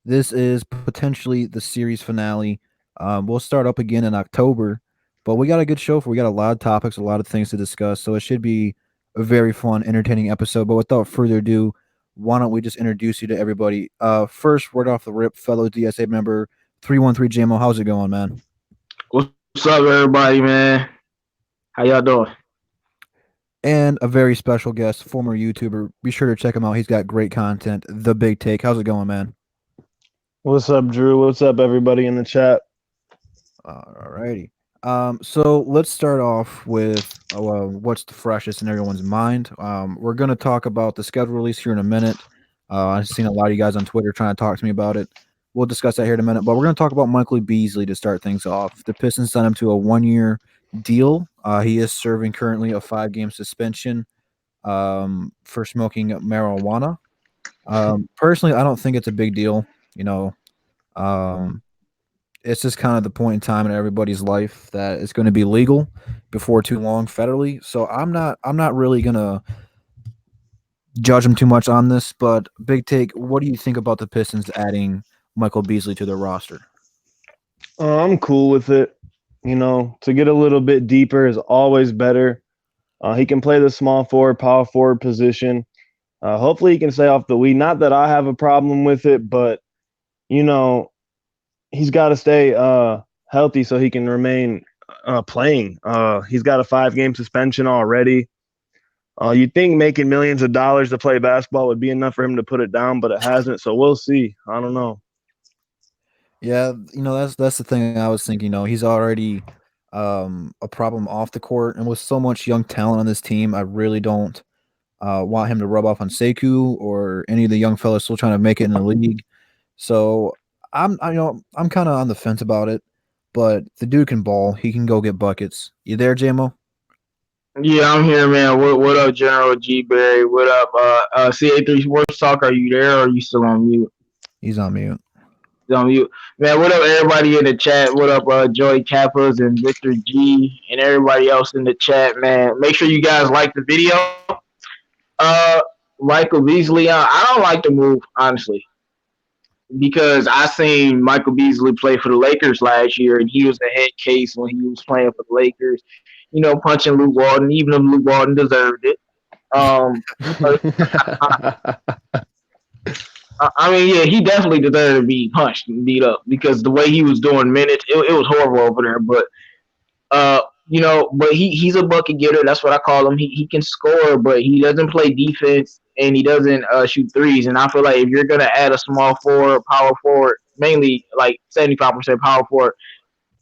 This is potentially the series finale. We'll start up again in October, but we got a good show for. We got a lot of topics, a lot of things to discuss. So it should be a very fun, entertaining episode. But without further ado, why don't we just introduce you to everybody? First, word off the rip, fellow DSA member 313 JMO. How's it going, man? What's up, everybody, man? How y'all doing? And a very special guest, former YouTuber. Be sure to check him out. He's got great content. The Big Take. How's it going, man? What's up, Drew? What's up, everybody in the chat? Alrighty. So let's start off with what's the freshest in everyone's mind. We're gonna talk about the schedule release here in a minute. I've seen a lot of you guys on Twitter trying to talk to me about it. We'll discuss that here in a minute. But we're gonna talk about Michael Beasley to start things off. The Pistons signed him to a 1 year deal. He is serving currently a 5 game suspension for smoking marijuana. Personally, I don't think it's a big deal. You know, um, it's just kind of the point in time in everybody's life that it's going to be legal before too long federally. So I'm not really gonna judge him too much on this. But big take, what do you think about the Pistons adding Michael Beasley to their roster? I'm cool with it. To get a little bit deeper is always better. He can play the small forward, power forward position. Hopefully, he can stay off the weed. Not that I have a problem with it, but you know, he's got to stay healthy so he can remain playing. He's got a 5 game suspension already. You'd think making millions of dollars to play basketball would be enough for him to put it down, but it hasn't. So we'll see. I don't know. Yeah, that's the thing I was thinking. He's already a problem off the court, and with so much young talent on this team, I really don't want him to rub off on Sekou or any of the young fellas still trying to make it in the league. So I'm kind of on the fence about it, but the dude can ball. He can go get buckets. You there, JMO? Yeah, I'm here, man. What up, General G Berry? What up, CA3 Sports Talk? Are you there, or are you still on mute? He's on mute. He's on mute, man. What up, everybody in the chat? What up, Joey Kappas and Victor G and everybody else in the chat, man? Make sure you guys like the video. Uh, Michael Beasley. I don't like the move, honestly, because I seen Michael Beasley play for the Lakers last year, and he was a head case when he was playing for the Lakers. Punching Luke Walton, even if Luke Walton deserved it. Um, I mean, yeah, he definitely deserved to be punched and beat up because the way he was doing minutes, it was horrible over there. But but he's a bucket getter. That's what I call him. He can score, but he doesn't play defense and he doesn't shoot threes. And I feel like if you're gonna add a small forward, power forward, mainly like 75% power forward,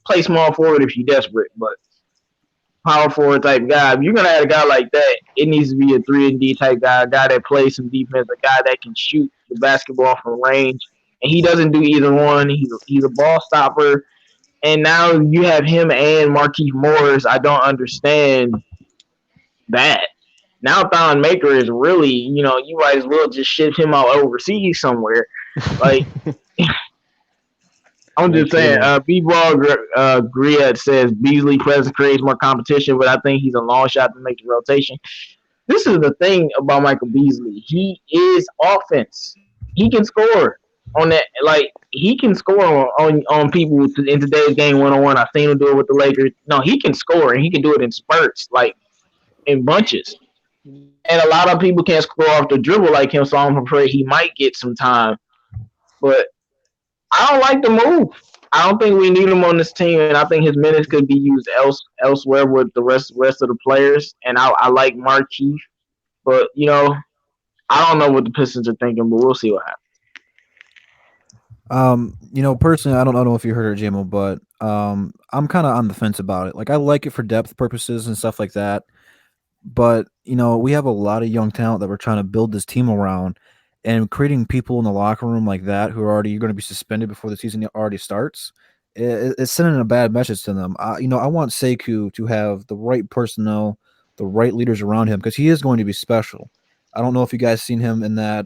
play small forward if you're desperate. But power forward type guy, if you're gonna add a guy like that, it needs to be a 3-and-D type guy, a guy that plays some defense, a guy that can shoot the basketball from range. And he doesn't do either one. He's a ball stopper. And now you have him and Markieff Morris. I don't understand that. Now Thon Maker is really, you might as well just ship him out overseas somewhere. Like, I'm just saying, B-Ball Griad says Beasley presence creates more competition, but I think he's a long shot to make the rotation. This is the thing about Michael Beasley. He is offense. He can score on that. Like, he can score on people in today's game 1-on-1. I've seen him do it with the Lakers. No, he can score, and he can do it in spurts, like in bunches. And a lot of people can't score off the dribble like him, so I'm afraid he might get some time. But I don't like the move. I don't think we need him on this team, and I think his minutes could be used elsewhere with the rest of the players. And I like Markieff, but I don't know what the Pistons are thinking, but we'll see what happens. Personally, I don't know if you heard it, JMO, but I'm kind of on the fence about it. Like, I like it for depth purposes and stuff like that, but we have a lot of young talent that we're trying to build this team around, and creating people in the locker room like that who are already going to be suspended before the season already starts, it's sending a bad message to them. I want Sekou to have the right personnel, the right leaders around him, because he is going to be special. I don't know if you guys seen him in that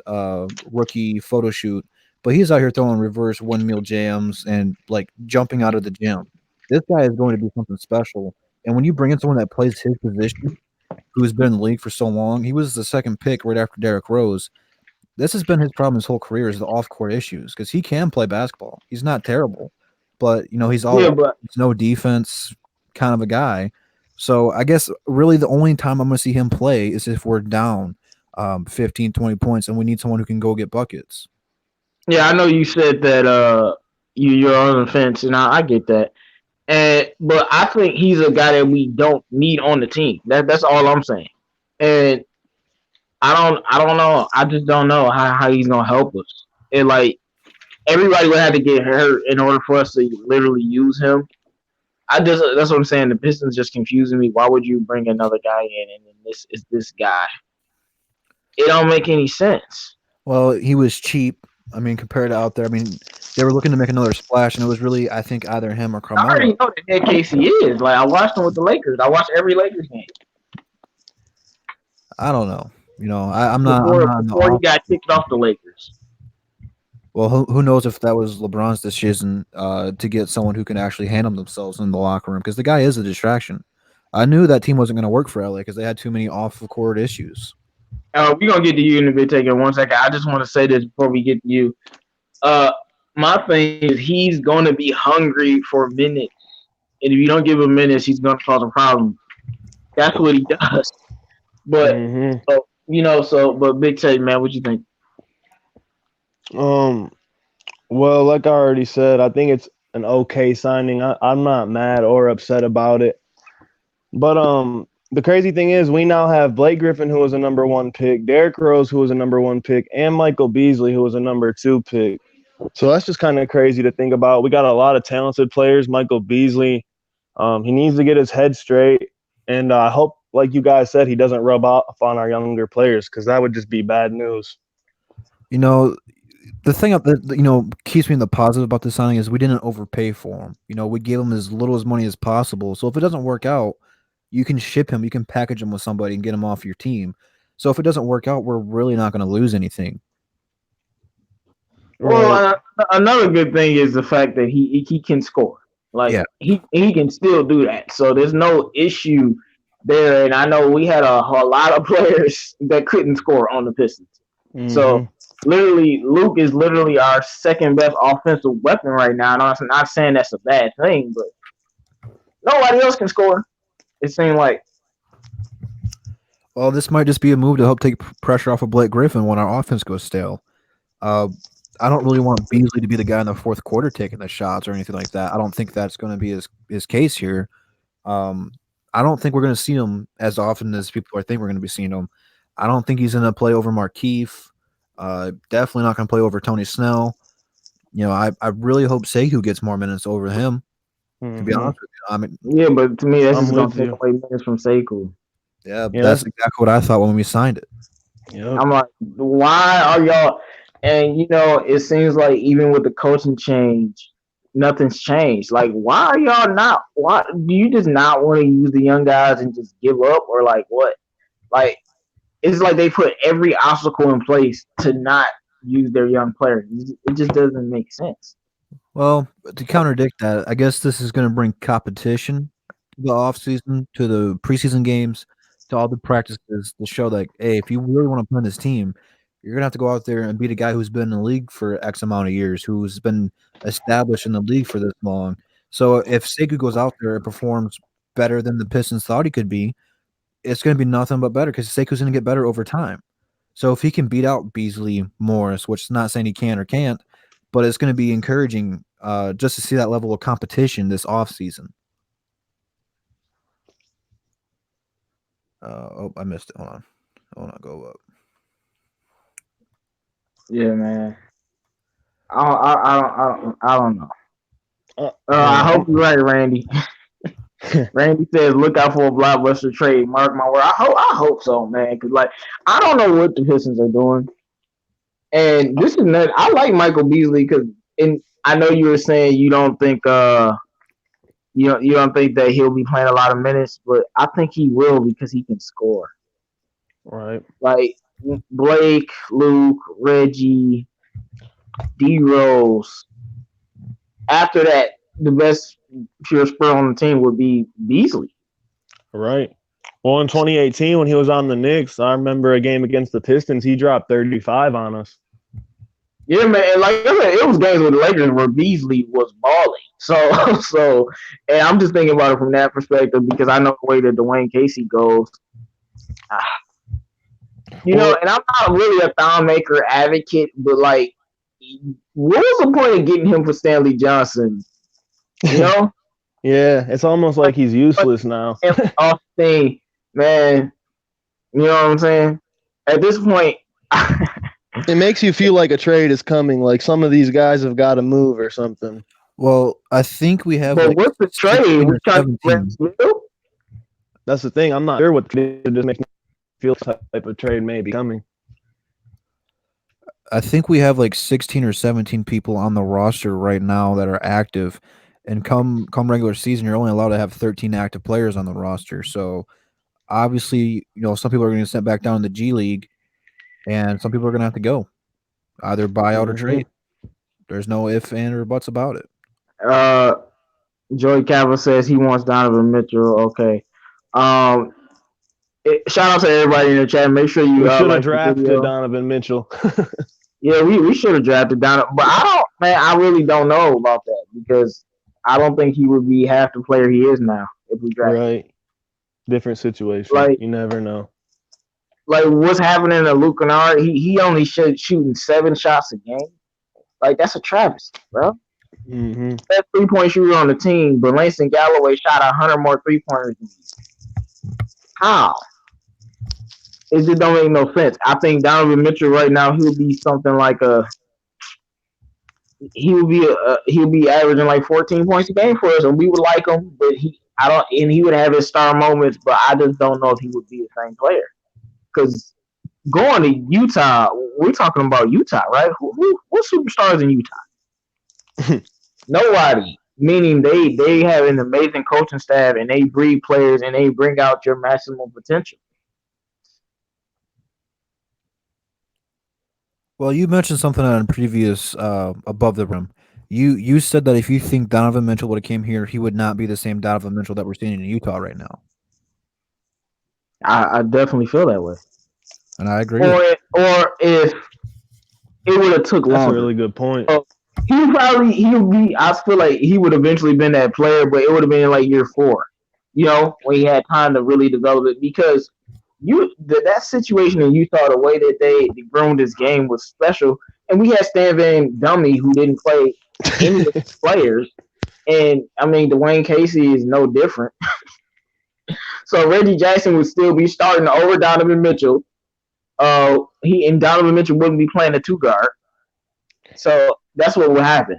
rookie photo shoot, but he's out here throwing reverse windmill jams and like jumping out of the gym. This guy is going to be something special. And when you bring in someone that plays his position, who's been in the league for so long, he was the second pick right after Derrick Rose. This has been his problem his whole career is the off court issues because he can play basketball. He's not terrible, but he's Yeah, all but he's no defense kind of a guy. So I guess really the only time I'm going to see him play is if we're down 15, 20 points and we need someone who can go get buckets. yeah, I know you said that you're on the fence, and I get that. And but I think he's a guy that we don't need on the team. That's all I'm saying. And I don't know. I just don't know how he's gonna help us. And like everybody would have to get hurt in order for us to literally use him. I just that's what I'm saying. The Pistons just confusing me. Why would you bring another guy in and then this is this guy? It don't make any sense. Well, he was cheap. I mean, compared to out there, I mean, they were looking to make another splash, and it was really, I think, either him or I Carmelo. already know that Ed Casey is. Like I watched him with the Lakers. I watched every Lakers game I don't know. I'm not in the before he off. got kicked off the Lakers. Well, who knows if that was LeBron's decision to get someone who can actually handle themselves in the locker room because the guy is a distraction. I knew that team wasn't going to work for LA because they had too many off the court issues. We're gonna get to you in a bit. Taking 1 second. I just want to say this before we get to you. Uh, my thing is he's gonna be hungry for minutes, and if you don't give him minutes, he's gonna cause a problem. That's what he does. But Hmm. but Big Tay, man, what you think? Um. Well, like I already said, I think it's an okay signing. I'm not mad or upset about it. But the crazy thing is, we now have Blake Griffin, who was a number one pick, Derrick Rose, who was a number one pick, and Michael Beasley, who was a number two pick. So that's just kind of crazy to think about. We got a lot of talented players. Michael Beasley, he needs to get his head straight, and I hope, like you guys said, he doesn't rub off on our younger players because that would just be bad news. You know, the thing that keeps me in the positive about this signing is we didn't overpay for him. We gave him as little as money as possible. So if it doesn't work out, you can ship him, you can package him with somebody and get him off your team. So if it doesn't work out, we're really not going to lose anything. Well, Right. another good thing is the fact that he can score. Like Yeah. he can still do that. So there's no issue there. And I know we had a lot of players that couldn't score on the Pistons. Hmm. So literally, Luke is literally our second best offensive weapon right now. And I'm not saying that's a bad thing, but nobody else can score. It seemed like Well, this might just be a move to help take pressure off of Blake Griffin when our offense goes stale. Uh, I don't really want Beasley to be the guy in the fourth quarter taking the shots or anything like that. I don't think that's going to be his case here. Um, I don't think we're going to see him as often as people think we're going to be seeing him. I don't think he's going to play over Markeith. Definitely not going to play over Tony Snell. I really hope Sekou gets more minutes over him. To be Hmm. honest with you, I mean, yeah, but to me that's I'm just gonna with take you. away minutes from Sekou. yeah, Yeah, that's that's exactly what I thought when we signed it. yep. I'm like, why are y'all? And it seems like even with the coaching change, nothing's changed. Like, why are y'all not? Why do you just not want to use the young guys and just give up, or like what? Like, it's like they put every obstacle in place to not use their young players. It just doesn't make sense. Well, to contradict that, I guess this is going to bring competition to the offseason, to the preseason games, to all the practices to show that, hey, if you really want to play on this team, you're going to have to go out there and beat a guy who's been in the league for X amount of years, who's been established in the league for this long. So if Sekou goes out there and performs better than the Pistons thought he could be, it's going to be nothing but better because Sekou's going to get better over time. So if he can beat out Beasley Morris, which is not saying he can or can't, but it's going to be encouraging just to see that level of competition this offseason. Oh, I missed it. Hold on, go up. Yeah, man. I don't know. Yeah, I hope you're right, Randy. Randy says, "Look out for a blockbuster trade." Mark my word. I hope so, man. Because like, I don't know what the Pistons are doing, and this is not. I like Michael Beasley because, and I know you were saying you don't think that he'll be playing a lot of minutes, but I think he will because he can score. right. Like Blake, Luke, Reggie, D Rose. After that, the best pure spur on the team would be Beasley. Right. Well, in 2018, when he was on the Knicks, I remember a game against the Pistons. He dropped 35 on us. Yeah, man. Like I said, it was games with the Lakers where Beasley was balling. So, and I'm just thinking about it from that perspective because I know the way that Dwayne Casey goes. And I'm not really a Thon Maker advocate, but like, what was the point of getting him for Stanley Johnson? You know? Yeah, it's almost like he's useless now. Off thing, man. You know what I'm saying? At this point, it makes you feel like a trade is coming. Like some of these guys have got to move or something. Well, I think we have. But what's the trade? We trying to That's the thing. I'm not sure what it just makes me feel type of trade may be coming. I think we have like 16 or 17 people on the roster right now that are active, and come regular season, you're only allowed to have 13 active players on the roster. So obviously, some people are going to get sent back down to the G League, and some people are going to have to go, either buyout or trade. There's no ifs, and or buts about it. Joey Cava says he wants Donovan Mitchell. Okay. Shout out to everybody in the chat. Make sure you should have drafted Donovan Mitchell. Yeah, we should have drafted Donovan, but I really don't know about that because I don't think he would be half the player he is now if we draft. Right. Different situation. Like, you never know. Like what's happening to Luke Kennard? He only shooting 7 shots a game. Like that's a travesty, bro. Mm-hmm. Best 3-point shooter on the team, but Langston Galloway shot 100 more 3-pointers than you. How? It just don't make no sense. I think Donovan Mitchell right now he'll be something like he'll be averaging like 14 points a game for us, and we would like him, but he would have his star moments, but I just don't know if he would be the same player. Because going to Utah, we're talking about Utah, right? What superstars in Utah? Nobody. Meaning they have an amazing coaching staff and they breed players and they bring out your maximum potential. Well, you mentioned something on previous above the rim. You said that if you think Donovan Mitchell would have came here, he would not be the same Donovan Mitchell that we're seeing in Utah right now. I definitely feel that way, and I agree. Or if it would have took longer. That's a really good point. I feel like he would eventually been that player, but it would have been like year 4, when he had time to really develop it because that situation in Utah, the way that they groomed his game was special. And we had Stan Van Gundy who didn't play any of the players. And I mean, Dwayne Casey is no different. So Reggie Jackson would still be starting over Donovan Mitchell. Donovan Mitchell wouldn't be playing the 2 guard. So that's what would happen.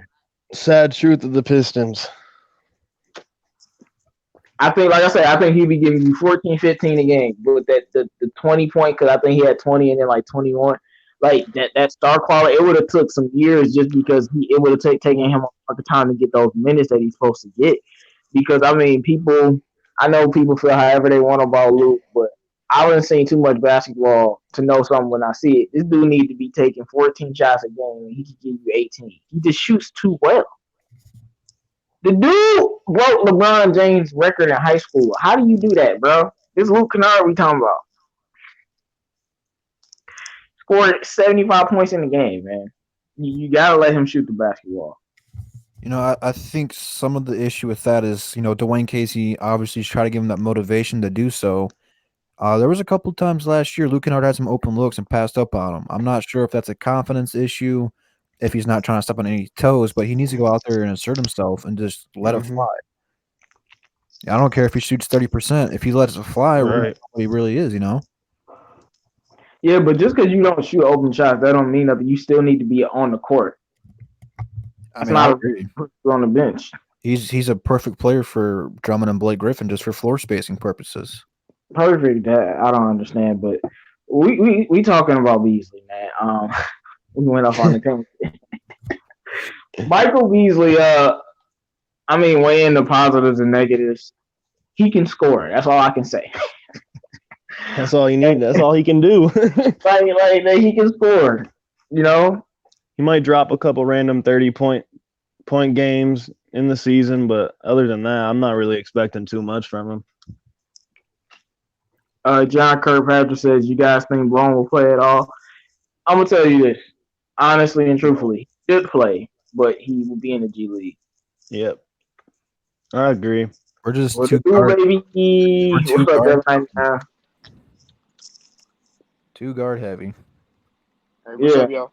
Sad truth of the Pistons. I think, like I said, I think he'd be giving you 14, 15 a game with the 20 point because I think he had 20 and then like 21. Like that star quality, it would have took some years just because it would have taken him a long time to get those minutes that he's supposed to get. Because I mean, I know people feel however they want about Luke, but I haven't seen too much basketball to know something when I see it. This dude need to be taking 14 shots a game and he can give you 18. He just shoots too well. The dude broke LeBron James' record in high school. How do you do that, bro? This Luke Kennard we talking about. Scored 75 points in the game, man. You got to let him shoot the basketball. I think some of the issue with that is, Dwayne Casey obviously trying to give him that motivation to do so. There was a couple times last year Luke Kennard had some open looks and passed up on him. I'm not sure if that's a confidence issue, if he's not trying to step on any toes, but he needs to go out there and assert himself and just let it fly. I don't care if he shoots 30%. If he lets it fly, right, what he really is, Yeah, but just because you don't shoot open shots, that don't mean nothing. You still need to be on the court. It's not on the bench. He's a perfect player for Drummond and Blake Griffin just for floor spacing purposes. Perfect. That I don't understand, but we talking about Beasley, man. We went off on the camera. Michael Beasley, weigh in the positives and negatives. He can score. That's all I can say. That's all you need. That's all he can do. like he can score. He might drop a couple random 30-point games in the season, but other than that, I'm not really expecting too much from him. John Kirkpatrick says, "You guys think Blown will play at all?" I'm gonna tell you this, honestly and truthfully, he should play, but he will be in the G League. Yep, I agree. We're just What too the do, guard. We're baby? too What's up, guard. Devin? Too guard heavy. Hey, what's Yeah. up, y'all?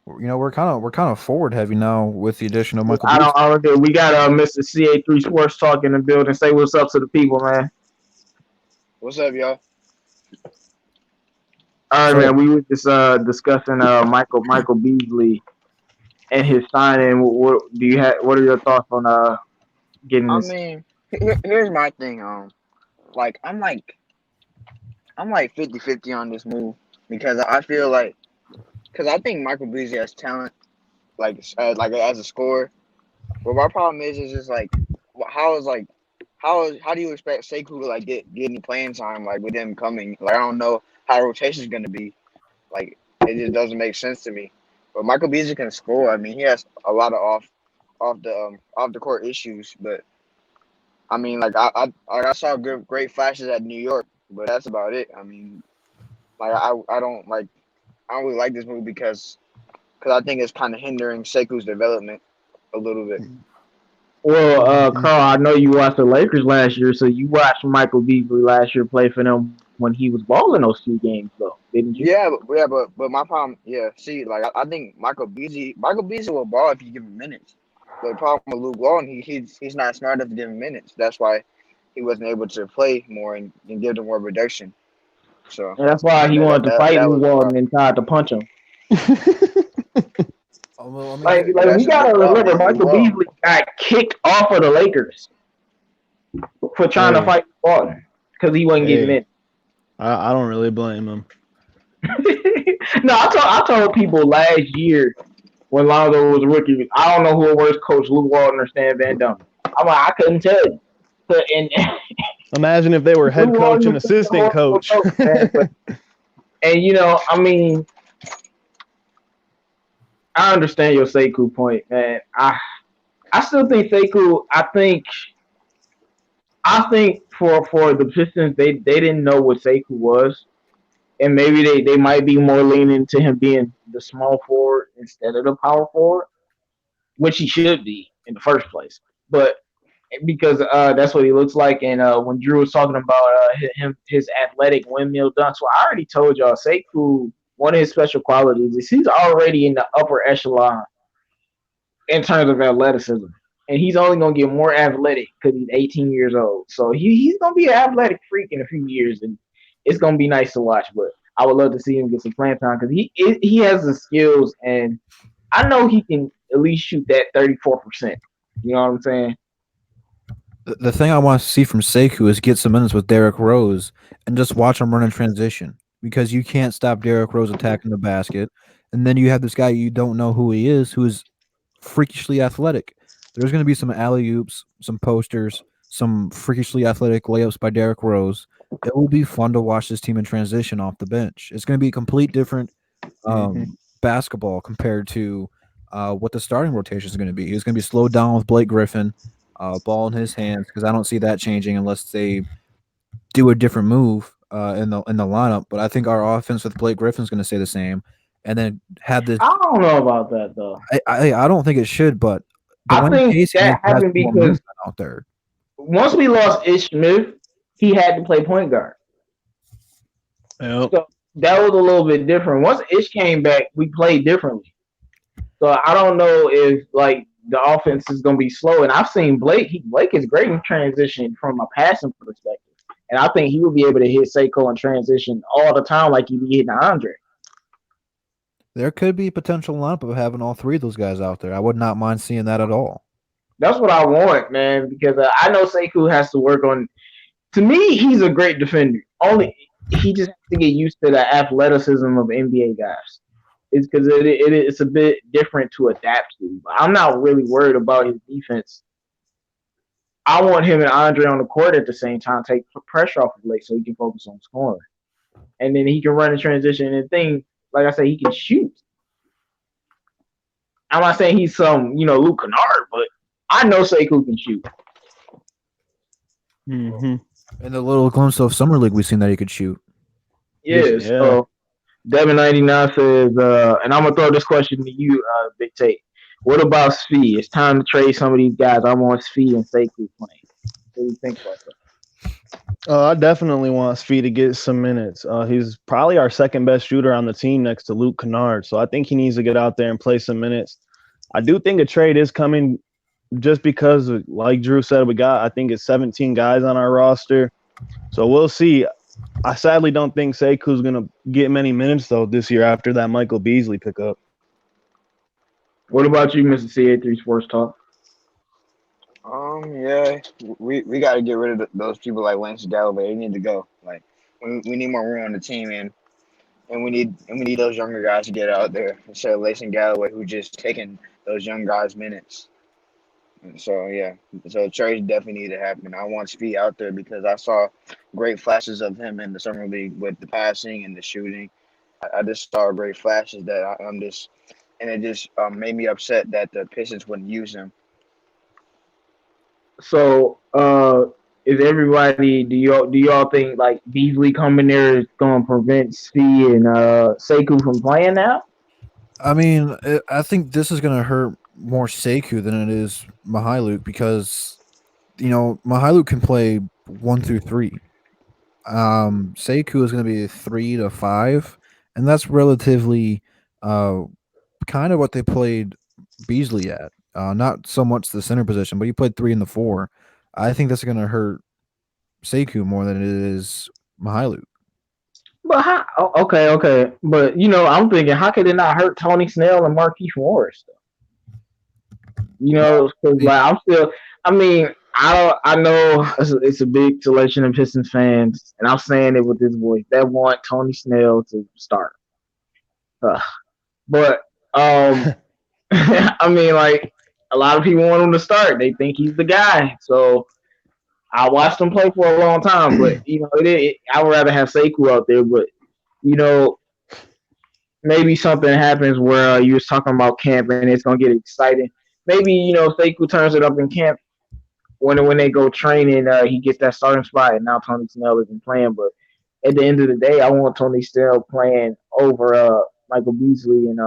We're kind of forward heavy now with the addition of Michael I Beasley. don't. We got Mr. CA3 Sports Talk in the building. Say what's up to the people, man. What's up, y'all? All right, So- man. We were just discussing Michael Beasley and his signing. What do you have? What are your thoughts on getting I this? mean, here's my thing. Like I'm like 50-50 on this move because I feel like because I think Michael Beasley has talent, like as a scorer. But my problem is just like how do you expect Sekou to like get any playing time like with him coming? Like I don't know how rotation is gonna be. Like it just doesn't make sense to me. But Michael Beasley can score. I mean, he has a lot of off the court issues, but I mean, I saw great flashes at New York, but that's about it. I mean, like I don't really like this move because I think it's kind of hindering Sekou's development a little bit. Well, Carl, I know you watched the Lakers last year, so you watched Michael Beasley last year play for them when he was balling those 2 games, though, didn't you? But my problem, yeah. See, like I think Michael Beasley will ball if you give him minutes. But the problem with Luke Walton, he's not smart enough to give him minutes. That's why he wasn't able to play more and give them more production. So And that's why he wanted to fight that Lou was the Walton problem. and tried to punch him. Although, I mean, Like we That's a big gotta problem. remember, Luke Michael Walton. Beasley got kicked off of the Lakers for trying to Hey. fight Walton because he wasn't getting Hey. in. I don't really blame him. No, I told people last year when Lonzo was a rookie, I don't know who was worse coach, Luke Walton or Stan Van Gundy. I'm like, I couldn't tell you. And Imagine if they were head Luke coach Walton and was such a assistant horrible coach. man, and I mean, I understand your Sekou point, man. I still think Sekou. I think for the Pistons, they didn't know what Sekou was, and maybe they might be more leaning to him being the small forward instead of the power forward, which he should be in the first place. But because that's what he looks like, and when Drew was talking about his athletic windmill dunks, well, I already told y'all Sekou. One of his special qualities is he's already in the upper echelon in terms of athleticism. And he's only going to get more athletic because he's 18 years old. So he's going to be an athletic freak in a few years, and it's going to be nice to watch. But I would love to see him get some playing time because he has the skills, and I know he can at least shoot that 34%. You know what I'm saying? the thing I want to see from Sekou is get some minutes with Derrick Rose and just watch him run in transition because you can't stop Derrick Rose attacking the basket, and then you have this guy you don't know who he is, who is freakishly athletic. There's going to be some alley oops, some posters, some freakishly athletic layups by Derrick Rose. It will be fun to watch this team in transition off the bench. It's going to be a complete different basketball compared to what the starting rotation is going to be. He's going to be slowed down with Blake Griffin, ball in his hands, because I don't see that changing unless they do a different move in the lineup. But I think our offense with Blake Griffin is going to stay the same, and then have this. I don't know about that, though. I don't think it should, but I think that happened because out there. once we lost Ish Smith, he had to play point guard. Yep. So that was a little bit different. Once Ish came back, we played differently. So I don't know if like the offense is going to be slow. And I've seen Blake. Blake is great in transition from a passing perspective, and I think he will be able to hit Sekou in transition all the time, like he be hitting Andre. There could be potential lineup of having all three of those guys out there. I would not mind seeing that at all. That's what I want, man, because I know Sekou has to work on. To me, he's a great defender. Only he just has to get used to the athleticism of NBA guys. It's because it's a bit different to adapt to. But I'm not really worried about his defense. I want him and Andre on the court at the same time, take pressure off of Blake so he can focus on scoring. And then he can run in transition. And the thing, like I said, he can shoot. I'm not saying he's some, Luke Kennard, but I know Sekou can shoot. Mm-hmm. And the little glimpse of summer league we've seen that he could shoot. Yeah, Yeah. so Devin99 says, and I'm gonna throw this question to you, Big Tate. What about Svi? It's time to trade some of these guys. I want Svi and Sekou playing. What do you think about that? I definitely want Svi to get some minutes. He's probably our second best shooter on the team next to Luke Kennard. So I think he needs to get out there and play some minutes. I do think a trade is coming just because, like Drew said, I think it's 17 guys on our roster. So we'll see. I sadly don't think Sekou's going to get many minutes, though, this year after that Michael Beasley pickup. What about you, Mr. CA3 Sports Talk? Yeah, we got to get rid of those people like Lance Galloway. They need to go. Like, we need more room on the team, and we need those younger guys to get out there instead of Lason Galloway, who just taking those young guys minutes. And so yeah, so trades definitely need to happen. I want Speed out there because I saw great flashes of him in the summer league with the passing and the shooting. I just saw great flashes that I'm just, and it just made me upset that the Pistons wouldn't use him. So, is everybody? Do y'all think like Beasley coming there is gonna prevent Svi and Sekou from playing now? I mean, I think this is going to hurt more Sekou than it is Mihailuk because Mihailuk can play 1 through 3. Sekou is going to be 3 to 5, and that's relatively uh, kind of what they played Beasley at. Not so much the center position, but he played 3 and 4. I think that's going to hurt Sekou more than it is Mihailuk. But how? Okay. But I'm thinking, how could it not hurt Tony Snell and Marquise Morris? Because like I'm still. I mean, I don't. I know it's a big selection of Pistons fans, and I'm saying it with this voice that want Tony Snell to start. Uh, but I mean, like a lot of people want him to start. They think he's the guy. So I watched him play for a long time, but I would rather have Sekou out there. But you know, maybe something happens where you was talking about camp and it's gonna get exciting. Maybe Sekou turns it up in camp when they go training. He gets that starting spot, and now Tony Snell isn't playing. But at the end of the day, I want Tony Snell playing over Michael Beasley, and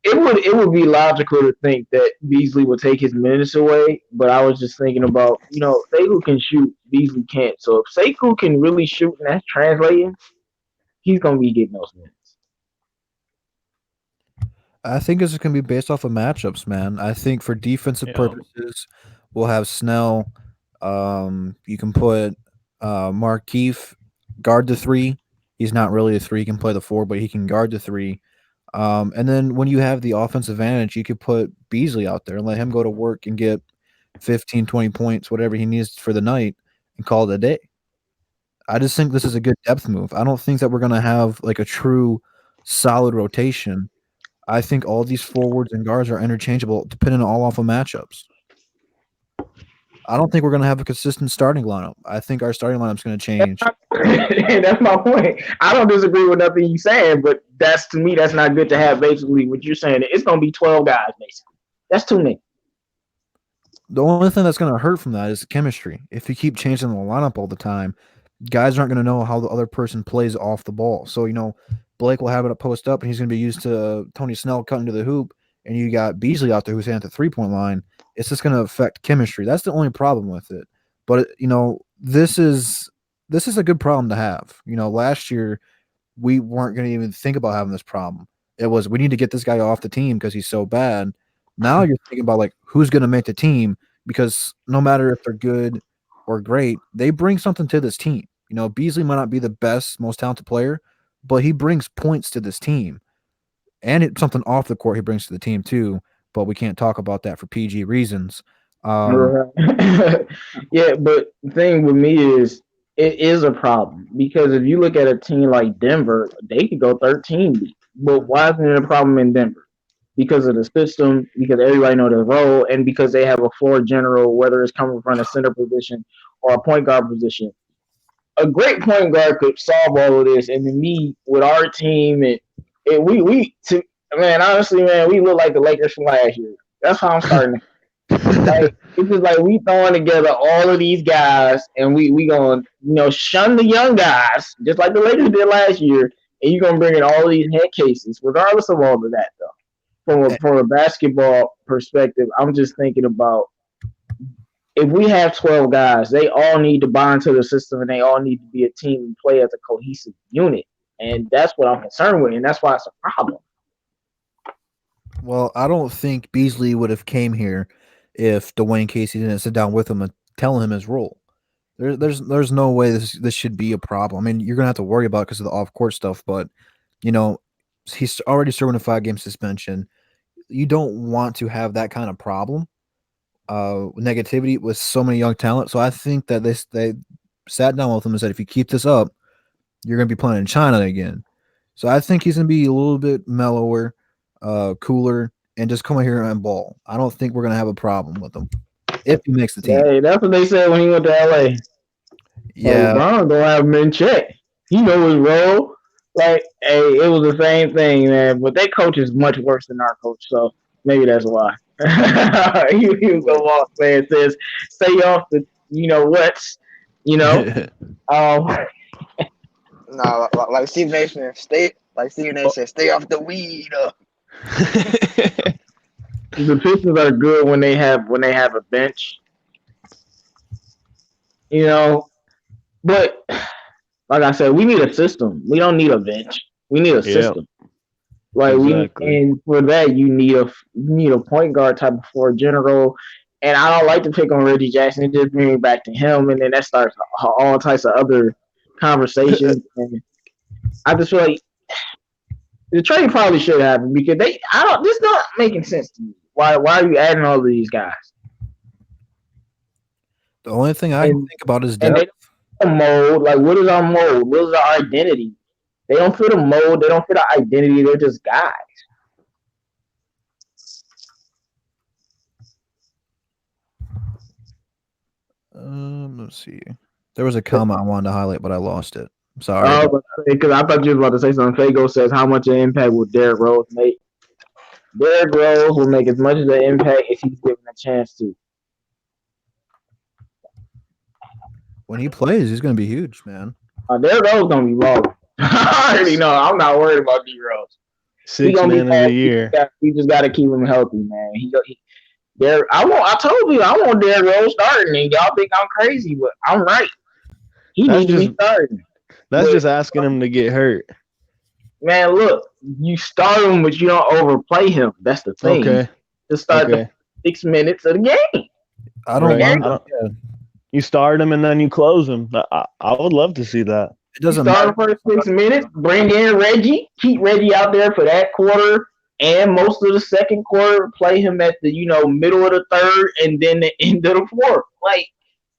it would be logical to think that Beasley would take his minutes away, but I was just thinking about, Sekou can shoot, Beasley can't. So if Sekou can really shoot and that's translating, he's gonna be getting those minutes. I think this is going to be based off of matchups, man. I think for defensive Yeah. purposes, we'll have Snell. You can put Markeith guard the 3. He's not really a 3. He can play the 4, but he can guard the 3. And then when you have the offensive advantage, you could put Beasley out there and let him go to work and get 15, 20 points, whatever he needs for the night, and call it a day. I just think this is a good depth move. I don't think that we're going to have like a true solid rotation. I think all these forwards and guards are interchangeable depending all off of matchups. I don't think we're going to have a consistent starting lineup. I think our starting lineup's going to change. That's my point. I don't disagree with nothing you're saying, but to me, that's not good to have. Basically, what you're saying, it's gonna be 12 guys. Basically, that's too many. The only thing that's going to hurt from that is chemistry. If you keep changing the lineup all the time, guys aren't going to know how the other person plays off the ball. So, Blake will have it post up, and he's going to be used to Tony Snell cutting to the hoop, and you got Beasley out there who's at the 3-point line. It's just going to affect chemistry. That's the only problem with it. But, this is a good problem to have. Last year we weren't going to even think about having this problem. It was we need to get this guy off the team because he's so bad. Now you're thinking about like who's going to make the team because no matter if they're good or great, they bring something to this team. Beasley might not be the best, most talented player, but he brings points to this team, and it's something off the court he brings to the team too. But we can't talk about that for PG reasons. Yeah, but the thing with me is it is a problem because if you look at a team like Denver, they could go 13 deep. But why isn't it a problem in Denver? Because of the system, because everybody knows their role, and because they have a floor general, whether it's coming from a center position or a point guard position. A great point guard could solve all of this, and to me, with our team, man, honestly, man, we look like the Lakers from last year. That's how I'm starting. Like it's just like we throwing together all of these guys, and we gonna shun the young guys, just like the Lakers did last year, and you gonna bring in all of these head cases, regardless of all of that. Though, from a basketball perspective, I'm just thinking about if we have 12 guys, they all need to buy into the system, and they all need to be a team and play as a cohesive unit, and that's what I'm concerned with, and that's why it's a problem. Well, I don't think Beasley would have came here if Dwayne Casey didn't sit down with him and tell him his role. There's no way this should be a problem. I mean, you're gonna have to worry about it because of the off court stuff, but you know, he's already serving a 5-game suspension. You don't want to have that kind of problem, negativity with so many young talent. So I think that they sat down with him and said, if you keep this up, you're gonna be playing in China again. So I think he's gonna be a little bit mellower, cooler, and just come here and ball. I don't think we're gonna have a problem with him if he makes the team. Hey, that's what they said when he went to LA. Yeah, LeBron don't have him in check. He know his role. Like, hey, it was the same thing, man. But their coach is much worse than our coach, so maybe that's why. he was gonna walk there and says, "Stay off the, what's, you know." Um, No, like Steve Nash stay. Like Steve Nash said, stay off the weed. the Pistons are good when they have a bench, But like I said, we need a system. We don't need a bench. We need a system. Like and for that you need a point guard type of floor general. And I don't like to pick on Reggie Jackson. It just brings me back to him, and then that starts all types of other conversations. And I just feel like the trade probably should happen because this is not making sense to me. Why are you adding all of these guys? The only thing I can think about is depth. Mold. Like, what is our mold? What is our identity? They don't fit a mold. They don't fit an identity. They're just guys. Let's see. There was a comment I wanted to highlight, but I lost it. Sorry. Because I thought you were about to say something. Faygo says, how much of an impact will Derrick Rose make? Derrick Rose will make as much of an impact as he's given a chance to. When he plays, he's going to be huge, man. Derrick Rose going to be balling. I already know. I'm not worried about D Rose. 6 man of the year. We just got to keep him healthy, man. I told you I want Derrick Rose starting, and y'all think I'm crazy, but I'm right. He needs to be starting. That's just asking him to get hurt. Man, look, you start him, but you don't overplay him. That's the thing. Okay. Just start the 6 minutes of the game. I don't want to. You start him and then you close him. I would love to see that. It doesn't matter. Start him for 6 minutes, bring in Reggie, keep Reggie out there for that quarter and most of the second quarter, play him at the, middle of the third and then the end of the fourth. Like,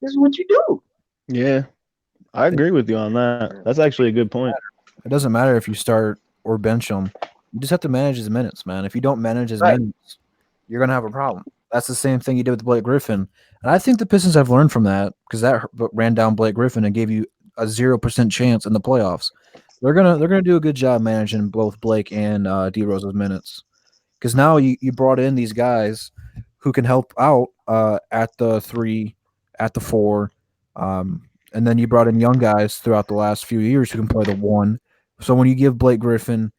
this is what you do. Yeah. I agree with you on that. That's actually a good point. It doesn't matter if you start or bench him. You just have to manage his minutes, man. If you don't manage his minutes, you're going to have a problem. That's the same thing you did with Blake Griffin. And I think the Pistons have learned from that because that ran down Blake Griffin and gave you a 0% chance in the playoffs. They're gonna do a good job managing both Blake and D Rose's minutes because now you brought in these guys who can help out at the 3, at the 4, and then you brought in young guys throughout the last few years who can play the 1. So when you give Blake Griffin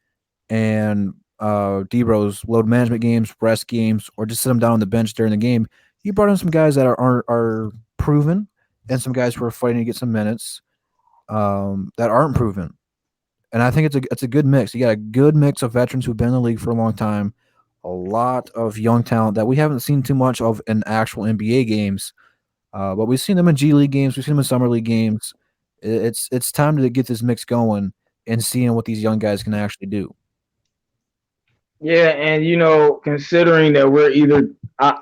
and D Rose load management games, rest games, or just sit them down on the bench during the game, you brought in some guys that are proven and some guys who are fighting to get some minutes that aren't proven. And I think it's a good mix. You got a good mix of veterans who've been in the league for a long time, a lot of young talent that we haven't seen too much of in actual NBA games, but we've seen them in G League games, we've seen them in Summer League games. It's time to get this mix going and seeing what these young guys can actually do. Yeah, and considering that we're either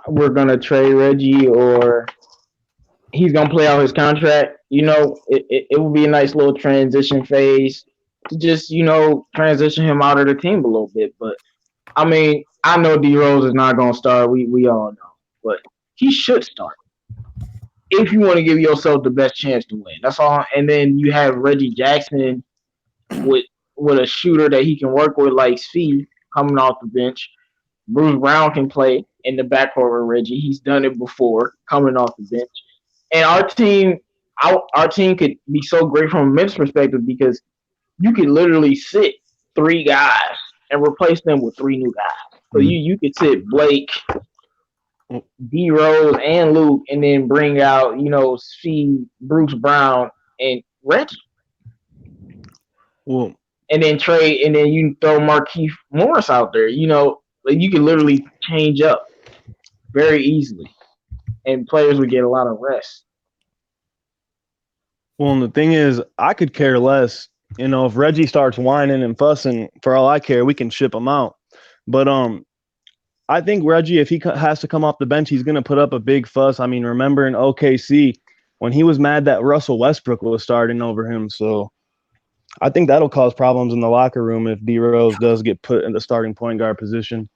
we're gonna trade Reggie or he's gonna play out his contract, it will be a nice little transition phase to just transition him out of the team a little bit. But I mean, I know D Rose is not gonna start. We all know, but he should start if you want to give yourself the best chance to win. That's all. And then you have Reggie Jackson with a shooter that he can work with like Svi coming off the bench. Bruce Brown can play in the backcourt with Reggie. He's done it before, coming off the bench. And our team could be so great from a men's perspective because you could literally sit three guys and replace them with three new guys. So you could sit Blake, D Rose, and Luke, and then bring out see Bruce Brown and Reggie. Well, and then trade, and then you throw Markieff Morris out there. Like you can literally change up very easily, and players would get a lot of rest. Well, and the thing is, I could care less. If Reggie starts whining and fussing, for all I care, we can ship him out. But I think Reggie, if he has to come off the bench, he's going to put up a big fuss. I mean, remember in OKC when he was mad that Russell Westbrook was starting over him. So I think that'll cause problems in the locker room if D Rose does get put in the starting point guard position.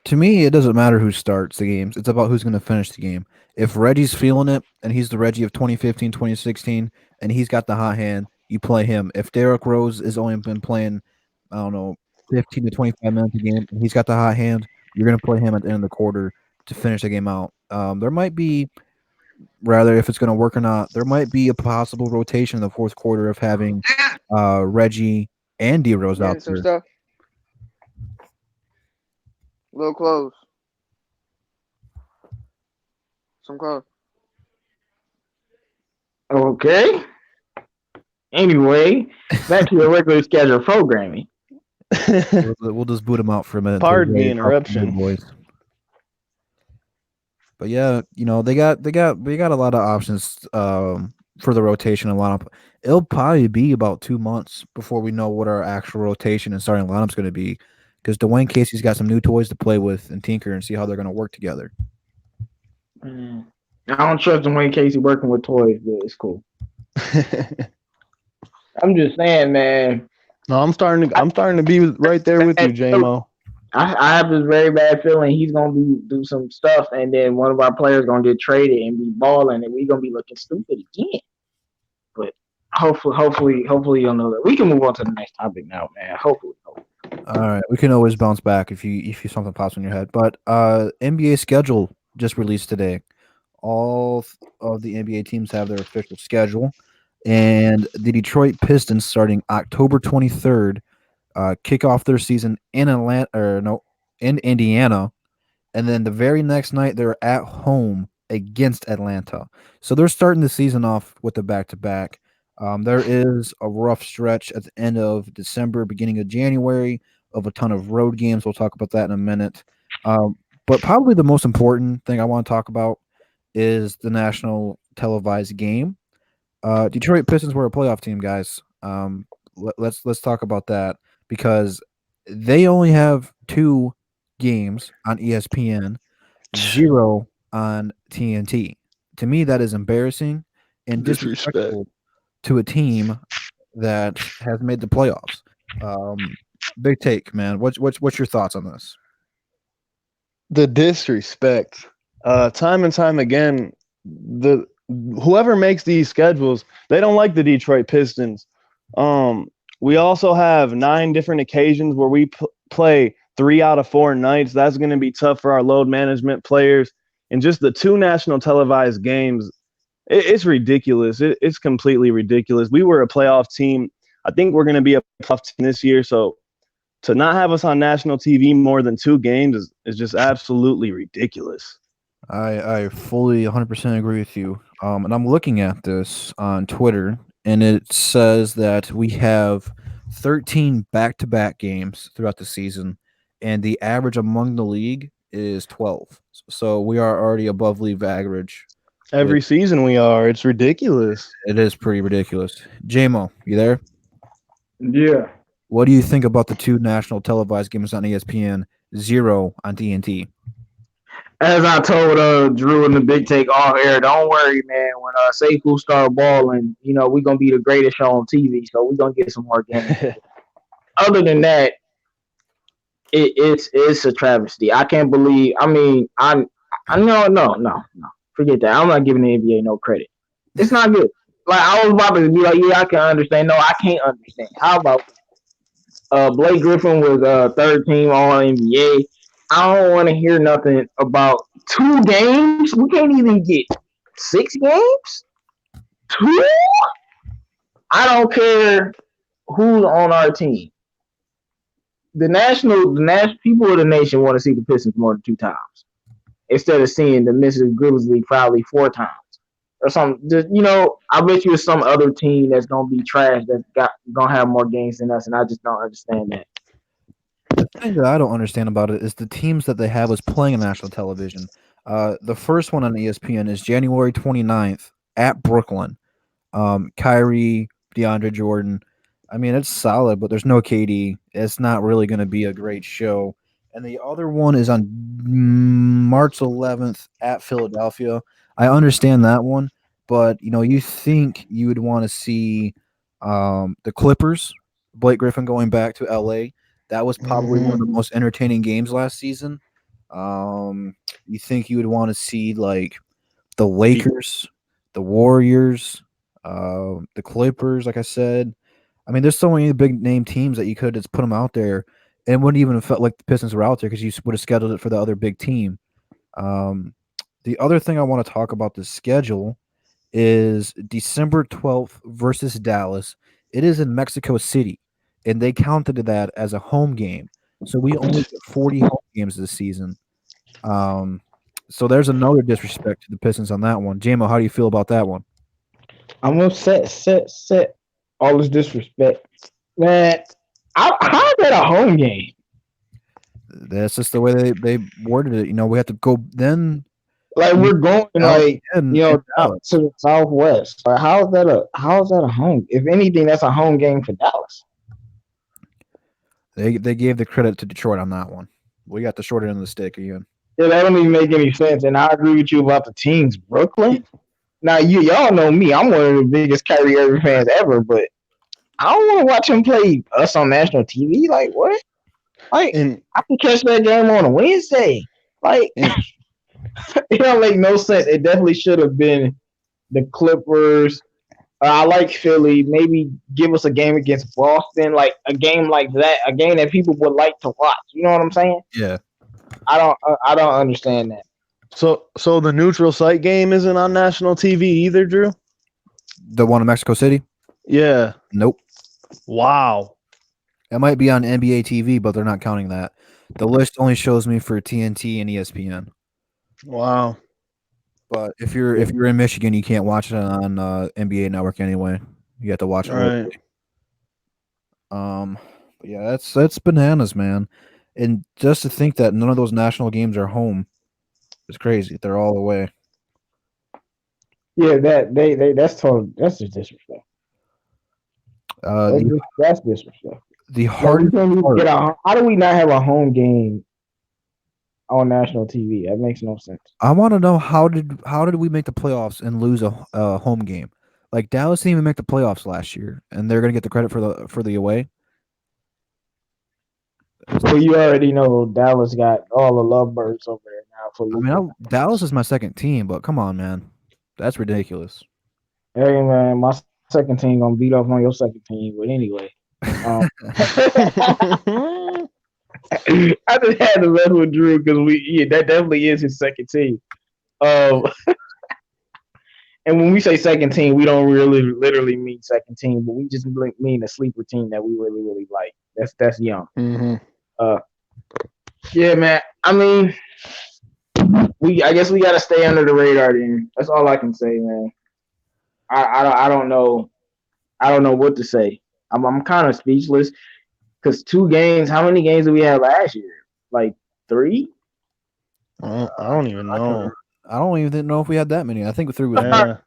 To me, it doesn't matter who starts the games. It's about who's going to finish the game. If Reggie's feeling it, and he's the Reggie of 2015, 2016, and he's got the hot hand, you play him. If Derrick Rose has only been playing, 15 to 25 minutes a game, and he's got the hot hand, you're going to play him at the end of the quarter to finish the game out. There might be, rather, if it's going to work or not, there might be a possible rotation in the fourth quarter of having Reggie and D Rose out there. Stuff. A little close. Some close. Okay. Anyway, back to the regular schedule programming. We'll just boot them out for a minute. Pardon the interruption, boys. But yeah, they got a lot of options for the rotation and lineup. It'll probably be about 2 months before we know what our actual rotation and starting lineup's going to be, because Dwayne Casey's got some new toys to play with and tinker and see how they're going to work together. I don't trust Dwayne Casey working with toys, but it's cool. I'm just saying, man. No, I'm starting to be right there with you, J-Mo. I have this very bad feeling he's gonna do some stuff, and then one of our players gonna get traded and be balling, and we're gonna be looking stupid again. But hopefully you'll know that. We can move on to the next topic now, man. Hopefully. All right, we can always bounce back if you something pops in your head. But NBA schedule just released today. All of the NBA teams have their official schedule, and the Detroit Pistons, starting October 23rd, kick off their season in Indiana, and then the very next night they're at home against Atlanta. So they're starting the season off with a back-to-back. There is a rough stretch at the end of December, beginning of January, of a ton of road games. We'll talk about that in a minute. But probably the most important thing I want to talk about is the national televised game. Detroit Pistons were a playoff team, guys. Let's talk about that, because they only have 2 games on ESPN, 0 on TNT. To me, that is embarrassing and disrespectful to a team that has made the playoffs. Big take, man. What's your thoughts on this? The disrespect. Time and time again, whoever makes these schedules, they don't like the Detroit Pistons. We also have 9 different occasions where we play 3 out of 4 nights. That's going to be tough for our load management players. And just the 2 national televised games, it's ridiculous. It's completely ridiculous. We were a playoff team. I think we're going to be a playoff team this year. So to not have us on national TV more than 2 games is just absolutely ridiculous. I fully 100% agree with you. And I'm looking at this on Twitter, and it says that we have 13 back-to-back games throughout the season, and the average among the league is 12. So we are already above league average. Every season we are. It's ridiculous. It is pretty ridiculous. J-Mo, you there? Yeah. What do you think about the 2 national televised games on ESPN, 0 on TNT? As I told Drew in the big take off air, don't worry, man. When Sekou start balling, we're gonna be the greatest show on TV, so we're gonna get some more games. Other than that, it's a travesty. I can't believe. I mean, I no. Forget that. I'm not giving the NBA no credit. It's not good. Like, I was about to be like, yeah, I can understand. No, I can't understand. How about Blake Griffin was 3rd team All NBA. I don't want to hear nothing about 2 games. We can't even get 6 games. 2. I don't care who's on our team. The national people of the nation want to see the Pistons more than 2 times instead of seeing the Memphis Grizzlies probably 4 times or something. Just I bet you it's some other team that's gonna be trash gonna have more games than us, and I just don't understand that. The thing that I don't understand about it is the teams that they have was playing on national television. The first one on ESPN is January 29th at Brooklyn. Kyrie, DeAndre Jordan. I mean, it's solid, but there's no KD. It's not really going to be a great show. And the other one is on March 11th at Philadelphia. I understand that one, but you think you would want to see the Clippers, Blake Griffin going back to LA. That was probably one of the most entertaining games last season. You think you would want to see like the Lakers, the Warriors, the Clippers, like I said. I mean, there's so many big name teams that you could just put them out there, and it wouldn't even have felt like the Pistons were out there because you would have scheduled it for the other big team. The other thing I want to talk about the schedule is December 12th versus Dallas. It is in Mexico City, and they counted that as a home game. So we only get 40 home games this season. So there's another disrespect to the Pistons on that one. JMO, how do you feel about that one? I'm upset. Set. All this disrespect, man. How is that a home game? That's just the way they worded it. We have to go then. Like we're going to Dallas. to the Southwest. Like, how is that a home? If anything, that's a home game for Dallas. They gave the credit to Detroit on that one. We got the short end of the stick again. Yeah, that don't even make any sense. And I agree with you about the teams. Brooklyn. Now y'all know me. I'm one of the biggest Kyrie Irving fans ever, but I don't want to watch him play us on national TV. Like what? Like I can catch that game on a Wednesday. Like it don't make no sense. It definitely should have been the Clippers. I like Philly. Maybe give us a game against Boston, like a game like that, a game that people would like to watch. You know what I'm saying? Yeah. I don't understand that. So the neutral site game isn't on national TV either, Drew? The one in Mexico City? Yeah. Nope. Wow. It might be on NBA TV, but they're not counting that. The list only shows me for TNT and ESPN. Wow. But if you're in Michigan, you can't watch it on NBA Network anyway. You have to watch it locally. But yeah, that's bananas, man. And just to think that none of those national games are home is crazy. They're all away. Yeah, that's total. That's just disrespect. That's disrespect. The hardest part. How do we not have a home game on national TV? That makes no sense. I want to know how did we make the playoffs and lose a home game? Like Dallas didn't even make the playoffs last year, and they're gonna get the credit for the away. Well, you already know Dallas got all the lovebirds over there now. Dallas is my second team, but come on, man, that's ridiculous. Hey, man, my second team gonna beat up on your second team, but anyway. I just had to mess with Drew because that definitely is his second team. And when we say second team, we don't really literally mean second team, but we just mean a sleeper team that we really, really like. That's young. Mm-hmm. Yeah, man. I mean, I guess we gotta stay under the radar then. That's all I can say, man. I don't know. I don't know what to say. I'm kind of speechless because 2 games. How many games did we have last year? Like 3? I don't even know. I don't even know if we had that many. I think 3 was I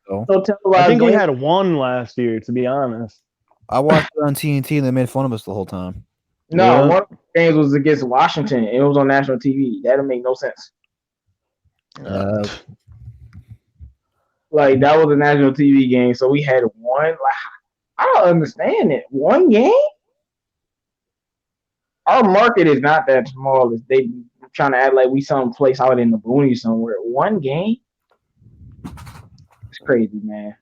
think we had 1 last year, to be honest. I watched it on TNT and they made fun of us the whole time. No, one of the games was against Washington. And it was on national TV. That didn't make no sense. Like that was a national TV game, so we had 1. Like I don't understand it. 1 game? Our market is not that small. As they trying to act like we someplace out in the boonies somewhere. 1 game? It's crazy, man.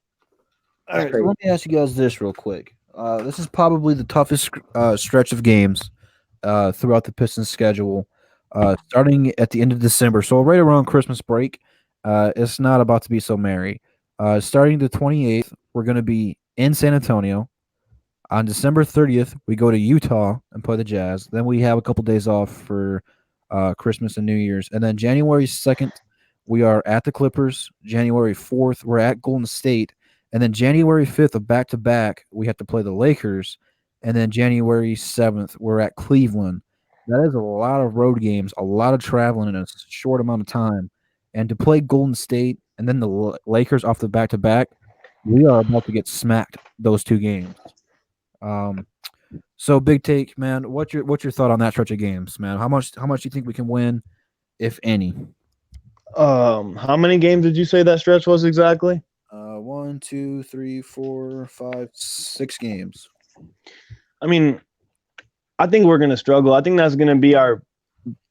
All right, so let me ask you guys this real quick. This is probably the toughest stretch of games throughout the Pistons schedule. starting at the end of December, so right around Christmas break. It's not about to be so merry. Starting the 28th, we're going to be in San Antonio. On December 30th, we go to Utah and play the Jazz. Then we have a couple days off for Christmas and New Year's. And then January 2nd, we are at the Clippers. January 4th, we're at Golden State. And then January 5th, of back to back, we have to play the Lakers. And then January 7th, we're at Cleveland. That is a lot of road games, a lot of traveling in a short amount of time. And to play Golden State and then the Lakers off the back to back, we are about to get smacked those two games. Um, so big take, man. What's your thought on that stretch of games, man? How much do you think we can win, if any? How many games did you say that stretch was exactly? 1, 2, 3, 4, 5, 6 games. I mean, I think we're gonna struggle. I think that's gonna be our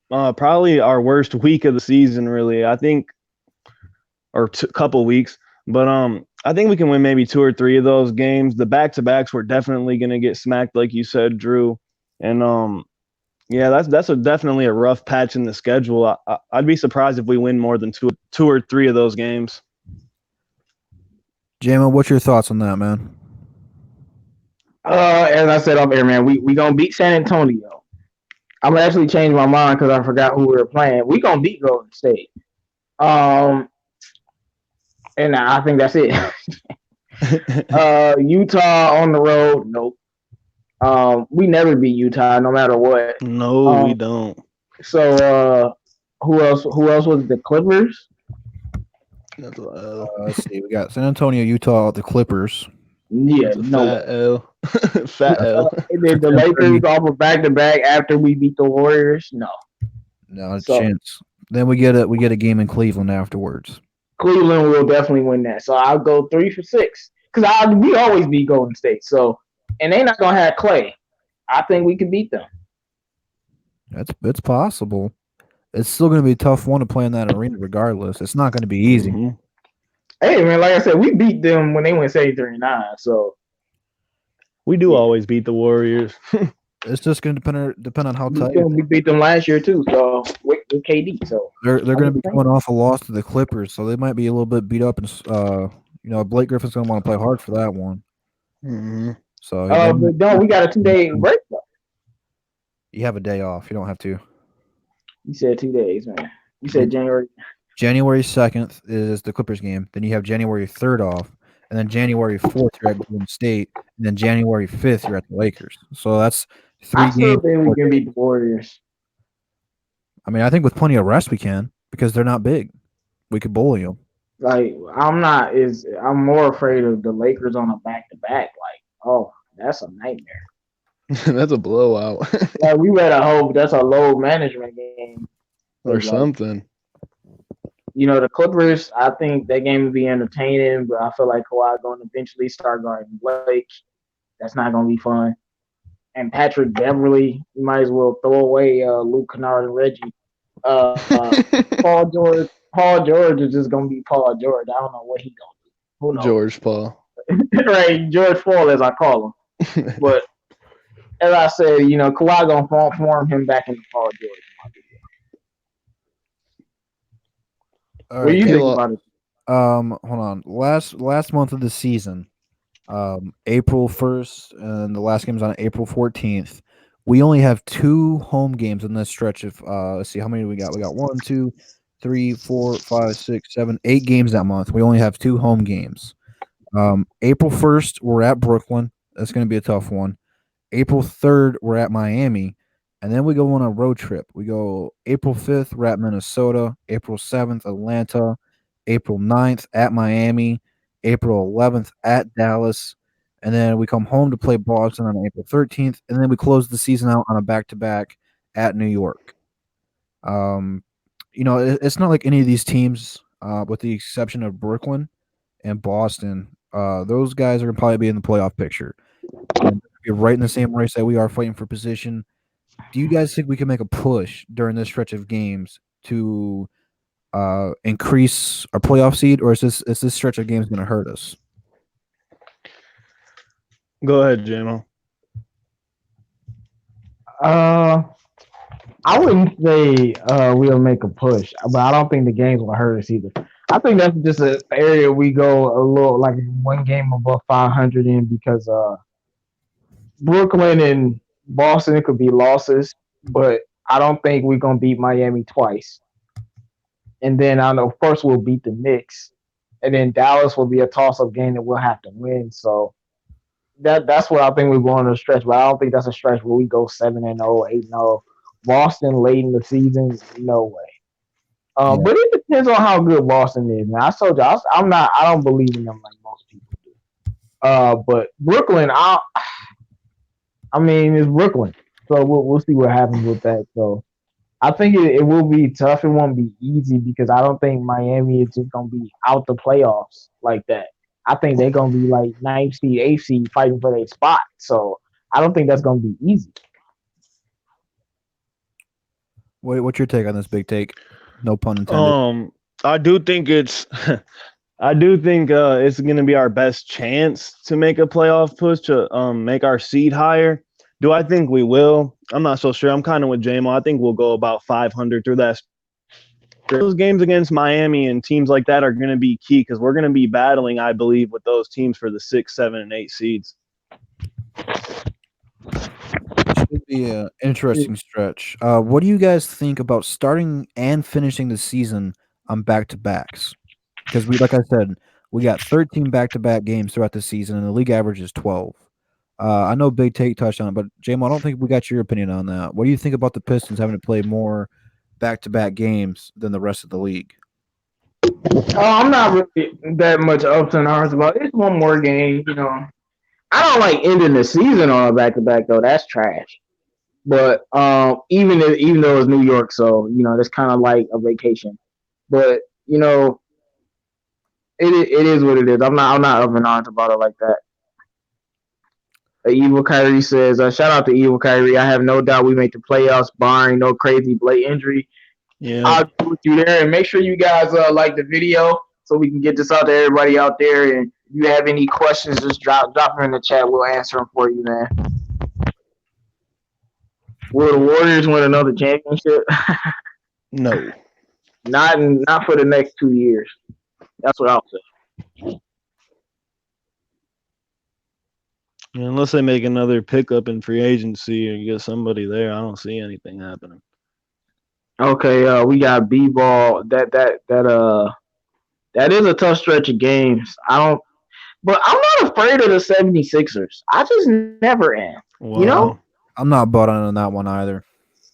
probably our worst week of the season, really. I think, or couple weeks, but I think we can win maybe 2 or 3 of those games. The back-to-backs we're definitely gonna get smacked, like you said, Drew. And yeah, that's definitely a rough patch in the schedule. I'd be surprised if we win more than two or 3 of those games. Jamo, what's your thoughts on that, man? As I said off air, man, we gonna beat San Antonio. I'm gonna actually change my mind because I forgot who we were playing. We gonna beat Golden State. And I think that's it. Utah on the road, nope. We never beat Utah, no matter what. No, we don't. So who else? Who else was it? The Clippers? Let's see. We got San Antonio, Utah, the Clippers. Yeah, no. Fat L. Fat L. And then the Lakers off of back to back after we beat the Warriors. No, no chance. Then we get a game in Cleveland afterwards. Cleveland will definitely win that. So I'll go 3 for 6 because we always beat Golden State. So and they're not gonna have Clay. I think we can beat them. It's possible. It's still going to be a tough one to play in that arena, regardless. It's not going to be easy. Mm-hmm. Hey man, like I said, we beat them when they went 73-9. So we do always beat the Warriors. It's just going to depend on how tight. We beat them last year too. So with KD, so they're going to be coming off a loss to the Clippers, so they might be a little bit beat up. And Blake Griffin's going to want to play hard for that one. Mm-hmm. So but no, we got a 2-day break. You have a day off. You don't have to. You said 2 days, man. You said January. January 2nd is the Clippers game. Then you have January 3rd off. And then January 4th, you're at Golden State. And then January 5th, you're at the Lakers. So that's 3 games. I still think we can beat the Warriors. I mean, I think with plenty of rest we can because they're not big. We could bully them. Like, I'm more afraid of the Lakers on a back-to-back. Like, oh, that's a nightmare. That's a blowout. Like, we better hope that's a load management game. Or something. The Clippers, I think that game would be entertaining, but I feel like Kawhi going to eventually start guarding Blake. That's not going to be fun. And Patrick Beverly, you might as well throw away Luke Kennard and Reggie. Paul George is just going to be Paul George. I don't know what he's going to do. Who knows? George Paul. Right, George Paul, as I call him. But as I said, Kawhi going to form him back into Paul George. All right, what do you think about it? Hold on. Last month of the season, April 1st, and the last game is on April 14th. We only have 2 home games in this stretch of let's see, how many do we got? We got 1, 2, 3, 4, 5, 6, 7, 8 games that month. We only have 2 home games. April 1st, we're at Brooklyn. That's going to be a tough one. April 3rd, we're at Miami. And then we go on a road trip. We go April 5th, we're at Minnesota. April 7th, Atlanta. April 9th, at Miami. April 11th, at Dallas. And then we come home to play Boston on April 13th. And then we close the season out on a back-to-back at New York. It's not like any of these teams, with the exception of Brooklyn and Boston, those guys are going to probably be in the playoff picture. And you're right in the same race that we are fighting for position. Do you guys think we can make a push during this stretch of games to increase our playoff seed, or is this stretch of games going to hurt us? Go ahead, JMO. I wouldn't say we'll make a push, but I don't think the games will hurt us either. I think that's just an area we go a little like one game above 500 in because Brooklyn and Boston could be losses, but I don't think we're gonna beat Miami twice. And then I know first we'll beat the Knicks, and then Dallas will be a toss-up game that we'll have to win. So that's what I think we're going to stretch. But I don't think that's a stretch where we go 7-0, 8-0. Boston late in the season, no way. Yeah. But it depends on how good Boston is. Man, I told you, I'm not. I don't believe in them like most people do. But Brooklyn, I mean, it's Brooklyn, so we'll see what happens with that. So I think it will be tough. It won't be easy because I don't think Miami is just gonna be out the playoffs like that. I think they're gonna be like ninth seed, eighth seed, fighting for their spot. So I don't think that's gonna be easy. What's your take on this big take? No pun intended. I do think it's going to be our best chance to make a playoff push to make our seed higher. Do I think we will? I'm not so sure. I'm kind of with JMO. I think we'll go about 500 through that. Those games against Miami and teams like that are going to be key because we're going to be battling, I believe, with those teams for the 6, 7, and 8 seeds. Should be an interesting stretch. What do you guys think about starting and finishing the season on back-to-backs? Because like I said, we got 13 back-to-back games throughout the season, and the league average is 12. I know Big Take touched on it, but JMO, I don't think we got your opinion on that. What do you think about the Pistons having to play more back-to-back games than the rest of the league? I'm not really that much ups and downs about it. It's one more game. I don't like ending the season on a back to back though. That's trash. But even though it's New York, so that's kind of like a vacation. But it is what it is. I'm not up and on about it like that. Evil Kyrie says, shout out to Evil Kyrie. I have no doubt we make the playoffs, barring no crazy Blake injury. Yeah. I'll be with you there, and make sure you guys like the video so we can get this out to everybody out there. And if you have any questions, just drop them in the chat. We'll answer them for you, man. Will the Warriors win another championship? No. Not for the next 2 years. That's what I'll say. Unless they make another pickup in free agency or get somebody there, I don't see anything happening. Okay, we got B-ball. That is a tough stretch of games. But I'm not afraid of the 76ers. I just never am. Wow. I'm not bought on that one either.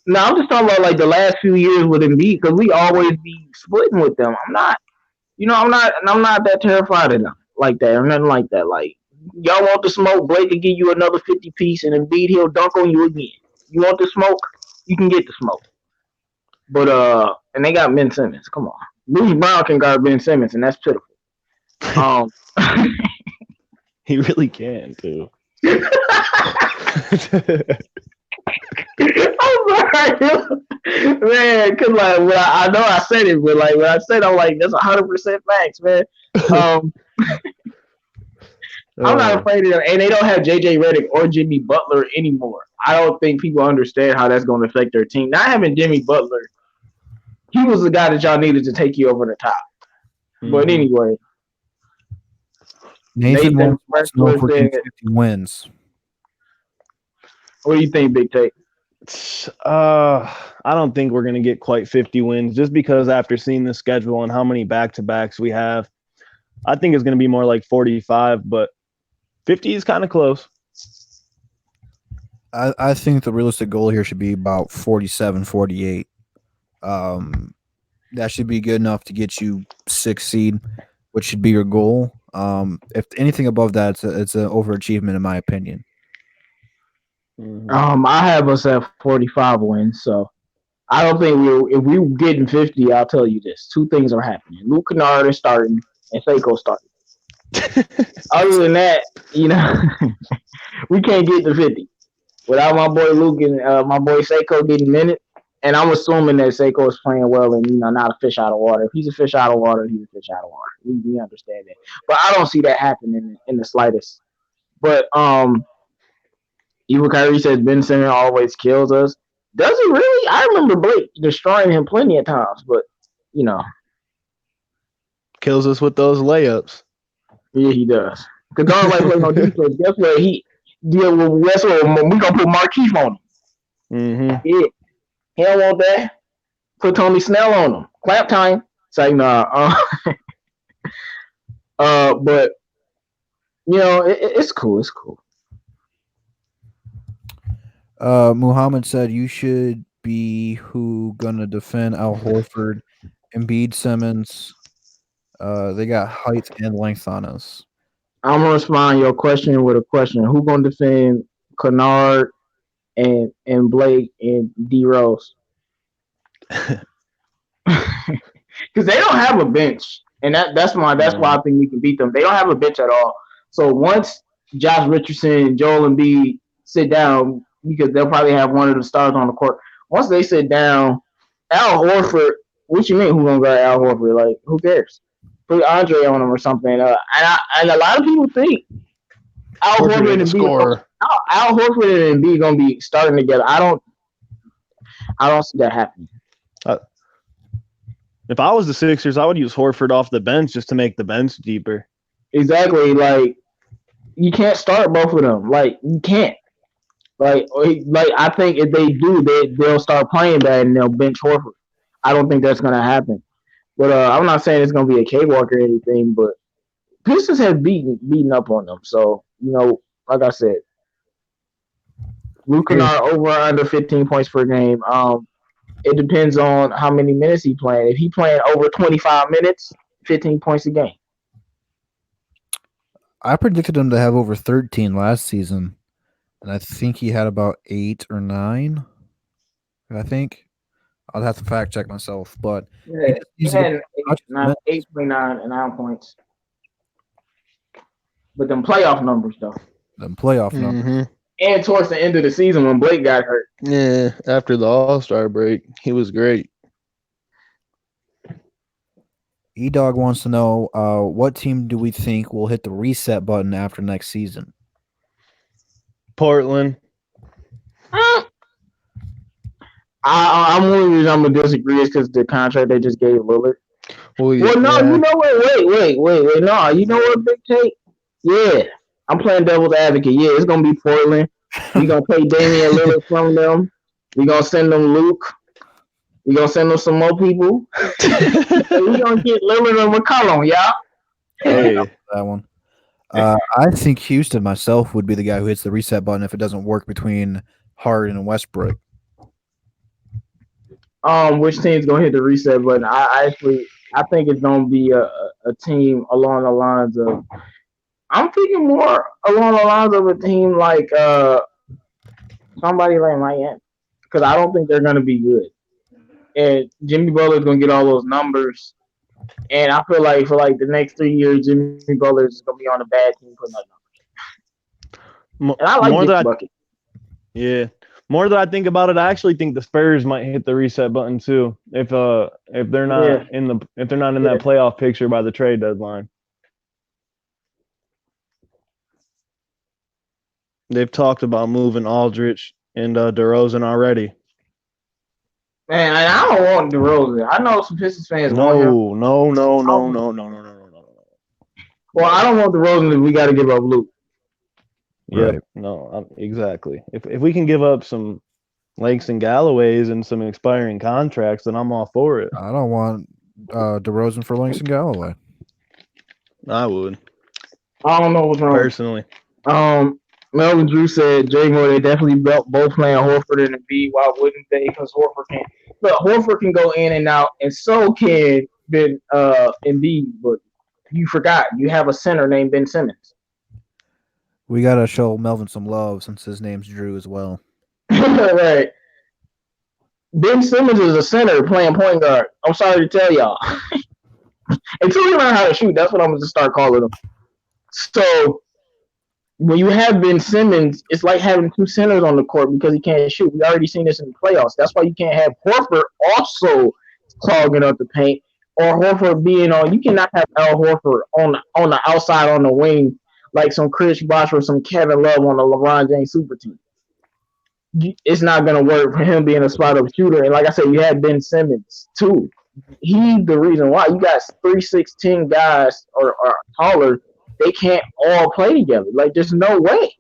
No, I'm just talking about like the last few years with Embiid because we always be splitting with them. I'm not that terrified of them like that or nothing like that. Like y'all want the smoke, Blake will give you another 50 piece, and Embiid he'll dunk on you again. You want the smoke, you can get the smoke. But and they got Ben Simmons. Come on, Bruce Brown can guard Ben Simmons, and that's pitiful. He really can too. I'm sorry, man. Cause like I know I said it, but like when I said, I'm like that's 100% facts, man. I'm not afraid of them, and they don't have JJ Redick or Jimmy Butler anymore. I don't think people understand how that's going to affect their team. Not having Jimmy Butler, he was the guy that y'all needed to take you over the top. Mm-hmm. But anyway, Nathan wants to know for 50 wins. What do you think, Big Take? I don't think we're going to get quite 50 wins just because after seeing the schedule and how many back-to-backs we have, I think it's going to be more like 45, but 50 is kind of close. I think the realistic goal here should be about 47, 48. That should be good enough to get you 6th seed, which should be your goal. If anything above that, it's an overachievement in my opinion. I have us at 45 wins, so I don't think if we getting 50, I'll tell you this. 2 things are happening. Luke Kennard is starting and faygo starting. Other than that, we can't get to 50 without my boy Luke and my boy Seiko getting minutes. And I'm assuming that Seiko is playing well and not a fish out of water. If he's a fish out of water, he's a fish out of water. We understand that, but I don't see that happening in the slightest. But Evil Kyrie says Ben Simmons always kills us. Does he really? I remember Blake destroying him plenty of times, but you know, Kills us with those layups. yeah, he does. Because don't like play no defense. Guess what? Guess what? We gonna put Markeith on him. Mm-hmm. Yeah, he don't want that. Put Tony Snell on him. Clap time. Say nah. But you know, it's cool. It's cool. Muhammad said you should be who gonna defend Al Horford, Embiid, Simmons. They got height and length on us. I'm gonna respond your question with a question. Who gonna defend Kennard and Blake and D Rose? Because they don't have a bench, and that's why I think we can beat them. They don't have a bench at all. So once Josh Richardson and Joel Embiid sit down, because they'll probably have one of the stars on the court. Once they sit down, Al Horford. What you mean? Who gonna guard Al Horford? Like, who cares? Put Andre on him or something. And a lot of people think Al Horford and Embiid gonna be starting together. I don't see that happening. If I was the Sixers, I would use Horford off the bench just to make the bench deeper. Exactly. Like, you can't start both of them. Like, you can't. Like I think if they do, they'll start playing bad and they'll bench Horford. I don't think that's gonna happen. But I'm not saying it's gonna be a cakewalk or anything. But Pistons have beaten up on them. So you know, like I said, Luke Kennard over under 15 points per game. It depends on how many minutes he playing. If he playing over 25 minutes, 15 points a game. I predicted him to have over 13 last season, and I think he had about 8 or 9. I think I'll have to fact check myself, but he had 8.9 and 9 points. But them playoff numbers, though. Them playoff numbers. And towards the end of the season when Blake got hurt. Yeah, after the All-Star break, he was great. E-Dog wants to know, what team do we think will hit the reset button after next season? Portland. I'm only reason I'm going to disagree is because the contract they just gave Lillard. Well, you know what? Wait. No, you know what, Big Tate? Yeah. I'm playing devil's advocate. Yeah, it's going to be Portland. We're going to pay Damian Lillard from them. We're going to send them Luke. We're going to send them some more people. We're going to get Lillard and McCollum, y'all. Hey. That one. I think Houston myself would be the guy who hits the reset button if it doesn't work between Harden and Westbrook. Which team's going to hit the reset button? I think it's going to be a team along the lines of – I'm thinking more along the lines of a team like somebody like Miami, because I don't think they're going to be good. And Jimmy Butler's going to get all those numbers. And I feel like for like the next 3 years, Jimmy Butler is going to be on a bad team putting up numbers. And I like this bucket. Yeah. More that I think about it, I actually think the Spurs might hit the reset button too if they're not in that playoff picture by the trade deadline. They've talked about moving Aldridge and DeRozan already. Man, I don't want DeRozan. I know some Pistons fans want him. No. Well, I don't want DeRozan if we got to give up Luke. Yeah, right. No, exactly. If we can give up some Langston Galloways and some expiring contracts, then I'm all for it. I don't want DeRozan for Langston Galloway. I would. I don't know what's wrong. Personally. Melvin Drew said, Jay Moore, they definitely both playing Horford and Embiid. Why wouldn't they? Because Horford can go in and out, and so can Embiid. But you forgot, you have a center named Ben Simmons. We got to show Melvin some love since his name's Drew as well. Right. Ben Simmons is a center playing point guard. I'm sorry to tell y'all. Until he learn how to shoot, that's what I'm going to start calling him. So, when you have Ben Simmons, it's like having two centers on the court because he can't shoot. We already seen this in the playoffs. That's why you can't have Horford also clogging up the paint or Horford being on. You cannot have Al Horford on the outside on the wing like some Chris Bosh or some Kevin Love on the LeBron James super team. it's not going to work for him being a spot up shooter. And like I said, you had Ben Simmons too. He's the reason why you got 3'6" guys or taller. They can't all play together. Like there's no way.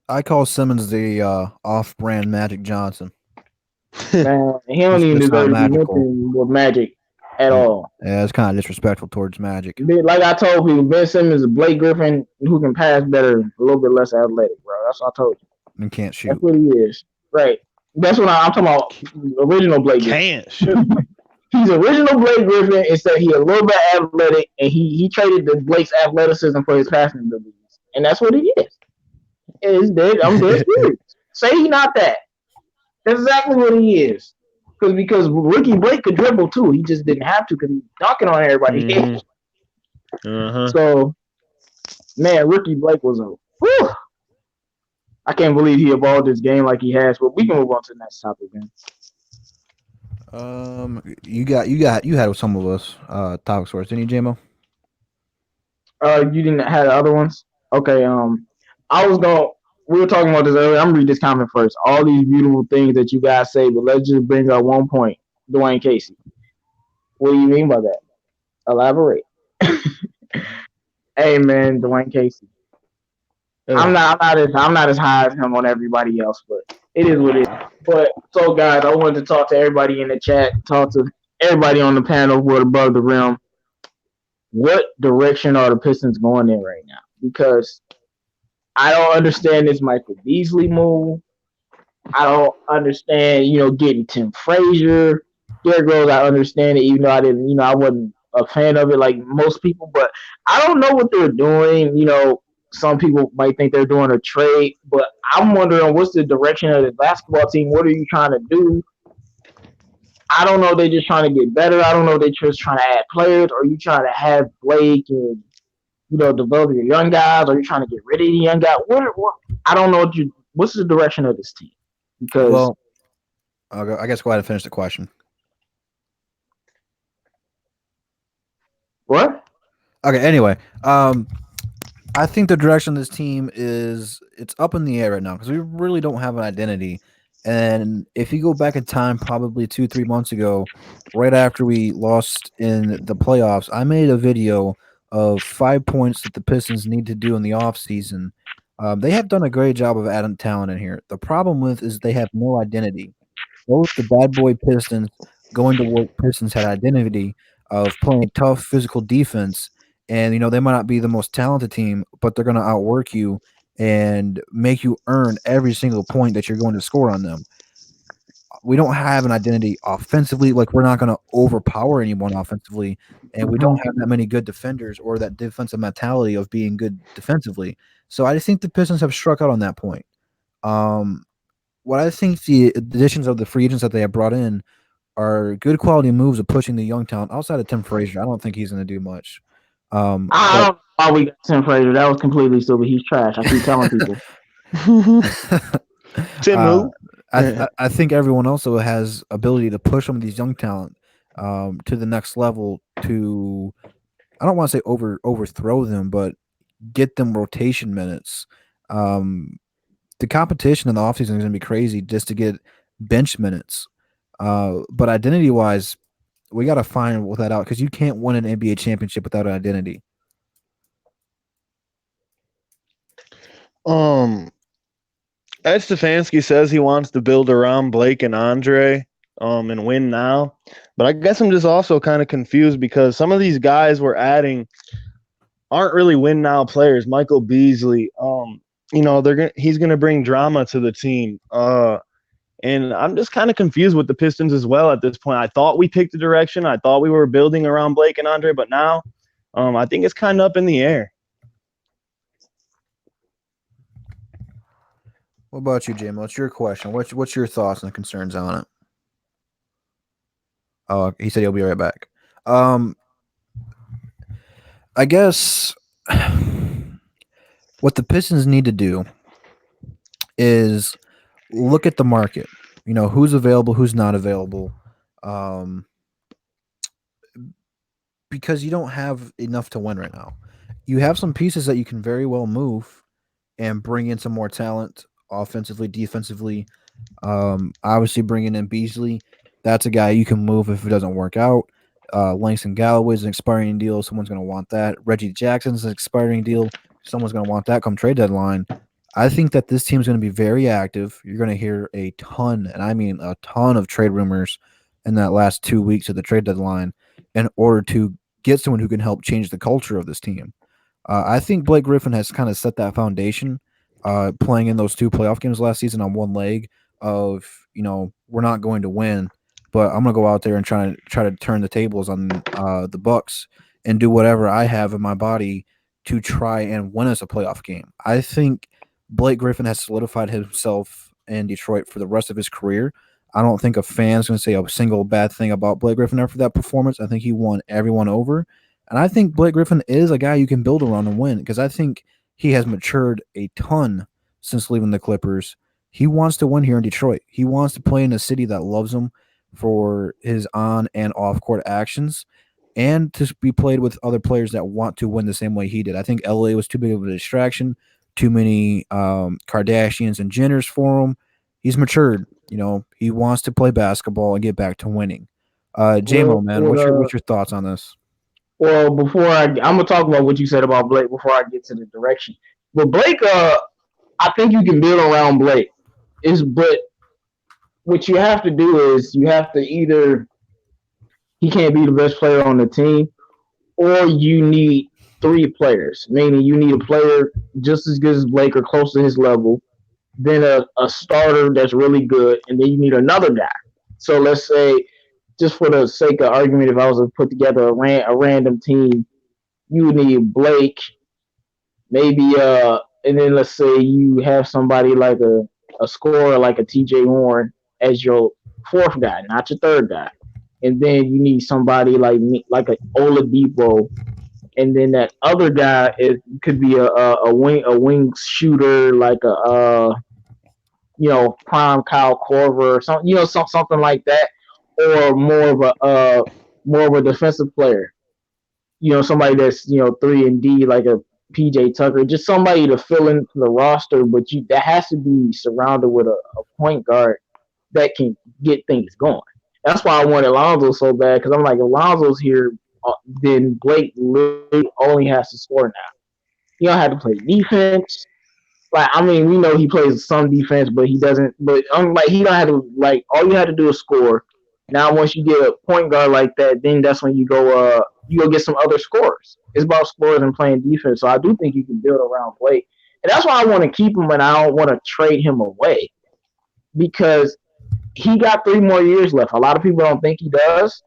I call Simmons the off-brand Magic Johnson. Man, he don't even It's not deserve to be magical. mentioned with Magic at Yeah. all. Yeah, it's kind of disrespectful towards Magic. Like I told people, Ben Simmons is Blake Griffin who can pass better, a little bit less athletic, bro. That's what I told you. And can't shoot. That's what he is. Right. That's what I'm talking about. Original Blake Griffin. Can't shoot. He's original Blake Griffin, instead he a little bit athletic, and he traded the Blake's athleticism for his passing abilities. And that's what he is. It's dead. I'm dead serious. Say he not that. That's exactly what he is. Because Ricky Blake could dribble too. He just didn't have to because he's dunking on everybody. Uh-huh. So, man, Ricky Blake was a whew. I can't believe he evolved this game like he has. But we can move on to the next topic, man. You had some of us topic source, didn't you, JMO? You didn't have the other ones? Okay, we were talking about this earlier. I'm gonna read this comment first. All these beautiful things that you guys say, but let's just bring up one point. Dwayne Casey. What do you mean by that? Elaborate. Hey man, Dwayne Casey. I'm not as high as him on everybody else, but it is what it is. But so guys, I wanted to talk to everybody in the chat, talk to everybody on the panel who are above the rim. What direction are the Pistons going in right now? Because I don't understand this Michael Beasley move. I don't understand, getting Tim Frazier. Derrick Rose, I understand it, even though I wasn't a fan of it like most people, but I don't know what they're doing. Some people might think they're doing a trade, but I'm wondering what's the direction of the basketball team? What are you trying to do? I don't know. They're just trying to get better. I don't know. They're just trying to add players. Or are you trying to have Blake and develop your young guys? Or are you trying to get rid of the young guys? What I don't know. What's the direction of this team? Because I guess go ahead and finish the question. What? Okay. Anyway, I think the direction of this team it's up in the air right now because we really don't have an identity. And if you go back in time, probably 2-3 months ago, right after we lost in the playoffs, I made a video of 5 points that the Pistons need to do in the offseason. They have done a great job of adding talent in here. The problem with is they have no identity. Both the bad boy Pistons, going to work Pistons had identity of playing tough physical defense. And, they might not be the most talented team, but they're going to outwork you and make you earn every single point that you're going to score on them. We don't have an identity offensively. Like, we're not going to overpower anyone offensively, and we don't have that many good defenders or that defensive mentality of being good defensively. So I think the Pistons have struck out on that point. What I think the additions of the free agents that they have brought in are good quality moves of pushing the young talent outside of Tim Frazier. I don't think he's going to do much. I don't know why we got Tim Frazier. That was completely stupid. He's trash. I keep telling people. Tim who? I think everyone also has ability to push some of these young talent to the next level. To I don't want to say overthrow them, but get them rotation minutes. The competition in the offseason is going to be crazy just to get bench minutes. But identity-wise, we got to find that out because you can't win an NBA championship without an identity. Ed Stefanski says he wants to build around Blake and Andre and win now. But I guess I'm just also kind of confused because some of these guys we're adding aren't really win now players. Michael Beasley, he's gonna bring drama to the team. And I'm just kind of confused with the Pistons as well at this point. I thought we picked a direction. I thought we were building around Blake and Andre, but now I think it's kind of up in the air. What about you, Jim? What's your question? What's your thoughts and concerns on it? Oh, he said he'll be right back. I guess what the Pistons need to do is look at the market. Who's available, who's not available. Because you don't have enough to win right now. You have some pieces that you can very well move and bring in some more talent offensively, defensively. Obviously bringing in Beasley, that's a guy you can move if it doesn't work out. Langston Galloway's an expiring deal. Someone's going to want that. Reggie Jackson's an expiring deal. Someone's going to want that come trade deadline. I think that this team's going to be very active. You're going to hear a ton, and I mean a ton of trade rumors in that last 2 weeks of the trade deadline in order to get someone who can help change the culture of this team. I think Blake Griffin has kind of set that foundation, playing in those two playoff games last season on one leg of, we're not going to win, but I'm gonna go out there and try to turn the tables on the Bucks and do whatever I have in my body to try and win us a playoff game. I think Blake Griffin has solidified himself in Detroit for the rest of his career. I don't think a fan's going to say a single bad thing about Blake Griffin after that performance. I think he won everyone over. And I think Blake Griffin is a guy you can build around and win because I think he has matured a ton since leaving the Clippers. He wants to win here in Detroit. He wants to play in a city that loves him for his on and off court actions and to be played with other players that want to win the same way he did. I think LA was too big of a distraction, too many Kardashians and Jenners for him. He's matured. He wants to play basketball and get back to winning. JMO, man, what's your thoughts on this? Well, I'm gonna talk about what you said about Blake before I get to the direction. But Blake, I think you can build around Blake. But what you have to do is you have to either he can't be the best player on the team, or you need three players. Meaning you need a player just as good as Blake or close to his level, then a starter that's really good, and then you need another guy. So let's say, just for the sake of argument, if I was to put together a random team, you would need Blake, maybe and then let's say you have somebody like a scorer like a TJ Warren as your fourth guy, not your third guy. And then you need somebody like me, like a Oladipo, and then that other guy could be a wing shooter like prime Kyle Korver or something, something like that, or more of a defensive player. Somebody that's 3-and-D like a PJ Tucker, just somebody to fill in the roster, but that has to be surrounded with a point guard that can get things going. That's why I wanted Lonzo so bad, because I'm like, if Lonzo's here, then Blake literally only has to score now. He don't have to play defense. We know he plays some defense, but he doesn't. But he don't have to. All you have to do is score. Now, once you get a point guard like that, then that's when you go get some other scorers. It's about scorers and playing defense. So I do think you can build around Blake, and that's why I want to keep him, and I don't want to trade him away because he got 3 more years left. A lot of people don't think he does,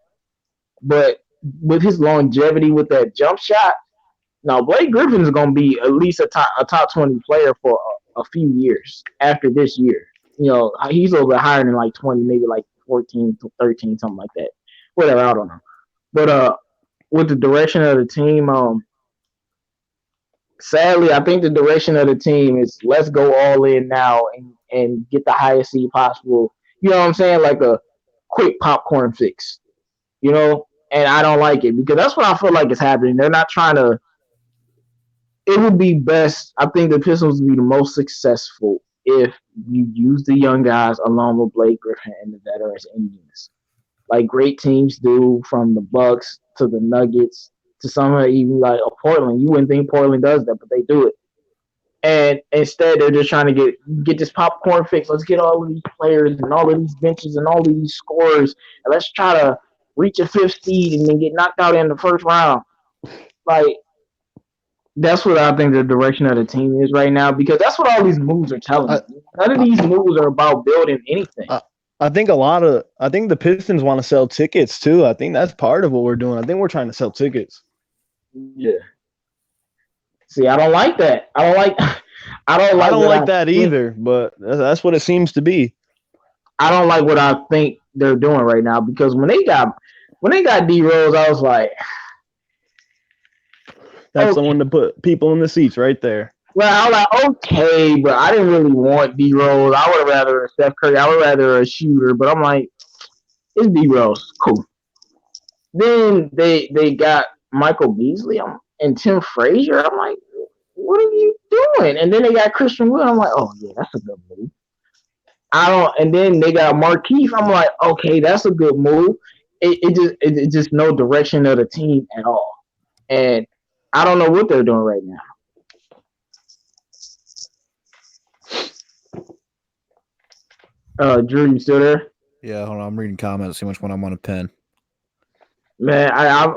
but with his longevity with that jump shot. Now, Blake Griffin is going to be at least a top 20 player for a few years after this year. He's a little bit higher than 20, maybe 14, 13, something like that. Whatever, I don't know. But with the direction of the team, sadly, I think the direction of the team is let's go all in now and get the highest seed possible. You know what I'm saying? Like a quick popcorn fix. And I don't like it because that's what I feel like is happening. They're not trying to. It would be best. I think the Pistons would be the most successful if you use the young guys along with Blake Griffin and the veterans in unison, like great teams do, from the Bucks to the Nuggets to some even like Portland. You wouldn't think Portland does that, but they do it. And instead, they're just trying to get this popcorn fix. Let's get all of these players and all of these benches and all of these scorers, and let's try to reach a fifth seed and then get knocked out in the first round. That's what I think the direction of the team is right now, because that's what all these moves are telling me. None of these moves are about building anything. I think the Pistons want to sell tickets too. I think that's part of what we're doing. I think we're trying to sell tickets. Yeah. See, I don't like that. I don't like that either, but that's what it seems to be. I don't like what I think they're doing right now, because when they got D Rose, I was like, that's the one to put people in the seats right there. Well, I was like, okay, but I didn't really want D Rose. I would have rather Steph Curry. I would rather a shooter, but I'm like, it's D Rose, cool. Then they got Michael Beasley and Tim Frazier. I'm like, what are you doing? And then they got Christian Wood. I'm like, oh yeah, that's a good move. I don't. And then they got Markeith. I'm like, okay, that's a good move. It just no direction of the team at all. And I don't know what they're doing right now. Drew, you still there? Yeah, hold on. I'm reading comments. See which one I want to pin. Man,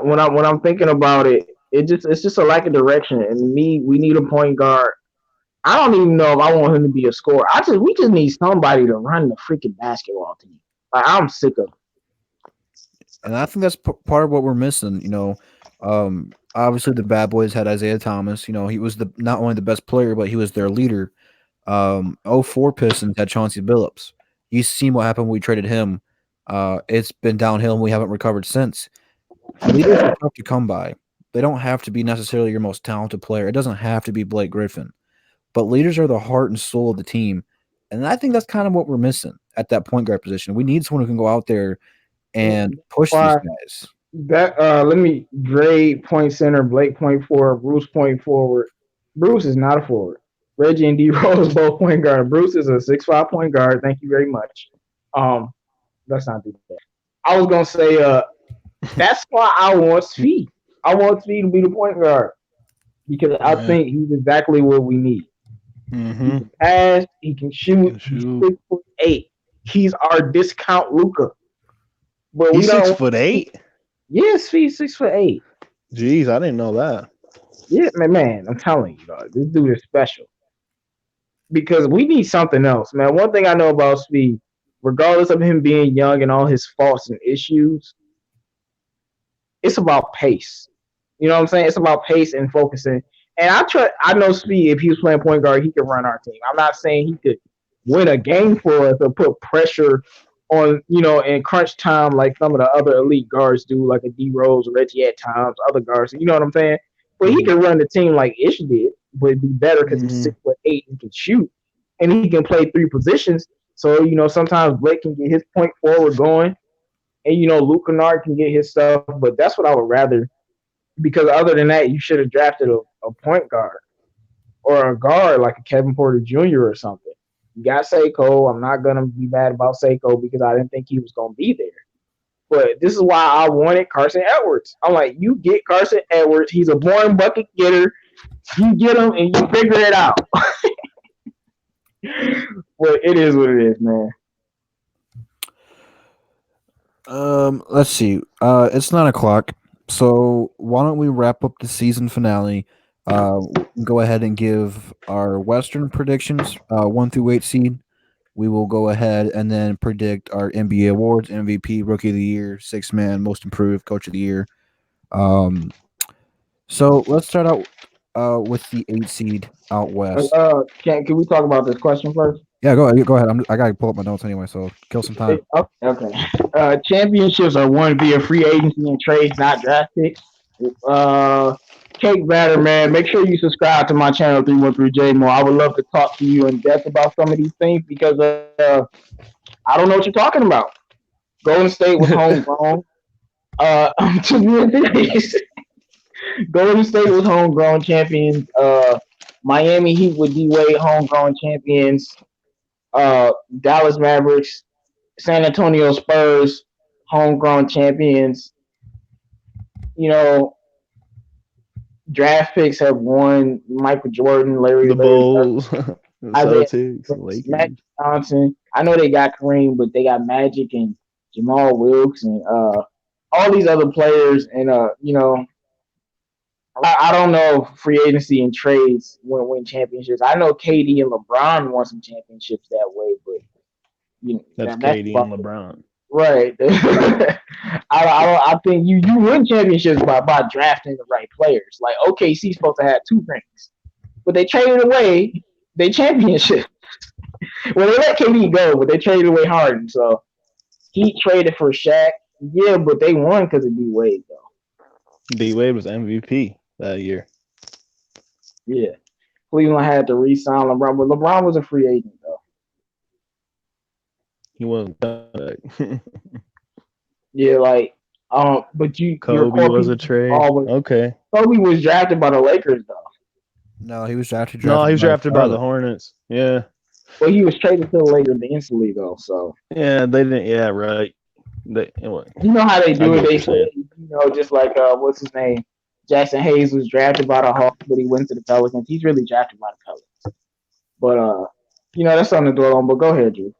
when I'm thinking about it, it's just a lack of direction. And we need a point guard. I don't even know if I want him to be a scorer. We just need somebody to run the freaking basketball team. Like I'm sick of it. And I think that's part of what we're missing. Obviously the Bad Boys had Isaiah Thomas. He was not only the best player, but he was their leader. 04 Pistons had Chauncey Billups. You've seen what happened when we traded him. It's been downhill, and we haven't recovered since. Leaders are tough to come by. They don't have to be necessarily your most talented player. It doesn't have to be Blake Griffin. But leaders are the heart and soul of the team. And I think that's kind of what we're missing at that point guard position. We need someone who can go out there and push these guys. Let me grade point center, Blake point forward, Bruce point forward. Bruce is not a forward. Reggie and D Rose both point guard. Bruce is a 6'5" point guard. Thank you very much. Let's not do that. I was gonna say that's why I want Svi. I want Svi to be the point guard because I think he's exactly what we need. Mm-hmm. He can pass, he can shoot. He's 6'8". He's our discount Luka. But he's 6'8". Yes, he's 6'8". Jeez, I didn't know that. Yeah, man, I'm telling you, dog, this dude is special. Because we need something else, man. One thing I know about Speed, regardless of him being young and all his faults and issues, it's about pace. You know what I'm saying? It's about pace and focusing. And I know Speed, if he was playing point guard, he could run our team. I'm not saying he could win a game for us or put pressure on, in crunch time like some of the other elite guards do, like a D Rose, Reggie at times, other guards. You know what I'm saying? But he can run the team like Ish did, but it'd be better because he's 6'8" and can shoot, and he can play three positions. So sometimes Blake can get his point forward going, and Luke Kennard can get his stuff. But that's what I would rather, because other than that, you should have drafted a point guard or a guard like a Kevin Porter Jr. or something. You got Seiko. I'm not gonna be mad about Seiko because I didn't think he was gonna be there. But this is why I wanted Carson Edwards. I'm like, you get Carson Edwards. He's a born bucket getter. You get him and you figure it out. Well, it is what it is, man. Let's see. It's 9:00. So why don't we wrap up the season finale? Go ahead and give our Western predictions, 1 through 8 seed. We will go ahead and then predict our NBA awards: MVP, Rookie of the Year, Sixth Man, Most Improved, Coach of the Year. So let's start out with the 8 seed out west. Can we talk about this question first? Yeah, go ahead. I gotta pull up my notes anyway, so kill some time. Okay. Championships are won via free agency and trades, not draft picks. Cake batter, man. Make sure you subscribe to my channel 313J Mo. I would love to talk to you in depth about some of these things because I don't know what you're talking about. Golden State was homegrown. Golden State was homegrown champions. Miami Heat with D-Wade, homegrown champions. Dallas Mavericks, San Antonio Spurs, homegrown champions. Draft picks have won. Michael Jordan, Larry Bulls, Celtics, Lakers, Magic Johnson. I know they got Kareem, but they got Magic and Jamal Wilkes and all these other players. And I don't know if free agency and trades win championships. I know KD and LeBron won some championships that way, but that's KD and LeBron. Right. I think you win championships by drafting the right players. Like OKC's supposed to have 2 rings, but they traded away their championship. Well, they let KD go, but they traded away Harden. So he traded for Shaq. Yeah, but they won because of D-Wade, though. D-Wade was MVP that year. Yeah. Cleveland had to re-sign LeBron, but LeBron was a free agent, though. He wasn't done. Yeah, but Kobe was a trade. Okay. Kobe was drafted by the Lakers, though. No, he was drafted No, he was drafted by the Charlotte. Hornets. Yeah. Well, he was traded to the Lakers instantly though. So Yeah, they didn't. Yeah, right. They, anyway, you know how they I do get it. what They you're saying. say, just like what's his name, Jackson Hayes was drafted by the Hawks, but he went to the Pelicans. He's really drafted by the Pelicans. But that's something to dwell on. But go ahead, Drew.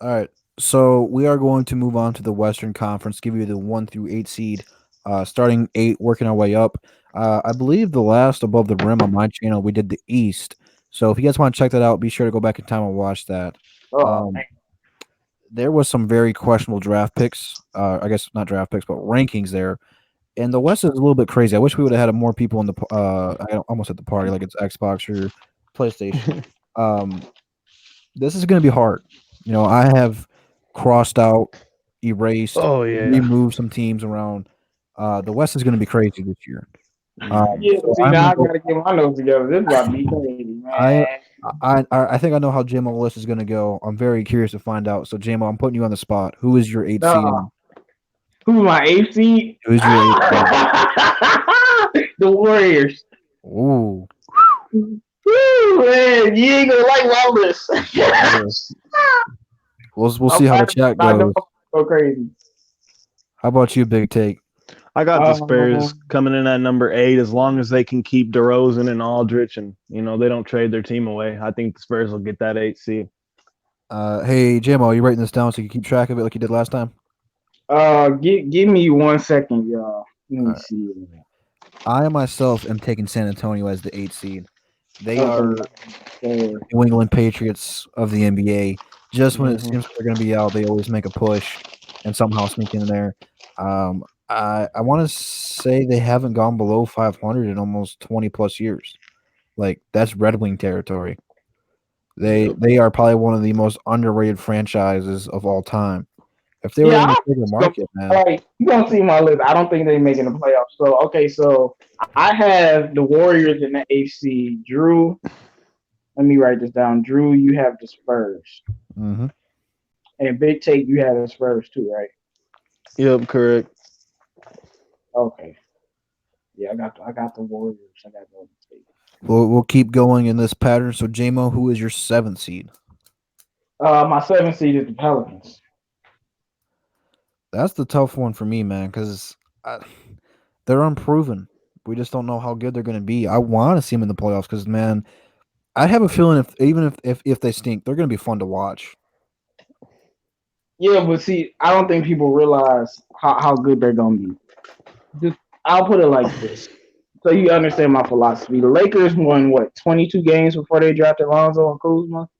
All right. So we are going to move on to the Western Conference, give you the 1 through 8 seed, starting 8, working our way up. I believe the last above the rim on my channel, we did the East. So if you guys want to check that out, be sure to go back in time and watch that. Oh Um, man. there was some very questionable draft picks. I guess not draft picks, but rankings there. And the West is a little bit crazy. I wish we would have had more people in the I almost at the party like it's Xbox or PlayStation. This is going to be hard. I have crossed out, erased, Oh yeah. removed some teams around. The West is going to be crazy this year. Yeah, So see, I'm now gonna I go, gotta get my notes together. This is about to be crazy, I, man. I think I know how JMO list is going to go. I'm very curious to find out. So JMO, I'm putting you on the spot. Who is your 8 seed? No. Who's my eighth seed? Who is your 8 seed? The Warriors. Ooh. Woo, man, you ain't gonna like my list. We'll see how the chat goes. Go crazy. How about you, Big Take? I got the Spurs coming in at number 8 as long as they can keep DeRozan and Aldrich and they don't trade their team away. I think the Spurs will get that 8 seed. Hey, JMO, are you writing this down so you can keep track of it like you did last time? Give me 1 second, y'all. Let me see. I myself am taking San Antonio as the 8 seed. They are Okay. New England Patriots of the NBA. Just when it seems like they're going to be out, they always make a push and somehow sneak in there. I want to say they haven't gone below 500 in almost 20 plus years. Like that's Red Wing territory. They are probably one of the most underrated franchises of all time. If they were in the bigger market, man. Like, you don't see my list. I don't think they're making the playoffs. So I have the Warriors in the AC. Drew, let me write this down. Drew, you have the Spurs. Mm-hmm. And Big Take, you have the Spurs too, right? Yep, correct. Okay. Yeah, I got the Warriors. I got the State. We'll keep going in this pattern. So, JMO, who is your 7th seed? My 7th seed is the Pelicans. That's the tough one for me, man, because they're unproven. We just don't know how good they're going to be. I want to see them in the playoffs because, man, I have a feeling if they stink, they're going to be fun to watch. Yeah, but see, I don't think people realize how good they're going to be. I'll put it like this. So you understand my philosophy. The Lakers won, 22 games before they drafted Lonzo and Kuzma?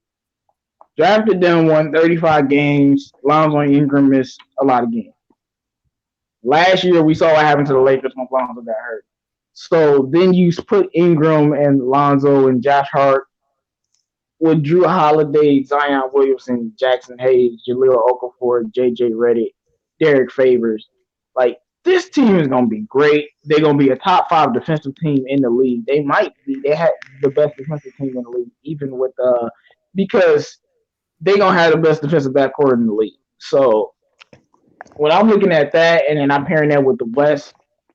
Drafted them, won 35 games. Lonzo and Ingram missed a lot of games. Last year, we saw what happened to the Lakers when Lonzo got hurt. So then you put Ingram and Lonzo and Josh Hart with Drew Holiday, Zion Williamson, Jackson Hayes, Jahlil Okafor, J.J. Redick, Derrick Favors. Like, this team is going to be great. They're going to be a top 5 defensive team in the league. They might be. They had the best defensive team in the league, even with because they're going to have the best defensive backcourt in the league. So when I'm looking at that and then I'm pairing that with the West,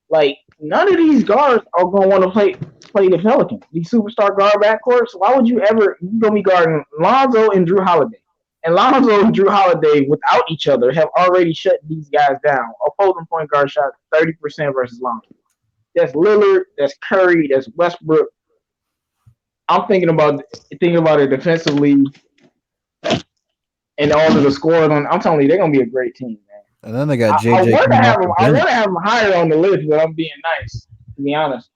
like, none of these guards are going to want to play the Pelicans, these superstar guard backcourts. Why would you ever? You're going to be guarding Lonzo and Drew Holiday. And Lonzo and Drew Holiday, without each other, have already shut these guys down. Opposing point guard shot 30% versus Lonzo. That's Lillard, that's Curry, that's Westbrook. I'm thinking about it defensively and all of the scores on. I'm telling you, they're going to be a great team, man. And then they got JJ. I want to have them higher on the list, but I'm being nice, to be honest.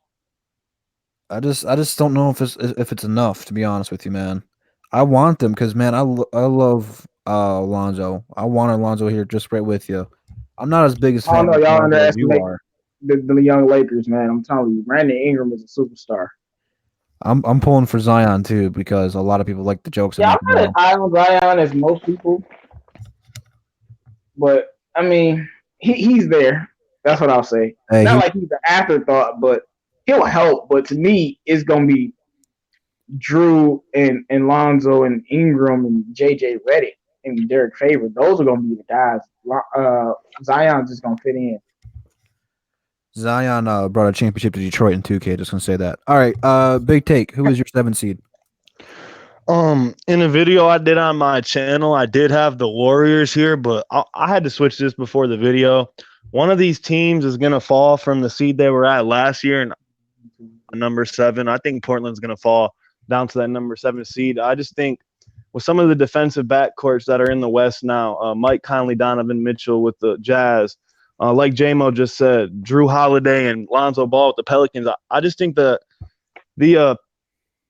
I just don't know if it's enough, to be honest with you, man. I want them because, man, I love Alonzo. I want Alonzo here just right with you. I'm not as big a fan of y'all Alonzo as you underestimate are. The young Lakers, man. I'm telling you, Brandon Ingram is a superstar. I'm pulling for Zion too because a lot of people like the jokes. Yeah, I'm not as high on Zion as most people, but I mean, he's there. That's what I'll say. Hey, not like he's an afterthought, but he'll help. But to me, it's gonna be Drew and Lonzo and Ingram and J.J. Redick and Derrick Favors. Those are gonna be the guys. Zion's just gonna fit in. Zion brought a championship to Detroit in 2K. Just gonna say that. All right. Big take. Who is your 7 seed? In a video I did on my channel, I did have the Warriors here, but I had to switch this before the video. One of these teams is going to fall from the seed they were at last year, and number 7. I think Portland's going to fall down to that number 7 seed. I just think with some of the defensive backcourts that are in the West now, Mike Conley, Donovan Mitchell with the Jazz, like J-Mo just said, Drew Holiday and Lonzo Ball with the Pelicans. I just think the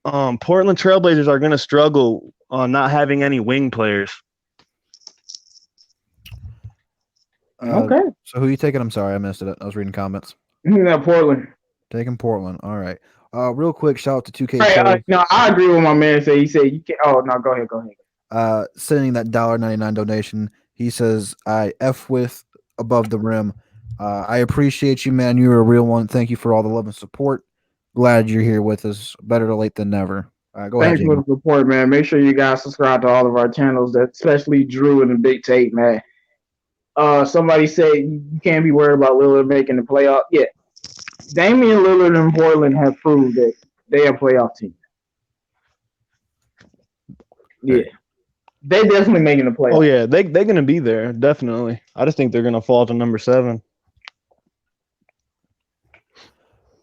Portland Trailblazers are going to struggle not having any wing players. Okay. So who are you taking? I'm sorry, I missed it. I was reading comments. Portland. Taking Portland. All right. Real quick, shout out to 2K. Right, no, I agree with my man. He said you can't. Oh no, go ahead. Sending that $1.99 donation. He says, "I f with above the rim. I appreciate you, man. You're a real one. Thank you for all the love and support. Glad you're here with us. Better late than never." Go ahead. Thanks for the support, man. Make sure you guys subscribe to all of our channels, especially Drew and the Big Tape, man. Somebody said you can't be worried about Lillard making the playoff. Yeah, Damian Lillard and Portland have proved that they are a playoff team. Yeah, they definitely making the playoff. Oh yeah, they're going to be there definitely. I just think they're going to fall to number 7.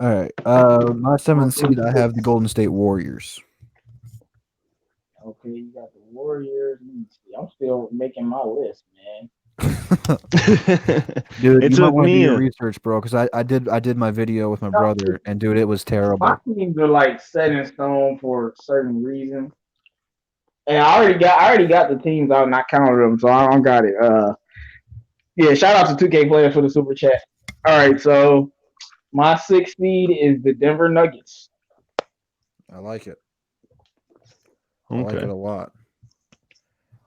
All right. My 7th seed, I have the Golden State Warriors. Okay, you got the Warriors. I'm still making my list, man. Dude, It's you might want to do me. your research, bro, because I did my video with my brother, and dude, it was terrible. My teams are like set in stone for certain reasons, and I already got the teams out and I counted them, so I don't got it. Yeah, shout out to 2K players for the super chat. All right, so my 6th seed is the Denver Nuggets. I like it. Okay. I like it a lot.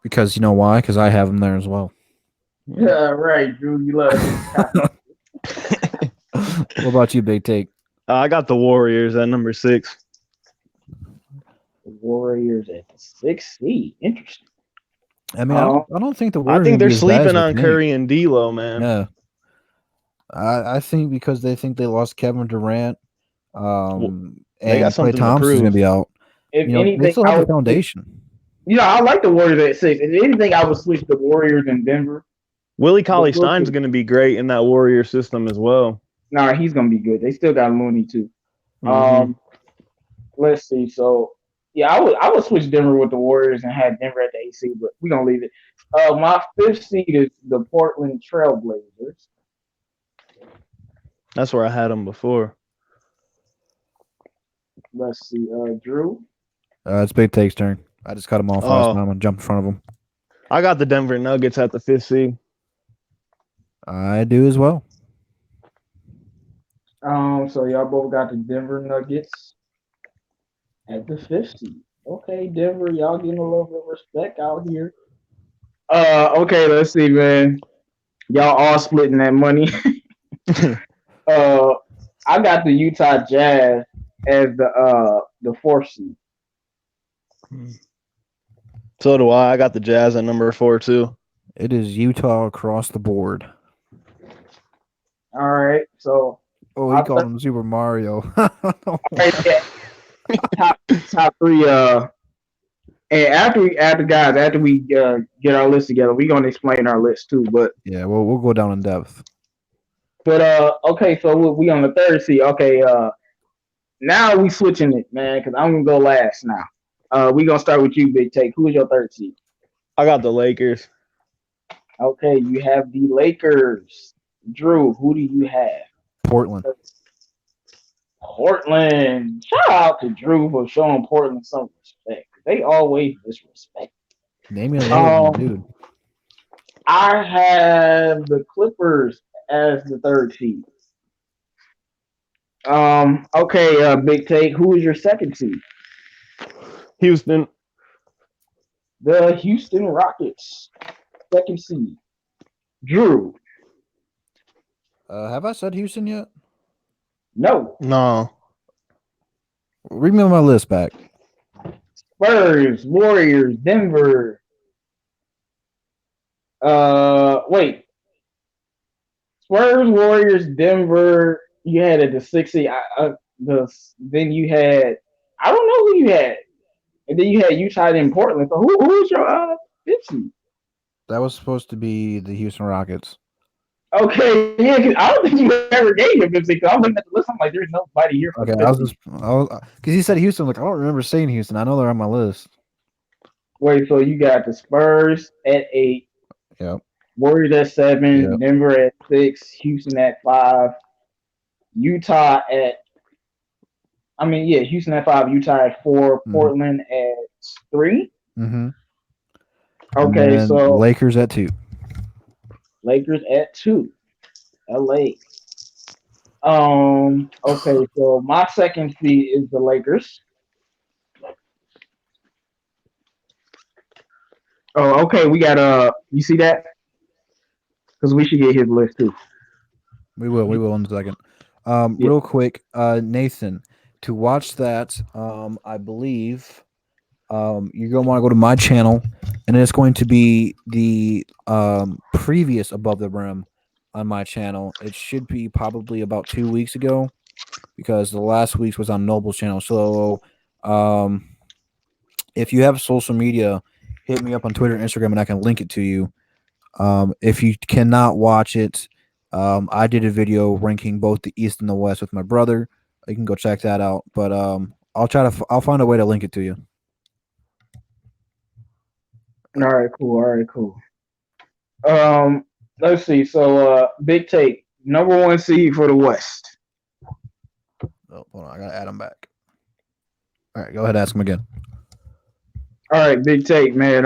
Because you know why? Because I have them there as well. Yeah, right, Drew. You love it. What about you, Big Take? I got the Warriors at number 6. The Warriors at the 6th seed. Interesting. I mean, I don't think the Warriors. I think they're are as bad as sleeping we on think. Curry and D'Lo, man. Yeah. I think because they think they lost Kevin Durant, they and got Klay something to Thompson's prove. gonna be out. If You know, anything, they still have the foundation. I like the Warriors at 6. If anything, I would switch the Warriors in Denver. Willie Cauley-Stein's going to be great in that Warrior system as well. Nah, he's going to be good. They still got Looney too. Mm-hmm. Let's see. So, yeah, I would switch Denver with the Warriors and have Denver at the AC, but we're going to leave it. My 5th seed is the Portland Trailblazers. That's where I had them before. Let's see. Drew? It's Big Take's turn. I just cut him off last time. I'm going to jump in front of him. I got the Denver Nuggets at the 5th seed. I do as well. So y'all both got the Denver Nuggets at the 5th seed. Okay, Denver, y'all getting a little bit of respect out here. Okay, let's see, man. Y'all all splitting that money. I got the Utah Jazz as the 4th seed. So do I. I got the Jazz at number 4 too. It is Utah across the board. All right, so he called him Super Mario. Right, yeah. top 3. And after we get our list together, we're gonna explain our list too. But yeah, well, we'll go down in depth. But okay, so we on the 3rd seed. Okay, now we switching it, man, because I'm gonna go last now. We gonna start with you, Big Take. Who is your 3rd seed? I got the Lakers. Okay, you have the Lakers. Drew, who do you have? Portland. Portland. Shout out to Drew for showing Portland some respect. They always disrespect. Name me a dude. I have the Clippers as the 3rd seed. Okay, Big Take. Who is your 2nd seed? Houston. The Houston Rockets, 2nd seed. Drew. Have I said Houston yet? No. Read me my list back. Spurs, Warriors, Denver. Wait. Spurs, Warriors, Denver. You had at the 6 seed. Then you had I don't know who you had, and then you had Utah and Portland. So who's your 5th seed? That was supposed to be the Houston Rockets. Okay, yeah, 'cause I don't think you ever gave him 5th seed. I was looking at the list. I'm like, there's nobody here for Okay, the 5th seed. because he said Houston. Like I don't remember saying Houston. I know they're on my list. Wait, so you got the Spurs at 8, Yep. Warriors at 7, Yep. Denver at 6, Houston at 5, Utah at. I mean, yeah, Houston at 5, Utah at 4, Portland at 3. Mm-hmm. Okay, so Lakers at 2. Lakers at 2, LA. Okay, so my 2nd seed is the Lakers. Oh, okay, we got you see that? Because we should get his list too. We will in a second. Yeah. Real quick, Nathan, to watch that, I believe you're going to want to go to my channel, and it's going to be the previous Above the Rim on my channel. It should be probably about 2 weeks ago, because the last week's was on Noble's channel. So if you have social media, hit me up on Twitter and Instagram, and I can link it to you. If you cannot watch it, I did a video ranking both the East and the West with my brother. You can go check that out. But I'll find a way to link it to you. All right, cool. Let's see. So, big take. Number 1 seed for the West. Oh, hold on, I gotta add him back. All right, go ahead, ask him again. All right, big take, man.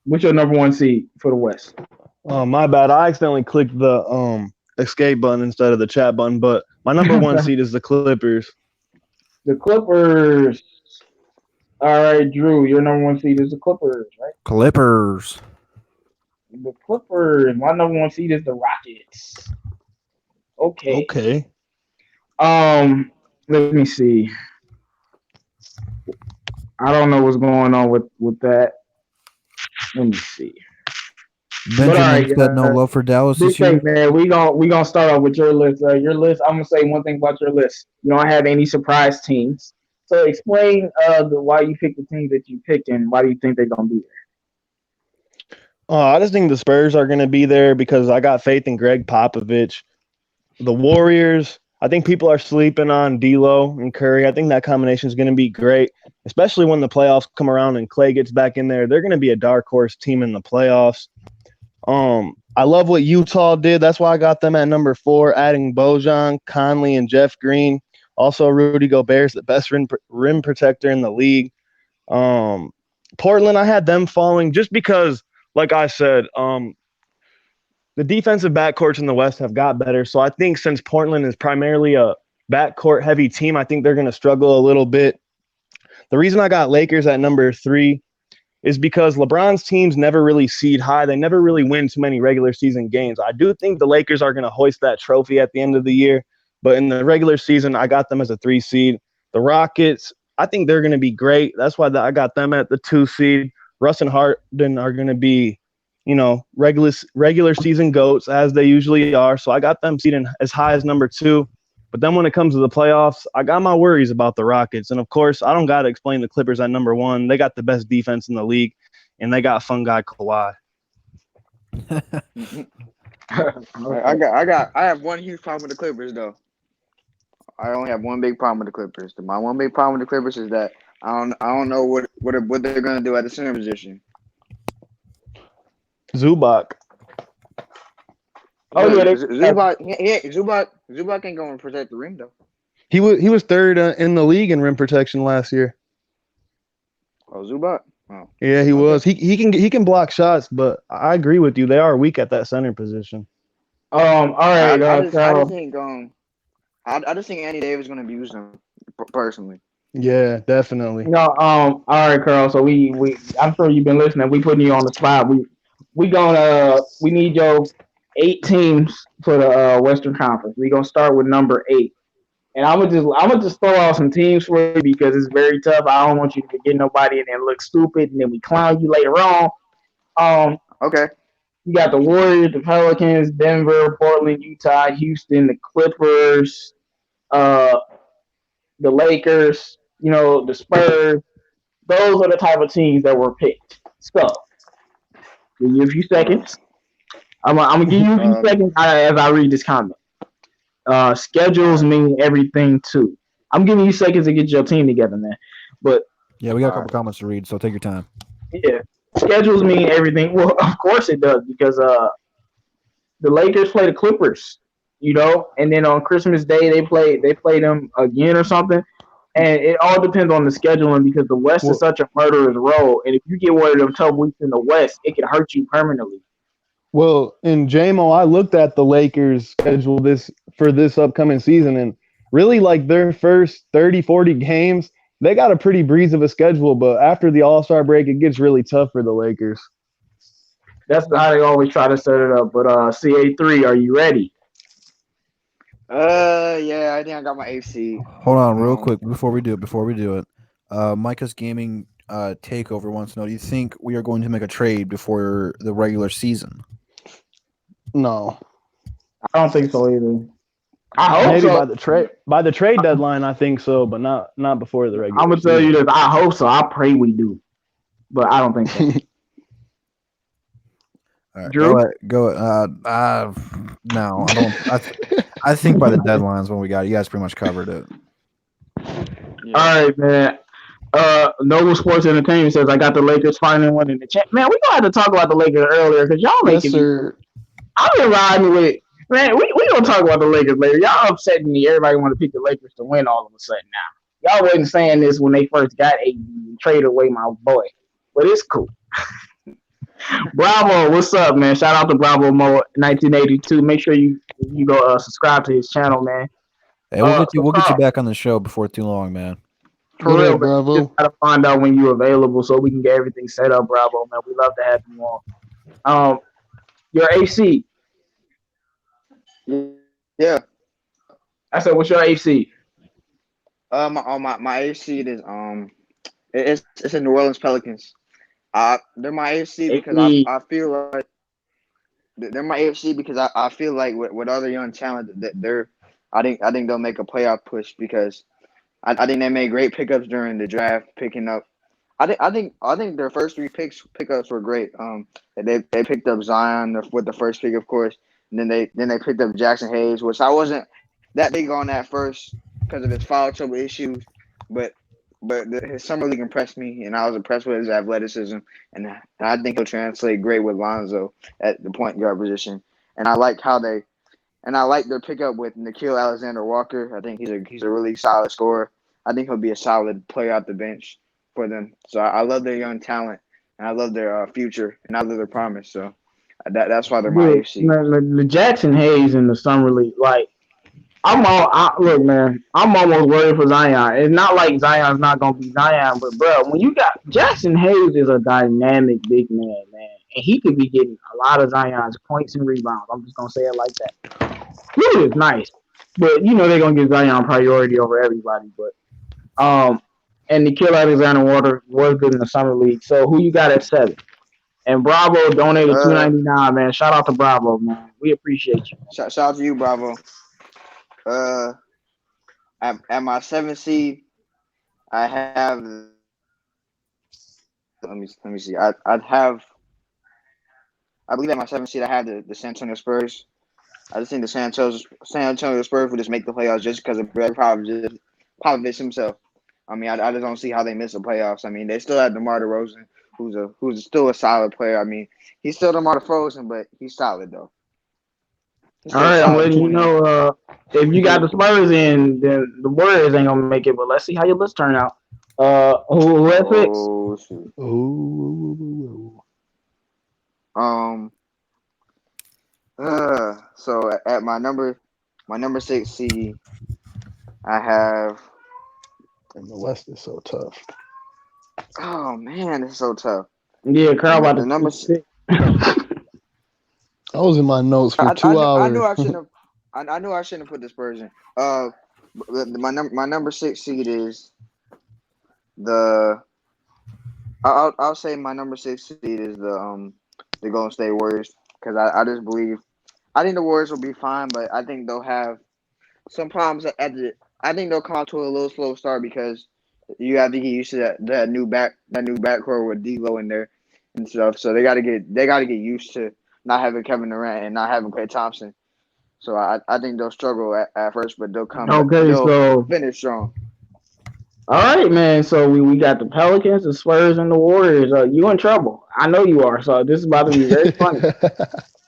What's your number 1 seed for the West? Oh, my bad. I accidentally clicked the escape button instead of the chat button, but my number 1 seed is the Clippers. The Clippers. All right, Drew, your number 1 seed is the Clippers, right? Clippers. The Clippers. My number 1 seed is the Rockets. Okay. Let me see. I don't know what's going on with that. Let me see. Benjamin said no love for Dallas this year. Man, we gonna start off with your list. Your list. I'm gonna say one thing about your list. You don't have any surprise teams. So explain why you picked the teams that you picked and why do you think they're gonna be there. I just think the Spurs are gonna be there because I got faith in Greg Popovich. The Warriors, I think people are sleeping on D'Lo and Curry. I think that combination is gonna be great, especially when the playoffs come around and Clay gets back in there. They're gonna be a dark horse team in the playoffs. I love what Utah did. That's why I got them at number 4, adding Bojan, Conley, and Jeff Green. Also, Rudy Gobert's the best rim protector in the league. Portland, I had them falling just because, like I said, the defensive backcourts in the West have got better. So I think since Portland is primarily a backcourt-heavy team, I think they're going to struggle a little bit. The reason I got Lakers at number 3 is because LeBron's teams never really seed high. They never really win too many regular season games. I do think the Lakers are going to hoist that trophy at the end of the year, but in the regular season, I got them as a 3 seed. The Rockets, I think they're going to be great. That's why I got them at the 2 seed. Russ and Harden are going to be, regular season GOATs as they usually are. So I got them seeding as high as number 2. But then when it comes to the playoffs, I got my worries about the Rockets. And, of course, I don't got to explain the Clippers at number 1. They got the best defense in the league, and they got fun guy Kawhi. I have one huge problem with the Clippers, though. I only have one big problem with the Clippers. My one big problem with the Clippers is that I don't know what they're going to do at the center position. Zubac. Oh yeah, Zubac ain't going to protect the rim though. He was 3rd in the league in rim protection last year. Oh, Zubac. Oh. Yeah, he was. He can block shots, but I agree with you. They are weak at that center position. All right. I just think Andy Davis is going to abuse them personally. Yeah, definitely. No. All right, Carl. So we I'm sure you've been listening. We putting you on the spot. We need your 8 teams for the Western Conference. We're gonna start with number 8, and I'm gonna just throw out some teams for you because it's very tough. I don't want you to get nobody and then look stupid, and then we clown you later on. Okay. You got the Warriors, the Pelicans, Denver, Portland, Utah, Houston, the Clippers, uh, the Lakers. The Spurs. Those are the type of teams that were picked. So, give you a few Uh, seconds. I'm gonna give you a few um, seconds as I read this comment. all Schedules right. mean everything too. I'm giving you seconds to get your team together, man. But Yeah, we got a All couple right. comments to read, so take your time. yeah, schedules mean everything. Well, of course it does because the Lakers play the Clippers, and then on Christmas Day they play them again or something. And it all depends on the scheduling because the West is Well, such a murderer's row, and if you get one of them tough weeks in the West, it can hurt you permanently. well, in JMO, I looked at the Lakers schedule this upcoming season, and really like their first 30, 40 games, they got a pretty breeze of a schedule, but after the All-Star break, it gets really tough for the Lakers. That's how they always try to set it up. But CA3, are you ready? Yeah, I think I got my AC. Hold on, real Um, quick, before we do it, Micah's Gaming Takeover wants to know: do you think we are going to make a trade before the regular season? No. I don't think so either. I hope Maybe so. by the trade deadline, I think so, but not before the I'm regular gonna tell you season. this. I hope so. I pray we do, but I don't think so. All right, go Drew. ahead. Go. No, I don't. I think by the deadlines when we got it, you guys pretty much covered it. yeah. All right, man. Noble Sports Entertainment says I got the Lakers finally winning the champ. Man, we gonna have to talk about the Lakers earlier because y'all Yes, making me. sir. I've been riding with. Man, we gonna talk about the Lakers later. Y'all upsetting me. Everybody want to pick the Lakers to win all of a sudden now. Y'all wasn't saying this when they first got AD and traded away my boy, but it's cool. Bravo, what's up, man? Shout out to Bravo Mo 1982. Make sure you go subscribe to his channel, man. Hey, So we'll get you Carl, back on the show before too long, man. for What real, up, man, we just Bravo? gotta find out when you're available so we can get everything set up, Bravo, man. We love to have you on. Your AC. Yeah. I said, what's your AC? My AC it's in New Orleans Pelicans. They're my AFC because AC. I feel like they're my AFC because I feel like with other young talent that I think they'll make a playoff push because I think they made great pickups during the draft, picking up. I think their first three pickups were great. They picked up Zion with the first pick, of course, and then they picked up Jackson Hayes, which I wasn't that big on at first because of his foul trouble issues, but his summer league impressed me, and I was impressed with his athleticism, and I think he'll translate great with Lonzo at the point guard position. And I like how they and I like their pickup with Nikhil Alexander Walker. I think he's a really solid scorer. I think he'll be a solid player off the bench for them. So I love their young talent, and I love their future, and I love their promise. So that's why they're my Dude, AFC. the Jackson Hayes in the summer league, like look, man, I'm almost worried for Zion. It's not like Zion's not gonna be Zion, but bro, when you got Jackson Hayes is a dynamic big man, and he could be getting a lot of Zion's points and rebounds. I'm just gonna say it like that. He is nice, but they're gonna give Zion priority over everybody. But and Nikhil Alexander Water was good in the summer league. So who you got at 7? And Bravo donated Uh, 2.99, man. Shout out to Bravo, man. We appreciate you. shout out to you, Bravo. Uh, at my 7th seed, I have. Let me see. I'd have. I believe at my 7th seed, I have the San Antonio Spurs. I just think the San Antonio Spurs would just make the playoffs just because of Greg Popovich himself. I mean, I just don't see how they miss the playoffs. I mean, they still have DeMar DeRozan, who's still a solid player. I mean, he's still DeMar DeRozan, but he's solid though. He's All still a right, I'm solid letting you 20. know. If you got the Spurs in, then the Warriors ain't gonna make it. But let's see how your list turn out. Who picks? Oh shoot. Ooh. Um. So at my number 6 seed, I have. And the West is so tough. Oh man, it's so tough. Yeah, Carl about The number. to. I was in my notes for two I knew hours. I shouldn't have. I knew I shouldn't have put this person. My number 6 seed is the. I'll say my number 6 seed is the Golden State Warriors. because I just believe I think the Warriors will be fine, but I think they'll have some problems at the. I think they'll come out to a little slow start because you have to get used to that new backcourt with D'Lo in there and stuff. So they got to get used to not having Kevin Durant and not having Klay Thompson. So I think they'll struggle at first, but they'll come. Okay, They'll so finish strong. all right, man. So we got the Pelicans, the Spurs, and the Warriors. You in trouble? I know you are. So this is about to be very funny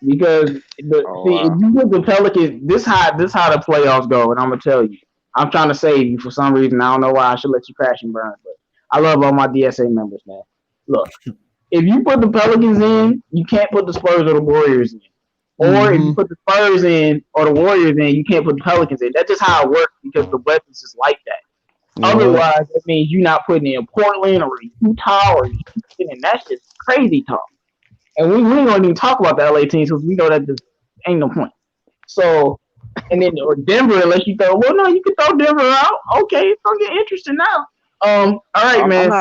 because if you put the Pelicans, this how the playoffs go, and I'm gonna tell you. I'm trying to save you for some reason. I don't know why I should let you crash and burn, but I love all my DSA members, man. Look, if you put the Pelicans in, you can't put the Spurs or the Warriors in. Or if you put the Spurs in or the Warriors in, you can't put the Pelicans in. That's just how it works because the West is just like that. Yeah. Otherwise, it means you're not putting in Portland or Utah or Houston, and that's just crazy talk. And we don't even talk about the LA teams because we know that there ain't no point. So, and then or Denver, unless you throw, well, no, you can throw Denver out. Okay, it's gonna get interesting now. All right, man.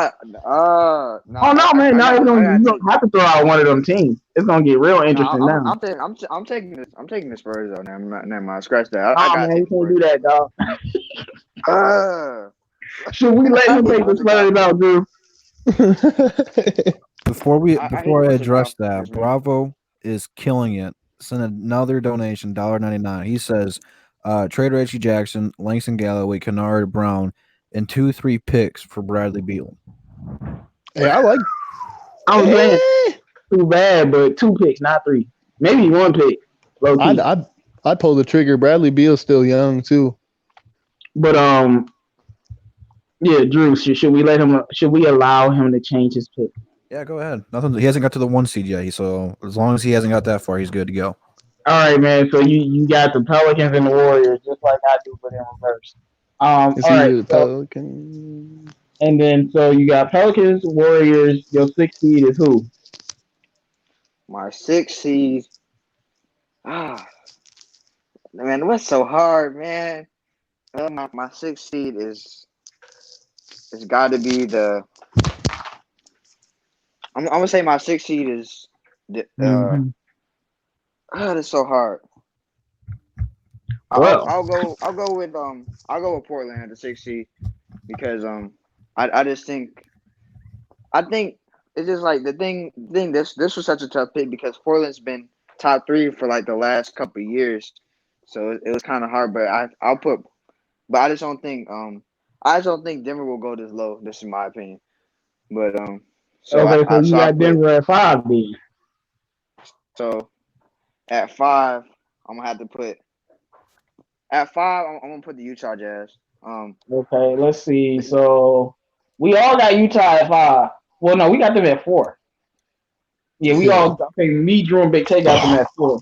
Oh no, man! Now you don't have to throw out one of them teams. It's gonna get real interesting now. I'm taking the Spurs though. Never mind. Scratch that. Man, you can't do that, dog. Should we let him take the Spurs out, Drew? Before I address that, Bravo is killing it. Send another donation, $1.99. He says, trade Reggie Jackson, Langston Galloway, Kennard Brown, and 2-3 picks for Bradley Beal. Hey, I like. I'm saying too bad, but 2 picks, not 3. Maybe 1 pick. I'd pull the trigger. Bradley Beal's still young too. But yeah, Drew, should we let him? Should we allow him to change his pick? Yeah, go ahead. He hasn't got to the 1 seed yet, so as long as he hasn't got that far, he's good to go. All right, man. So you got the Pelicans and the Warriors, just like I do, but in reverse. All right. Pelicans? And then so you got Pelicans, Warriors. Your 6th seed is who? My 6th seed. Man, what's so hard, man? My 6th seed is. It's got to be the. I'm gonna say my 6th seed is. That's so hard. I'll go with Portland at the 6th seed because I just think it's just like the thing this was such a tough pick because Portland's been top 3 for like the last couple of years, so it was kind of hard. But I just don't think Denver will go this low. This is my opinion. But so you got Denver at 5 then. So at 5, I'm gonna have to put. At 5, I'm gonna put the Utah Jazz. Okay, let's see. So we all got Utah at 5. Well, no, we got them at 4. Yeah, we all. Okay, me, Drew, and Big Tay got them at 4.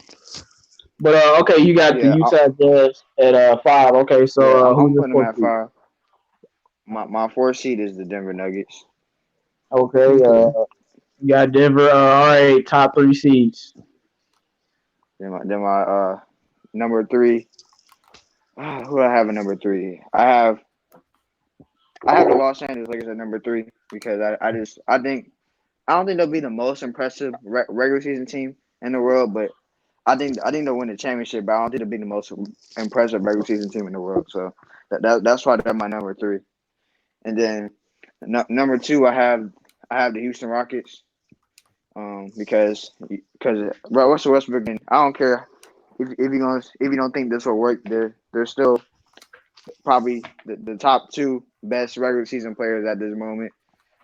But okay, you got the Utah Jazz at 5. Okay, so I'm putting them at 5. My 4th seed is the Denver Nuggets. Okay, you got Denver. All right, top 3 seeds. Then my number 3. Who do I have at number 3? I have the Los Angeles Lakers at number 3 because I don't think they'll be the most impressive regular season team in the world, but I think they'll win the championship. But I don't think they'll be the most impressive regular season team in the world. So that's why they're my number 3. And then number 2, I have the Houston Rockets. Because Russell Westbrook, I don't care if you don't think this will work. They're still probably the top 2 best regular season players at this moment.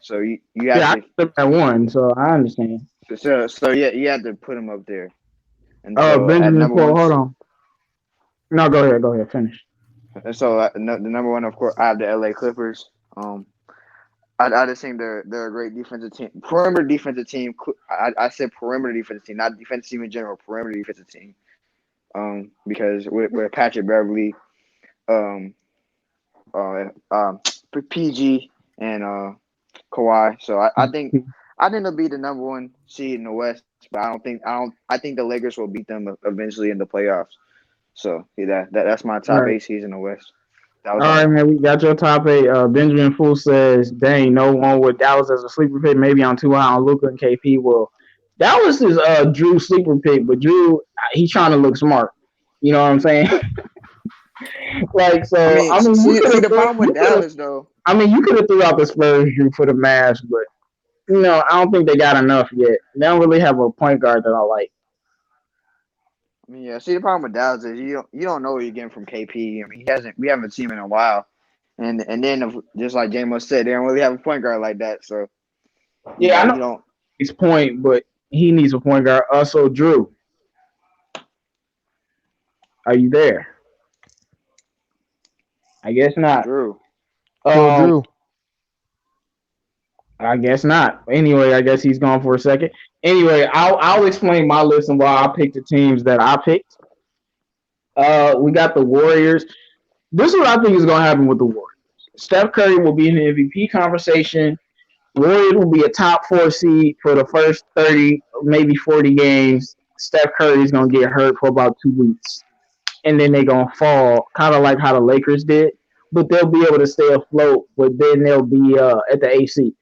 So you have to. I put at 1, so I understand. So yeah, you have to put them up there. And Benjamin Paul, hold on. No, go ahead, finish. And so the number 1, of course, I have the LA Clippers. I just think they're a great defensive team. Perimeter defensive team. I said perimeter defensive team, not defensive team in general. Perimeter defensive team. Because with Patrick Beverly, PG and Kawhi. So I think they'll be the number 1 seed in the West. But I think the Lakers will beat them eventually in the playoffs. So yeah, that's my top 8 seeds in the West. All right, man. We got your top 8. Benjamin Fool says, "Dang, no one with Dallas as a sleeper pick. Maybe I'm too high on Luka and KP will That was his Drew sleeper pick, but Drew he's trying to look smart. You know what I'm saying? Like I so, mean, I mean, see the problem with Dallas though. you could have threw out the Spurs Drew for the Mavs, but I don't think they got enough yet. They don't really have a point guard that I like. I mean, yeah. See the problem with Dallas is you don't know what you're getting from KP. I mean, we haven't seen him in a while, and then just like J-Mo said, they don't really have a point guard like that. So Yeah, I know you don't. his point, but he needs a point guard. Also, Drew, are you there? I guess not. Drew. Go Um, Drew. I guess not. Anyway, I guess he's gone for a second. Anyway, I'll explain my list and why I picked the teams that I picked. We got the Warriors. This is what I think is going to happen with the Warriors. Steph Curry will be in the MVP conversation. Warriors will be a top 4 seed for the first 30, maybe 40 games. Steph Curry is going to get hurt for about 2 weeks. And then they're going to fall, kind of like how the Lakers did. But they'll be able to stay afloat, but then they'll be at the AC.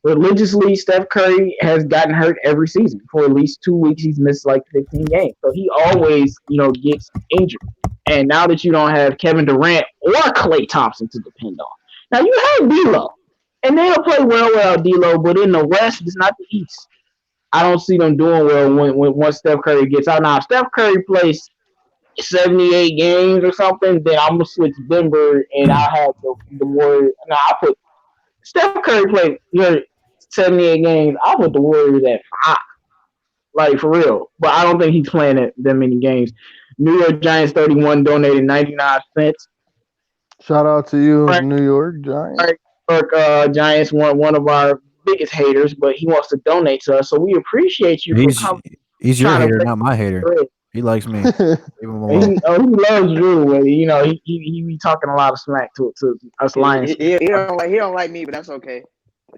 Religiously, Steph Curry has gotten hurt every season. For at least 2 weeks, he's missed like 15 games. So he always, gets injured. And now that you don't have Kevin Durant or Klay Thompson to depend on, now you have D'Lo, and they'll play well without D'Lo. But in the West, it's not the East. I don't see them doing well when once Steph Curry gets out. Now, if Steph Curry plays 78 games or something, then I'm gonna switch Denver and I'll have the Warriors. Now I put Steph Curry played 78 games. I'll put the Warriors at 5, like for real. But I don't think he's playing it that many games. New York Giants 31 donated 99 cents. Shout out to you, Right, New York Giants. Giants one of our biggest haters, but he wants to donate to us, so we appreciate you for He's coming. he's your Trying to hater, break not my hater. the thread. He likes me. Leave him And alone. he loves Drew, and he be talking a lot of smack to us Lions. He don't like me, but that's okay.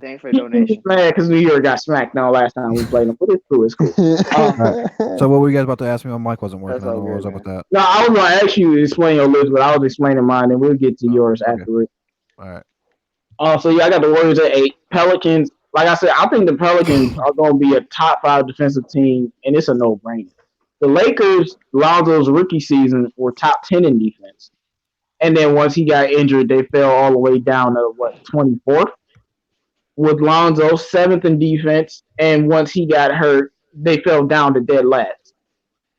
Thanks for the He's donation. mad because New York got smacked down last time we played him, but it's cool. It's cool. All right. So what were you guys about to ask me? My mic wasn't working. That's I don't all know what was good, up with man. that. No, I was gonna ask you to explain your list, but I was explaining mine, and we'll get to Oh, yours okay. afterwards. All right. So yeah, I got the Warriors at 8. Pelicans, like I said, I think the Pelicans are gonna be a top 5 defensive team, and it's a no-brainer. The Lakers, Lonzo's rookie season, were top 10 in defense, and then once he got injured, they fell all the way down to 24th. With Lonzo 7th in defense, and once he got hurt, they fell down to dead last.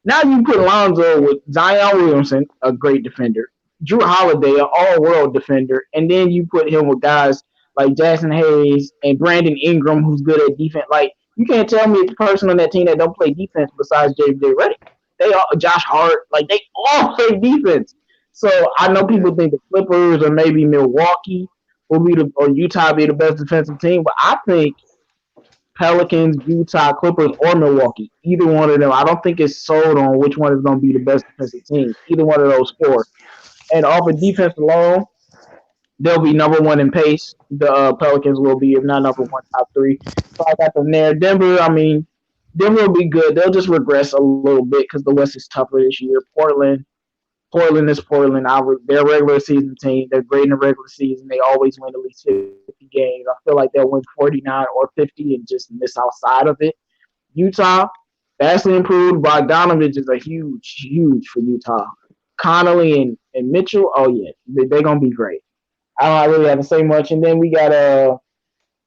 Now you put Lonzo with Zion Williamson, a great defender, Drew Holiday, an all-world defender, and then you put him with guys like Jackson Hayes and Brandon Ingram, who's good at defense. Like you can't tell me it's a person on that team that don't play defense besides J.J. Redick. They all Josh Hart, like they all play defense. So I know Yeah. people think the Clippers or maybe Milwaukee or Utah be the best defensive team, but I think Pelicans, Utah, Clippers, or Milwaukee. Either one of them. I don't think it's sold on which one is going to be the best defensive team. Either one of those 4. And off of defense alone, they'll be number 1 in pace. The Pelicans will be, if not number 1, top 3. So I got them there. Denver, I mean, Denver will be good. They'll just regress a little bit because the West is tougher this year. Portland is Portland. They're a regular season team. They're great in the regular season. They always win at least 50 games. I feel like they'll win 49 or 50 and just miss outside of it. Utah, vastly improved. Bogdanovich is a huge for Utah. Connolly and Mitchell, oh yeah, they're going to be great. I don't really have to say much. And then we got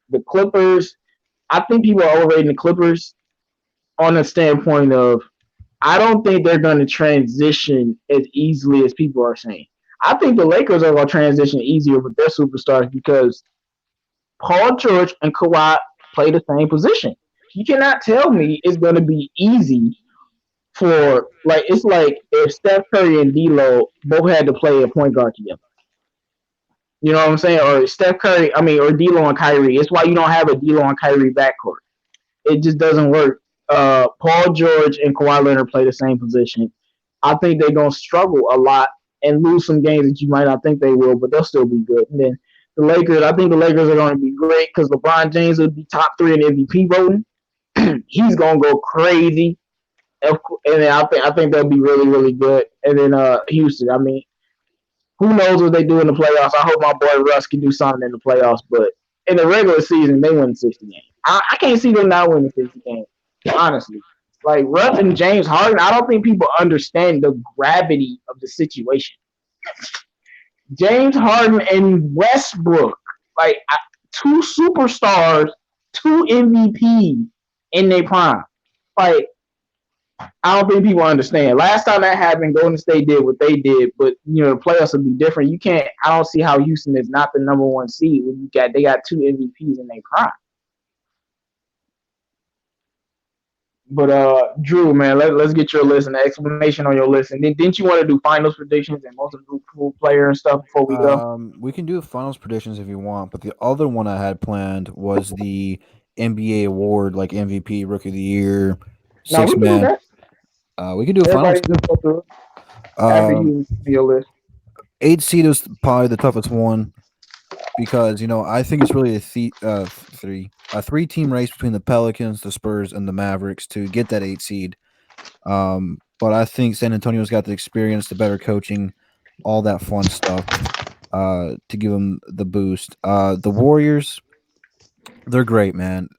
the Clippers. I think people are overrating the Clippers on the standpoint of I don't think they're going to transition as easily as people are saying. I think the Lakers are going to transition easier with their superstars because Paul George and Kawhi play the same position. You cannot tell me it's going to be easy for it's like if Steph Curry and D'Lo both had to play a point guard together. You know what I'm saying? Or Steph Curry, or D'Lo and Kyrie. It's why you don't have a D'Lo and Kyrie backcourt. It just doesn't work. Paul George and Kawhi Leonard play the same position. I think they're gonna struggle a lot and lose some games that you might not think they will, but they'll still be good. And then the Lakers, I think the Lakers are going to be great because LeBron James will be top 3 in MVP voting. He's gonna go crazy, and then I think they'll be really really good. And then Houston, who knows what they do in the playoffs? I hope my boy Russ can do something in the playoffs, but in the regular season they win 60 games. I can't see them not winning 60 games. honestly. Like Russ and James Harden, I don't think people understand the gravity of the situation. James Harden and Westbrook, like two superstars, two MVP in their prime. Like I don't think people understand. Last time that happened, Golden State did what they did, but the playoffs will be different. You can't. I don't see how Houston is not the number one seed when they got two MVPs in their prime. But Drew, man, let's get your list and the explanation on your list. And then didn't you want to do finals predictions and most improved player and stuff before we go? We can do finals predictions if you want, but the other one I had planned was the NBA award, like MVP, Rookie of the Year, No, we six can do man. that. We can do finals. Everybody just go through it after Um, you do your list. 8 seed is probably the toughest one because I think it's really a three-team race between the Pelicans, the Spurs, and the Mavericks to get that 8 seed. But I think San Antonio's got the experience, the better coaching, all that fun stuff to give them the boost. The Warriors, they're great, man.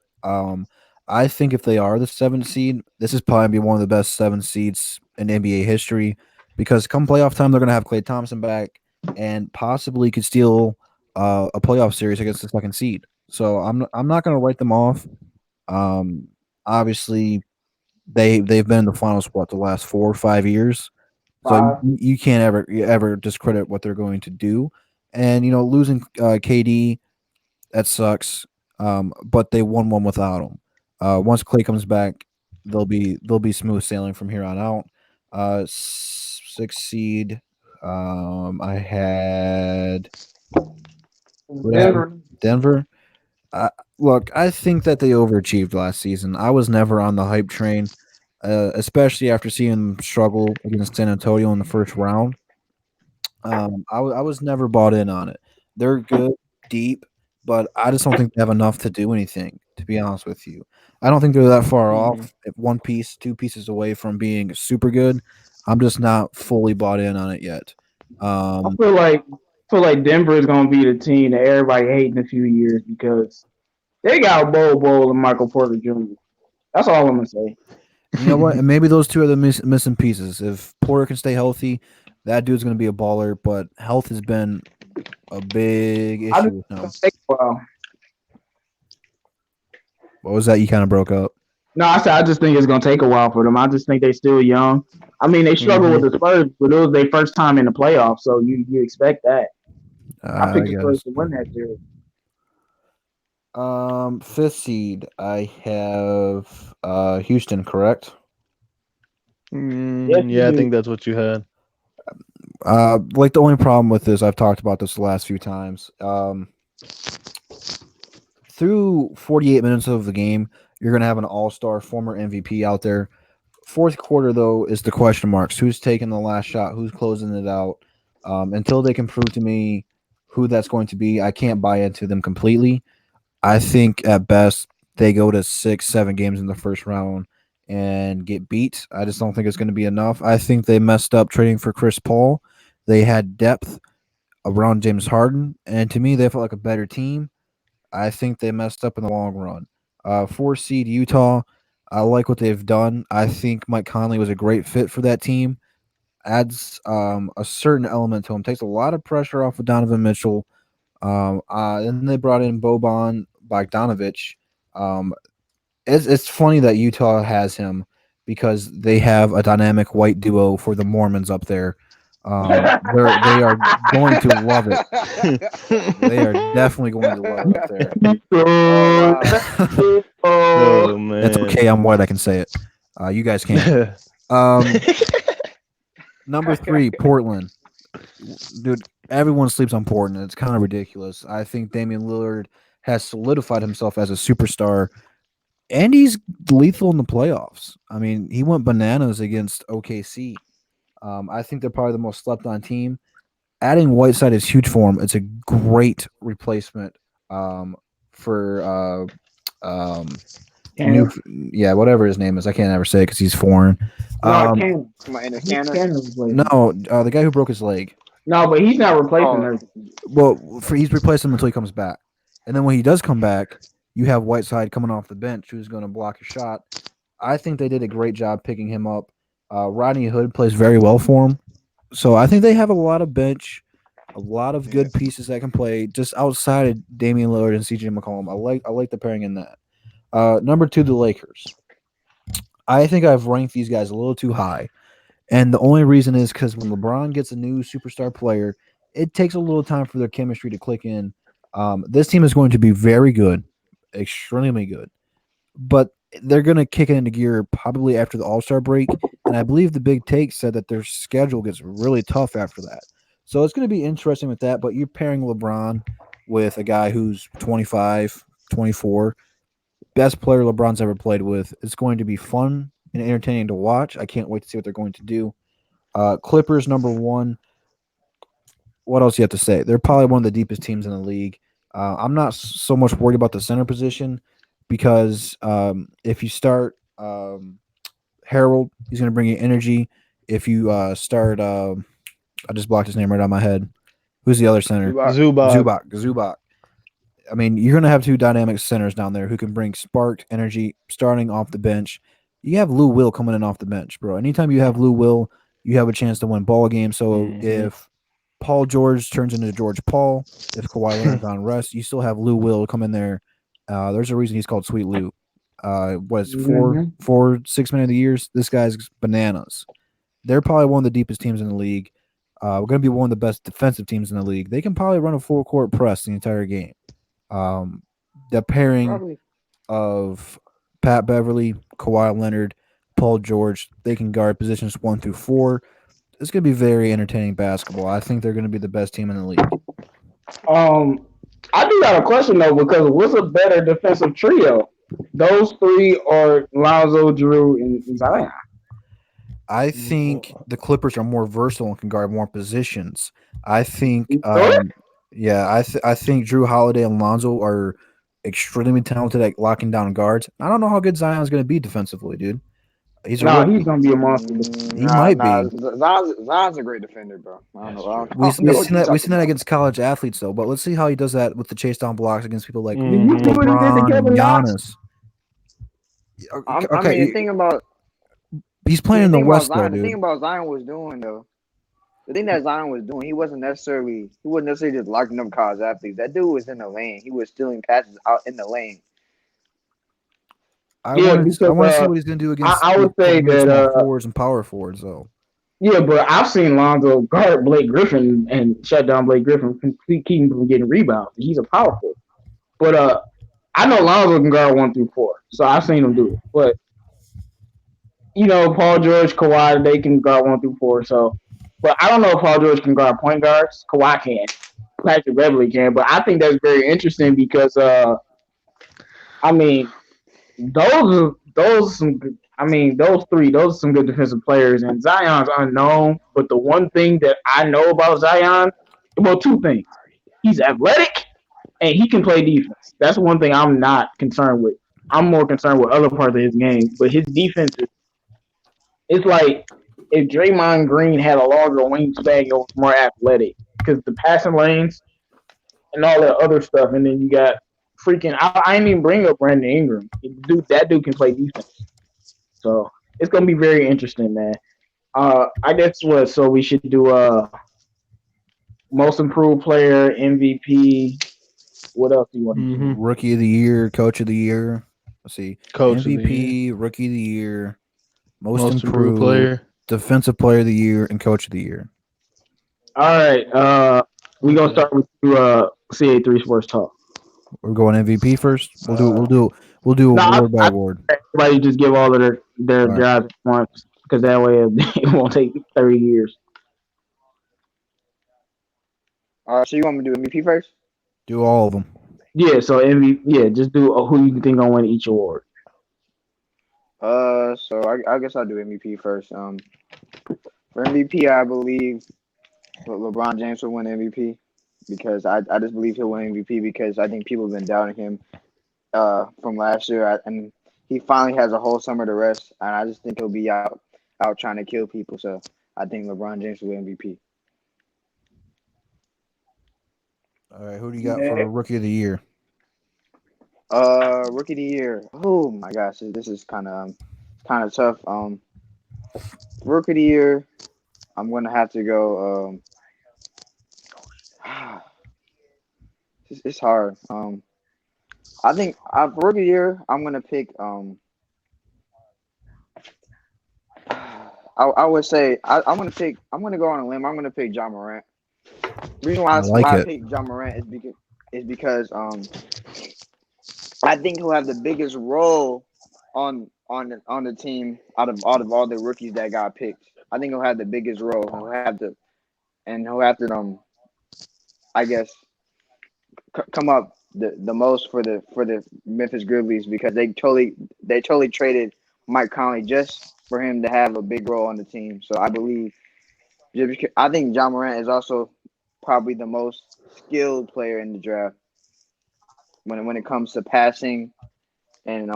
I think if they are the 7th seed, this is probably be one of the best 7 seeds in NBA history because come playoff time, they're going to have Klay Thompson back and possibly could steal a playoff series against the 2nd seed. So I'm not going to write them off. Obviously, they've been in the finals the last 4 or 5 years, so you can't ever discredit what they're going to do. And losing KD, that sucks. But they won one without him. Once Clay comes back, they'll be smooth sailing from here on out. 6 seed. I had Denver. Look, I think that they overachieved last season. I was never on the hype train, especially after seeing them struggle against San Antonio in the first round. I was never bought in on it. They're good, deep, but I just don't think they have enough to do anything, to be honest with you. I don't think they're that far off. If 2 pieces away from being super good. I'm just not fully bought in on it yet. I feel like Denver is gonna be the team that everybody hates in a few years because they got Bol and Michael Porter Jr. That's all I'm gonna say. You know what? And maybe those two are the missing pieces. If Porter can stay healthy, that dude's going to be a baller. But health has been a big issue with him. What was that? You kind of broke up. No, I just think it's gonna take a while for them. I just think they're still young. I mean, they struggled with the Spurs, but it was their first time in the playoffs, so you expect that. I picked the Spurs to win that series. 5th seed, I have Houston, correct? Yeah, I think that's what you had. Like the only problem with this, I've talked about this the last few times. Through 48 minutes of the game, you're going to have an all-star former MVP out there. 4th quarter, though, is the question marks. Who's taking the last shot? Who's closing it out? Until they can prove to me who that's going to be, I can't buy into them completely. I think at best they go to 6-7 games in the first round and get beat. I just don't think it's going to be enough. I think they messed up trading for Chris Paul. They had depth around James Harden, and to me, they felt like a better team. I think they messed up in the long run. 4 seed Utah, I like what they've done. I think Mike Conley was a great fit for that team. Adds a certain element to him. Takes a lot of pressure off of Donovan Mitchell. And they brought in Boban Bogdanovic. It's funny that Utah has him because they have a dynamic white duo for the Mormons up there. They are going to love it. They are definitely going to love it up there. Oh man, it's okay. I'm white. I can say it. You guys can't. Number 3, Portland. Dude, everyone sleeps on Portland. It's kind of ridiculous. I think Damian Lillard has solidified himself as a superstar, and he's lethal in the playoffs. I mean, he went bananas against OKC. I think they're probably the most slept-on team. Adding Whiteside is huge for him. It's a great replacement for whatever his name is. I can't ever say it because he's foreign. No, the guy who broke his leg. No, but he's not replacing her. Well, he's replacing him until he comes back. And then when he does come back, you have Whiteside coming off the bench who's going to block a shot. I think they did a great job picking him up. Rodney Hood plays very well for him, so I think they have a lot of bench, a lot of Yeah. good pieces that can play just outside of Damian Lillard and CJ McCollum. I like the pairing in that. Number two, the Lakers. I think I've ranked these guys a little too high. And the only reason is because when LeBron gets a new superstar player, it takes a little time for their chemistry to click in. This team is going to be very good, extremely good, but they're going to kick it into gear probably after the All Star break. And I believe the big take said that their schedule gets really tough after that. So it's going to be interesting with that. But you're pairing LeBron with a guy who's 25, 24, best player LeBron's ever played with. It's going to be fun and entertaining to watch. I can't wait to see what they're going to do. Clippers number one. What else you have to say? They're probably one of the deepest teams in the league. I'm not so much worried about the center position because if you start Harold, he's going to bring you energy. If you start, I just blocked his name right out of my head. Who's the other center? Zubac. Zubac. Zubak. I mean, you're going to have two dynamic centers down there who can bring spark energy starting off the bench. You have Lou Will coming in off the bench, bro. Anytime you have Lou Will, you have a chance to win ball games. So if Paul George turns into George Paul, if Kawhi Leonard's on rest, you still have Lou Will come in there. There's a reason he's called Sweet Lou. What is it, Mhm. 6 man of the years? This guy's bananas. They're probably one of the deepest teams in the league. We're going to be one of the best defensive teams in the league. They can probably run a full court press the entire game. The pairing Probably. of Pat Beverly, Kawhi Leonard, Paul George, they can guard positions 1 through 4. It's going to be very entertaining basketball. I think they're going to be the best team in the league. I do got a question though, because what's a better defensive trio? Those three or Lonzo, Drew, and Zion? I think the Clippers are more versatile and can guard more positions. I think, Sure? yeah, I think Drew Holiday and Lonzo are extremely talented at locking down guards. I don't know how good Zion's going to be defensively, dude. He's a No, he's rookie. gonna be a monster. He Nah, might nah. be. Zion's a great defender, bro. I don't That's know. I true. don't, I We don't we know what seen you're that we talking seen that about. against college athletes though. But let's see how he does that with the chase down blocks against people like Did you see what he did to LeBron and Kevin Knox? Giannis. I mean, Okay, he's the playing in the thing about West though, Zion, the dude. thing about Zion was doing though, the thing that Zion was doing, he wasn't necessarily just locking up college athletes. That dude was in the lane. He was stealing passes out in the lane. I Yeah, want to I because want to see what he's gonna do against I would say premier that small forwards and power forwards though. yeah, but I've seen Lonzo guard Blake Griffin and shut down Blake Griffin, keep him from getting rebounds. He's a powerful. But I know Lonzo can guard 1 through 4, so I've seen him do it. But Paul George, Kawhi, they can guard 1 through 4. So, but I don't know if Paul George can guard point guards. Kawhi can, Patrick Beverly can. But I think that's very interesting because I mean, those some. I mean, those three, those are some good defensive players. And Zion's unknown, but the one thing that I know about Zion, well, two things: he's athletic and he can play defense. That's one thing I'm not concerned with. I'm more concerned with other parts of his game, but his defense is. It's like if Draymond Green had a longer wingspan, it was more athletic because the passing lanes and all that other stuff, and then you got freaking. I didn't even bring up Brandon Ingram. That dude can play defense. So it's gonna be very interesting, man. I guess what? So we should do most improved player, MVP. What else do you want to do? Rookie of the year, coach of the year. Let's see. Coach of the year. MVP, rookie of the year, most Most improved improved, player. defensive player of the year, and coach of the year. All right. We gonna start with CA3 Sports Talk. We're going MVP first. We'll do No, award by award. everybody just give all of their All right. jobs at once because that way it won't take 30 years. All right, so you want me to do MVP first? Do all of them. Yeah. So MVP. Yeah. Just do who you think gonna win each award. So I guess I'll do MVP first. For MVP, I believe LeBron James will win MVP because I just believe he'll win MVP because I think people have been doubting him from last year, and he finally has a whole summer to rest, and I just think he'll be out trying to kill people. So I think LeBron James will win MVP. All right. Who do you got for rookie of the year? Rookie of the year. Oh my gosh, this is kind of kind of tough. Rookie of the year, I'm gonna have to go. It's hard. I think for rookie of the year, I'm gonna pick. I would say I'm gonna pick. I'm gonna go on a limb. I'm gonna pick John Morant. The reason I like why I it. picked John Morant is because I think he'll have the biggest role on the team out of all the rookies that got picked. I think he'll have the biggest role. He'll have to I guess come up the most for the Memphis Grizzlies because they totally traded Mike Conley just for him to have a big role on the team. So I believe I think John Morant is also probably the most skilled player in the draft when it comes to passing and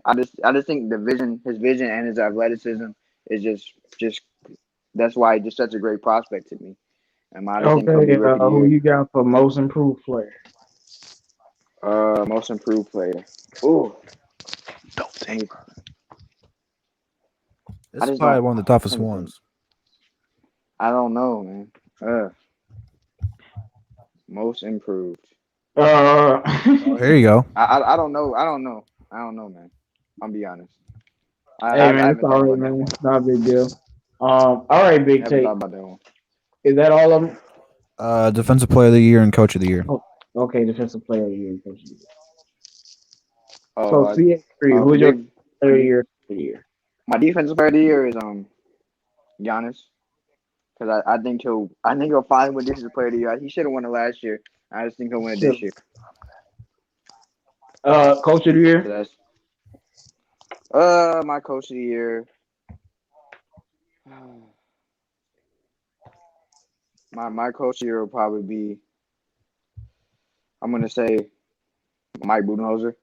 I just think his vision and his athleticism is just that's why he's just such a great prospect to me. And I just think he'll be Okay, rookie of the who year. you got for most improved player? Most improved player. Ooh, Don't think. This is just probably don't- one of the toughest think- ones. I don't know, man. Most improved. Uh, Oh, here you go. I don't know. I don't know, man. I'll be honest. I hey man, haven't it's thought all about right, that man. one. It's not a big deal. All right, Big I haven't Take. thought about that one. Is that all of them? Defensive player of the year and coach of the year. Okay, defensive player of the year. Coach of the year. Oh, So CH3, who's your player of the year? my defensive player of the year is Giannis because I think he'll finally win defensive player of the year. He should have won it last year. I just think he'll win it this year. Coach of the So year. that's my coach of the year. My coach of the year will probably be. I'm gonna say Mike Budenholzer.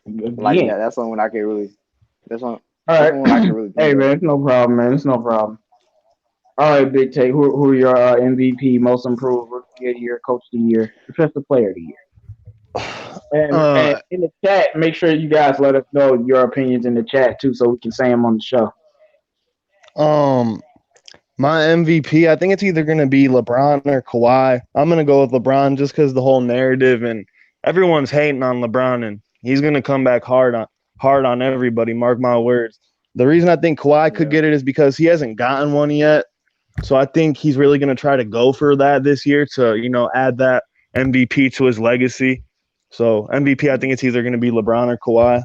Like Yeah. that's one I can really. That's one. All That's one I right. can really. Hey Think man, of. it's no problem, man. It's no problem. All right, Big Take. Who are your MVP, most improved, rookie of the year, coach of the year, defensive player of the year? And in the chat, make sure you guys let us know your opinions in the chat too, so we can say them on the show. My MVP, I think it's either going to be LeBron or Kawhi. I'm going to go with LeBron just because the whole narrative and everyone's hating on LeBron, and he's going to come back hard on everybody. Mark my words. The reason I think Kawhi could get it is because he hasn't gotten one yet. So I think he's really going to try to go for that this year to, add that MVP to his legacy. So MVP, I think it's either going to be LeBron or Kawhi.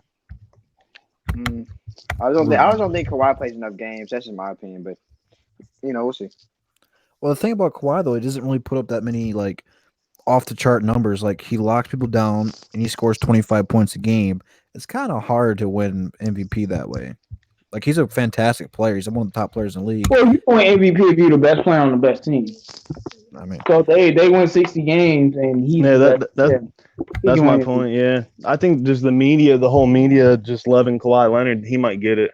I don't think Kawhi plays enough games. That's just my opinion, but we'll see. Well, the thing about Kawhi though, he doesn't really put up that many like off the chart numbers. Like he locks people down and he scores 25 points a game. It's kind of hard to win MVP that way. Like he's a fantastic player. He's one of the top players in the league. Well, you win MVP if you're the best player on the best team. I mean, So they win 60 games and he's that's my point. Yeah, I think just the whole media just loving Kawhi Leonard, he might get it.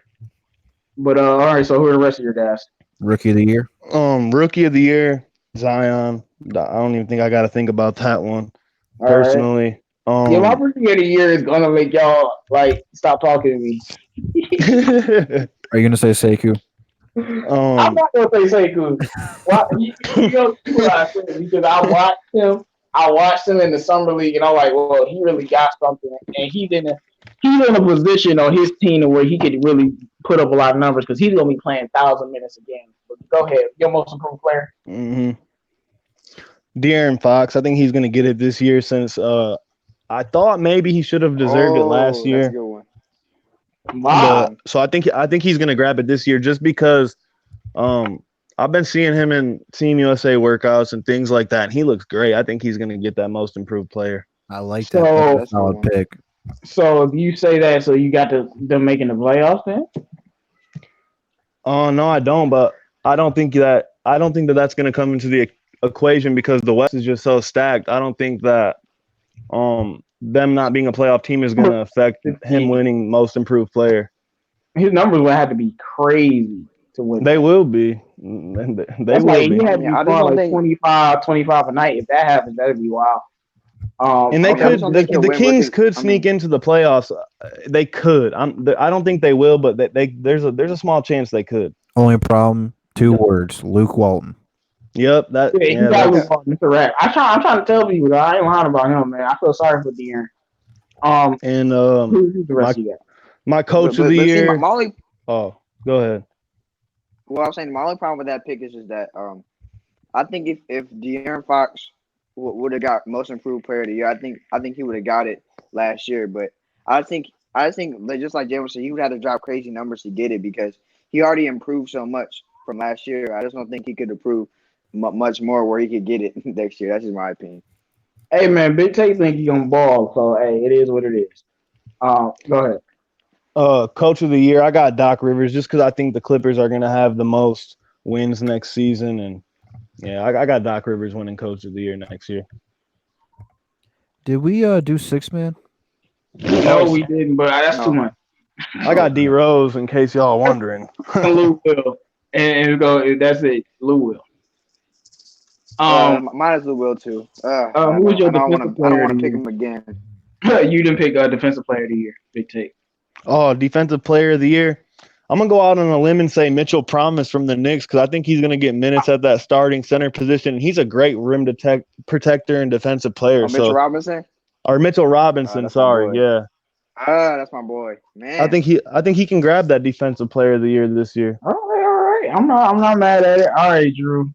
But all right, so who are the rest of your guys? rookie of the year. Rookie of the year, Zion. I don't even think I got to think about that one All personally. right. Yeah, my rookie of the year is gonna make y'all stop talking to me. Are you gonna say Sekou? I'm not gonna say Sekou. You know what I said because I watched him in the summer league, and I'm like, well, he really got something, and he's in a position on his team where he could really put up a lot of numbers because he's gonna be playing 1,000 minutes a game. But go ahead, your most improved player. De'Aaron Fox. I think he's gonna get it this year since I thought maybe he should have deserved it last year. That's a good one. Wow. So I think he's gonna grab it this year just because I've been seeing him in Team USA workouts and things like that. And he looks great. I think he's gonna get that most improved player. I like So- that. That's a Solid good one. pick. So do you say that? So you got them making the playoffs then? Oh no, I don't. But I don't think that that's gonna come into the equation because the West is just so stacked. I don't think that them not being a playoff team is gonna affect him winning most improved player. His numbers would have to be crazy to win. They will be. They That's will like be. he had to be I just scoring don't like think- 25 a night. If that happens, that'd be wild. And they Okay, I could. just don't think he'll The win Kings rookie. could I sneak mean, into the playoffs. They could. I don't think they will, but there's a small chance they could. Only problem, two words: Luke Walton. Yep. Yeah, he got That's Luke Walton. It's a wrap. I'm trying to tell people that I ain't lying about him, man. I feel sorry for De'Aaron. and Who's the rest of you got? my coach of the see, year. my only, Oh, go ahead. well, I was saying my only problem with that pick is just that I think if De'Aaron Fox would have got Most Improved Player of the Year, I think he would have got it last year. But I think like, just like Jalen said, he would have to drop crazy numbers to get it because he already improved so much from last year. I just don't think he could improve much more where he could get it next year. That's just my opinion. Hey man, Big Tay think he gonna ball, so hey, it is what it is. Go ahead. Coach of the year, I got Doc Rivers just because I think the Clippers are gonna have the most wins next season, and yeah, I got Doc Rivers winning Coach of the Year next year. Did we do 6-man? No, we didn't, but that's too much. I got D Rose in case y'all wondering. Lou will, and go. That's it. Lou will. Mine is Lou Will too. Who was your defensive player? I don't want to pick him again. You didn't pick a defensive player of the year. Big Take. Oh, defensive player of the year. I'm gonna go out on a limb and say Mitchell Promise from the Knicks because I think he's gonna get minutes at that starting center position. He's a great rim protector and defensive player. Mitchell Robinson. Or Mitchell Robinson. Sorry, yeah. That's my boy, man. I think he can grab that defensive player of the year this year. All right. I'm not mad at it. All right, Drew.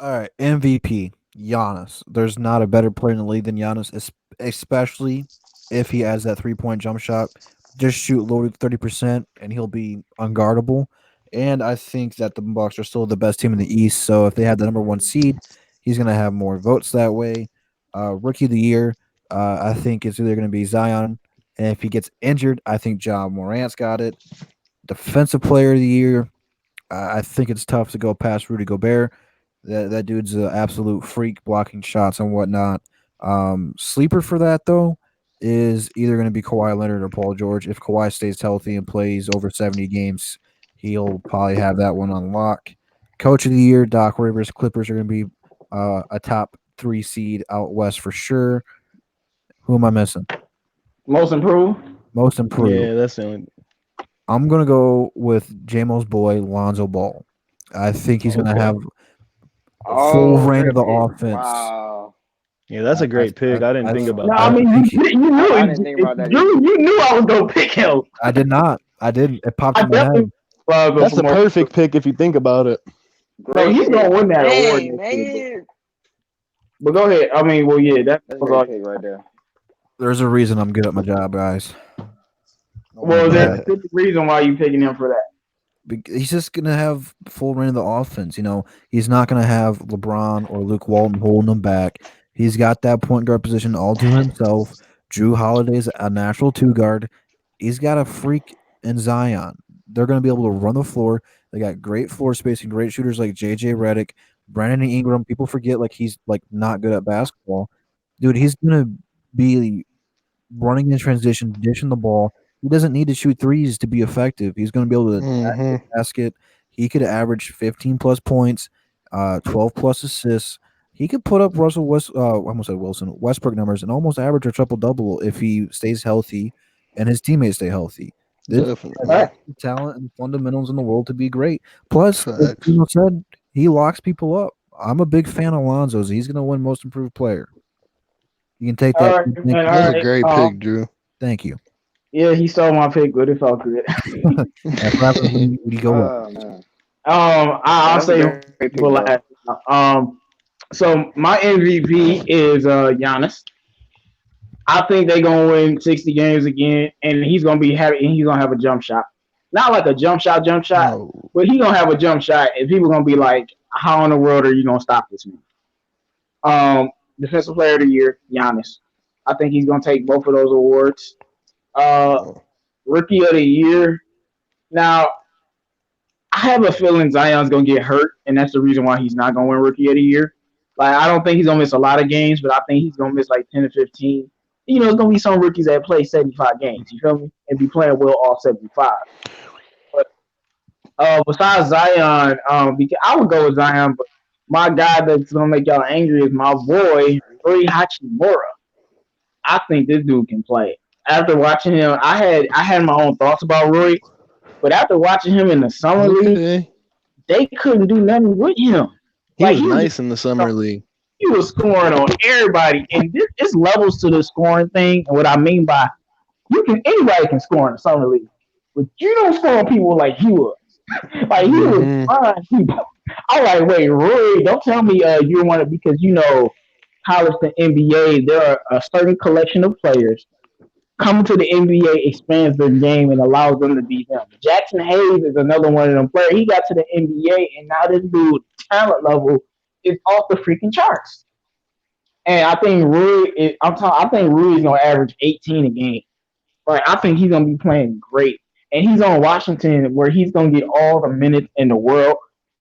All right, MVP Giannis. There's not a better player in the league than Giannis, especially if he has that 3-point jump shot. Just shoot low 30%, and he'll be unguardable. And I think that the Bucks are still the best team in the East. So if they have the number 1 seed, he's going to have more votes that way. Rookie of the year, I think it's either going to be Zion, and if he gets injured, I think Ja Morant's got it. Defensive player of the year, I think it's tough to go past Rudy Gobert. That dude's an absolute freak, blocking shots and whatnot. Sleeper for that though is either going to be Kawhi Leonard or Paul George. If Kawhi stays healthy and plays over 70 games, he'll probably have that one on lock. Coach of the year, Doc Rivers. Clippers are going to be a top 3 seed out west for sure. Who am I missing? Most improved. Most improved. Yeah, that's the only. I'm going to go with J-Mo's boy, Lonzo Ball. I think he's going to have full reign of the offense. Wow. Yeah, that's a great pick. I didn't think about that. I mean, you knew I didn't think about that. You knew I was gonna pick him. I did not. I didn't. It popped in my head. That's the perfect pick if you think about it. Bro, he's gonna win that award. Man. But go ahead. I mean, well, yeah, that's a great pick right there. There's a reason I'm good at my job, guys. Well, that's the reason why you picking him for that. He's just gonna have full reign of the offense. You know, he's not gonna have LeBron or Luke Walton holding him back. He's got that point guard position all to himself. Drew Holiday's a natural 2 guard. He's got a freak in Zion. They're going to be able to run the floor. They got great floor spacing, great shooters like JJ Redick, Brandon Ingram. People forget he's not good at basketball. Dude, he's going to be running in transition, dishing the ball. He doesn't need to shoot threes to be effective. He's going to be able to attack the basket. He could average 15 plus points, 12 plus assists. He could put up Westbrook numbers and almost average a triple-double if he stays healthy and his teammates stay healthy. Definitely. Talent and fundamentals in the world to be great. Plus, as Hugo said, he locks people up. I'm a big fan of Lonzo's. He's going to win Most Improved Player. You can take that. That's a great pick, Drew. Thank you. Yeah, he stole my pick, but it felt good. I'll say for last. So my MVP is Giannis. I think they're gonna win 60 games again, and he's gonna be happy. And he's gonna have a jump shot, not like a jump shot, but he's gonna have a jump shot, and people gonna be like, "How in the world are you gonna stop this man?" Defensive Player of the Year, Giannis. I think he's gonna take both of those awards. Rookie of the Year. Now, I have a feeling Zion's gonna get hurt, and that's the reason why he's not gonna win Rookie of the Year. Like, I don't think he's gonna miss a lot of games, but I think he's gonna miss like 10 to 15. You know, it's gonna be some rookies that play 75 games. You feel me? And be playing well all 75. But besides Zion, because I would go with Zion, but my guy that's gonna make y'all angry is my boy Rui Hachimura. I think this dude can play. After watching him, I had my own thoughts about Rui, but after watching him in the summer league, Okay. they couldn't do nothing with him. He Like was nice in the summer league. he was scoring on everybody, and there's levels to the scoring thing. And what I mean by anybody can score in the summer league, but you don't score on people like he was. Like he was fine people. I'm like, wait, Roy, don't tell me you want it because college to NBA, there are a certain collection of players coming to the NBA expands their game and allows them to be them. Jackson Hayes is another one of them players. He got to the NBA and now this dude talent level is off the freaking charts. And I think I think Rui is gonna average 18 a game. Like I think he's gonna be playing great. And he's on Washington where he's gonna get all the minutes in the world.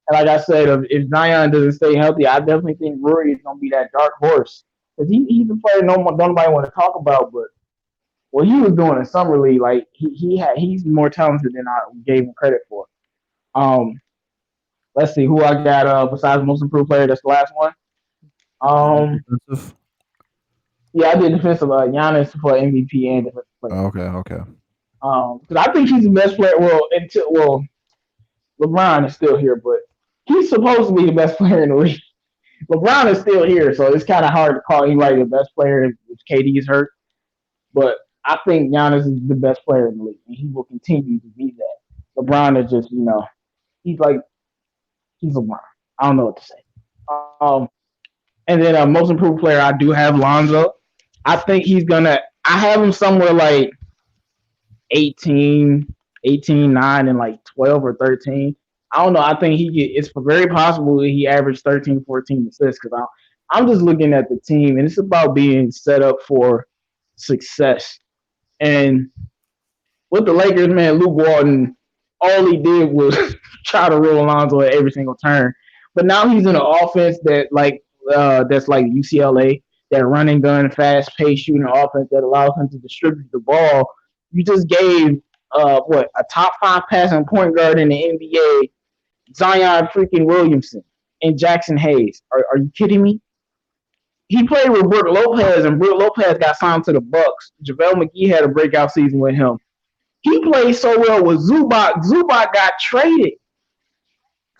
And like I said, if Zion doesn't stay healthy, I definitely think Rui is gonna be that dark horse. Because he's a player nobody want to talk about, but what he was doing in summer league, like he's more talented than I gave him credit for. Um, let's see who I got besides most improved player. That's the last one. Defensive? Yeah, I did defensive. Giannis for MVP and defensive player. Okay. Because I think he's the best player. Well, LeBron is still here, but he's supposed to be the best player in the league. LeBron is still here, so it's kind of hard to call anybody the best player if KD is hurt. But I think Giannis is the best player in the league, and he will continue to be that. LeBron is just, he's LeBron. I don't know what to say. And then most improved player, I do have Lonzo. I think I have him somewhere like 18, 9, and like 12 or 13. I don't know. I think it's very possible that he averaged 13, 14 assists because I'm just looking at the team, and it's about being set up for success. And with the Lakers, man, Luke Walton, all he did was try to roll Alonzo at every single turn. But now he's in an offense that's like UCLA, that running gun, fast paced shooting offense that allows him to distribute the ball. You just gave a top 5 passing point guard in the NBA, Zion freaking Williamson and Jackson Hayes. Are you kidding me? He played with Brook Lopez, and Brook Lopez got signed to the Bucks. JaVale McGee had a breakout season with him. He played so well with Zubac. Zubac got traded.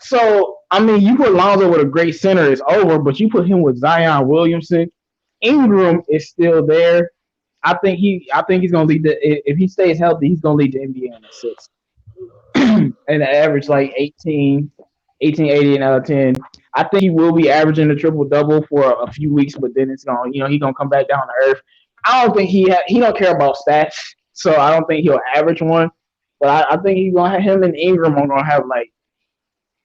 So, I mean, you put Lonzo with a great center, it's over, but you put him with Zion Williamson. Ingram is still there. I think he's going to lead if he stays healthy, he's going to lead the NBA in assists. And average like 18, 80, and 10. I think he will be averaging a triple-double for a few weeks, but then it's going he's going to come back down to earth. I don't think he don't care about stats, so I don't think he'll average one. But I think he's going to have him and Ingram are going to have like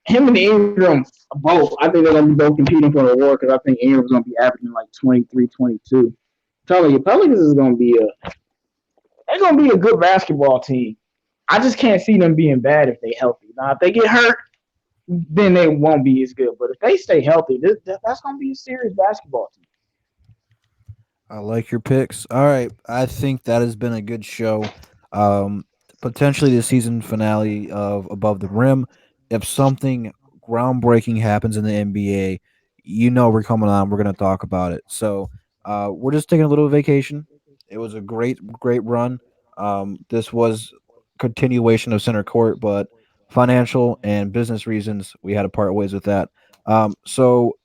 him and Ingram both. I think they're going to be both competing for the award because I think Ingram's going to be averaging like 23, 22. I'm telling you, Pelicans is going to be a good basketball team. I just can't see them being bad if they're healthy. Now, if they get hurt, then they won't be as good. But if they stay healthy, that's going to be a serious basketball team. I like your picks. All right. I think that has been a good show. Potentially the season finale of Above the Rim. If something groundbreaking happens in the NBA, we're coming on. We're going to talk about it. So we're just taking a little vacation. It was a great run. This was continuation of Center Court, but financial and business reasons, we had to part ways with that. So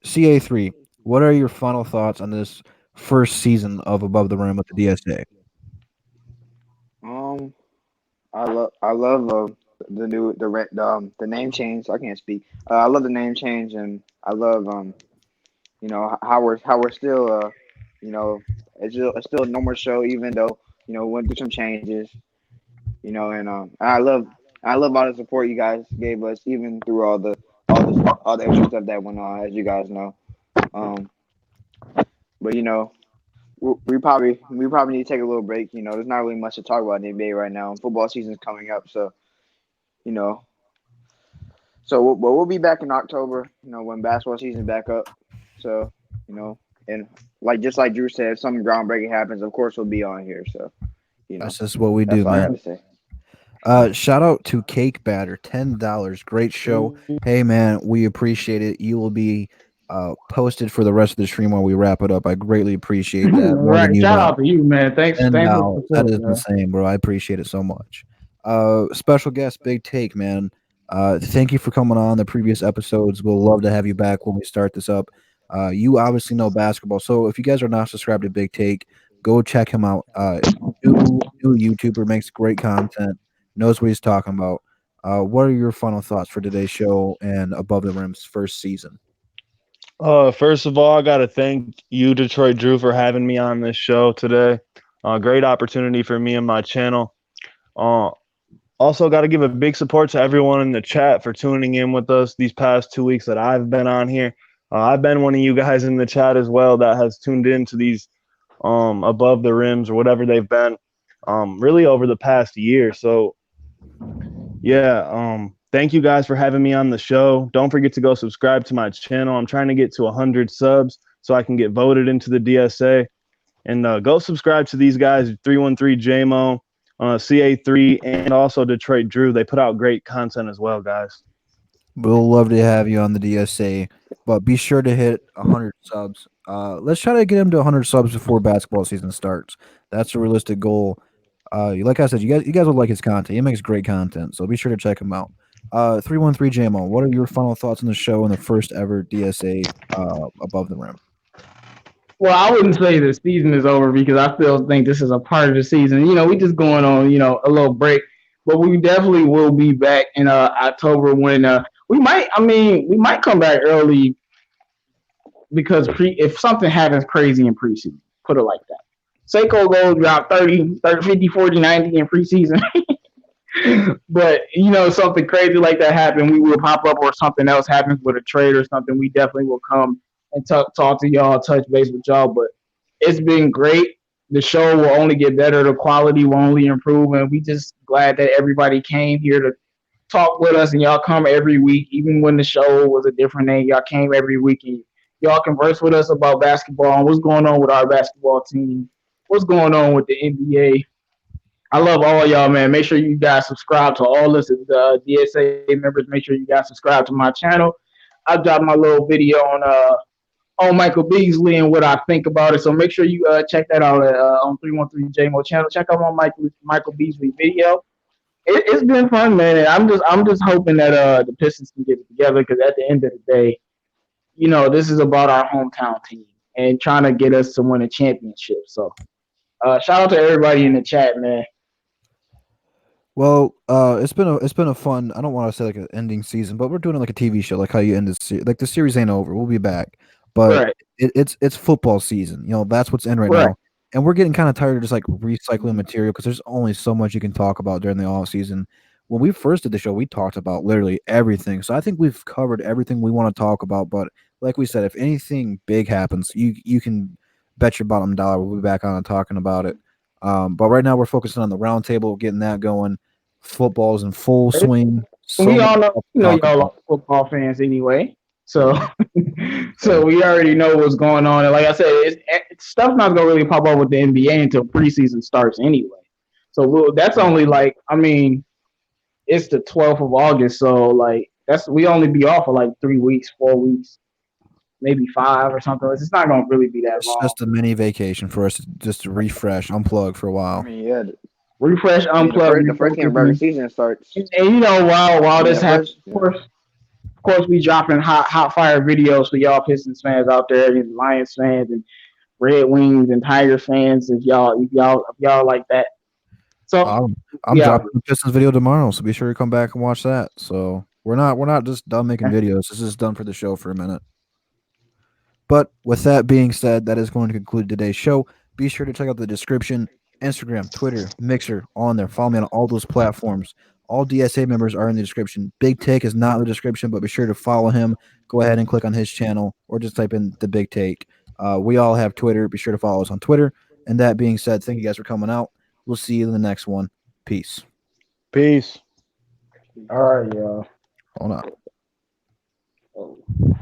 CA3, what are your final thoughts on this first season of Above the Rim with the DSA? I love the name change. I can't speak. I love the name change, and I love how we're still it's still a normal show, even though we went through some changes. And I love all the support you guys gave us, even through all the extra stuff that went on, as you guys know. But we probably need to take a little break. There's not really much to talk about in the NBA right now. Football season's coming up, so we'll be back in October. When basketball season's back up. So and just like Drew said, if something groundbreaking happens, of course we'll be on here. So that's just what we do, that's all I man. have to say. Shout out to Cake Batter, $10. Great show. Hey man, we appreciate it. You will be posted for the rest of the stream while we wrap it up. I greatly appreciate that more Right. than you Shout know. out to you, man. Thanks for the That support, is man. insane, bro. I appreciate it so much. Special guest, Big Take, man. Thank you for coming on the previous episodes. We'll love to have you back when we start this up. You obviously know basketball, so if you guys are not subscribed to Big Take, go check him out. New YouTuber, makes great content, knows what he's talking about. What are your final thoughts for today's show and Above the Rim's first season? First of all, I got to thank you, Detroit Drew, for having me on this show today. Great opportunity for me and my channel. Also, got to give a big support to everyone in the chat for tuning in with us these past 2 weeks that I've been on here. I've been one of you guys in the chat as well that has tuned in to these Above the Rims or whatever they've been really over the past year. So, yeah, thank you guys for having me on the show. Don't forget to go subscribe to my channel. I'm trying to get to 100 subs so I can get voted into the DSA. And go subscribe to these guys, 313 JMO, CA3, and also Detroit Drew. They put out great content as well, guys. We'll love to have you on the DSA, but be sure to hit 100 subs. Let's try to get him to 100 subs before basketball season starts. That's a realistic goal. Like I said, you guys will like his content. He makes great content, so be sure to check him out. 313 JMO, what are your final thoughts on the show and the first ever DSA Above the Rim? Well, I wouldn't say the season is over because I still think this is a part of the season. We just going on, a little break, but we definitely will be back in October when we might come back early because if something happens crazy in preseason, put it like that. Seiko goes about 30, 50, 40, 90 in preseason. But, something crazy like that happen, we will pop up, or something else happens with a trade or something, we definitely will come and talk to y'all, touch base with y'all. But it's been great. The show will only get better. The quality will only improve. And we just glad that everybody came here to talk with us, and y'all come every week. Even when the show was a different name, y'all came every week and y'all converse with us about basketball and what's going on with our basketball team, what's going on with the NBA. I love all y'all, man. Make sure you guys subscribe to all us DSA members. Make sure you guys subscribe to my channel. I dropped my little video on Michael Beasley and what I think about it. So make sure you check that out on 313 JMO channel. Check out my Michael Beasley video. It's been fun, man. And I'm just hoping that the Pistons can get it together, because at the end of the day, this is about our hometown team and trying to get us to win a championship. So shout out to everybody in the chat, man. Well, it's been a fun. I don't want to say like an ending season, but we're doing it like a TV show, like how you end the like the series ain't over. We'll be back, but Right. It's football season. That's what's in right now, and we're getting kind of tired of just like recycling material because there's only so much you can talk about during the off season. When we first did the show, we talked about literally everything. So I think we've covered everything we want to talk about. But like we said, if anything big happens, you can bet your bottom dollar we'll be back on and talking about it. But right now we're focusing on the roundtable, getting that going. Football's in full swing. We all know, y'all are football fans anyway. So, so we already know what's going on. And like I said, stuff not gonna really pop up with the NBA until preseason starts anyway. So that's only it's the 12th of August. So we only be off for like 3 weeks, 4 weeks, maybe 5 or something. It's not gonna really be that long. It's just a mini vacation for us just to refresh, unplug for a while. I mean, yeah. Refresh, unplug. The first game of regular season starts. And while this happens, of course, we dropping hot fire videos for y'all Pistons fans out there, and Lions fans, and Red Wings and Tiger fans. If y'all like that. So I'm dropping the Pistons video tomorrow, so be sure to come back and watch that. So we're not just done making videos. This is done for the show for a minute. But with that being said, that is going to conclude today's show. Be sure to check out the description. Instagram, Twitter, Mixer, on there. Follow me on all those platforms. All DSA members are in the description. Big Take is not in the description, but be sure to follow him. Go ahead and click on his channel, or just type in the Big Take. We all have Twitter. Be sure to follow us on Twitter. And that being said, thank you guys for coming out. We'll see you in the next one. Peace. Peace. All right, y'all. Hold on.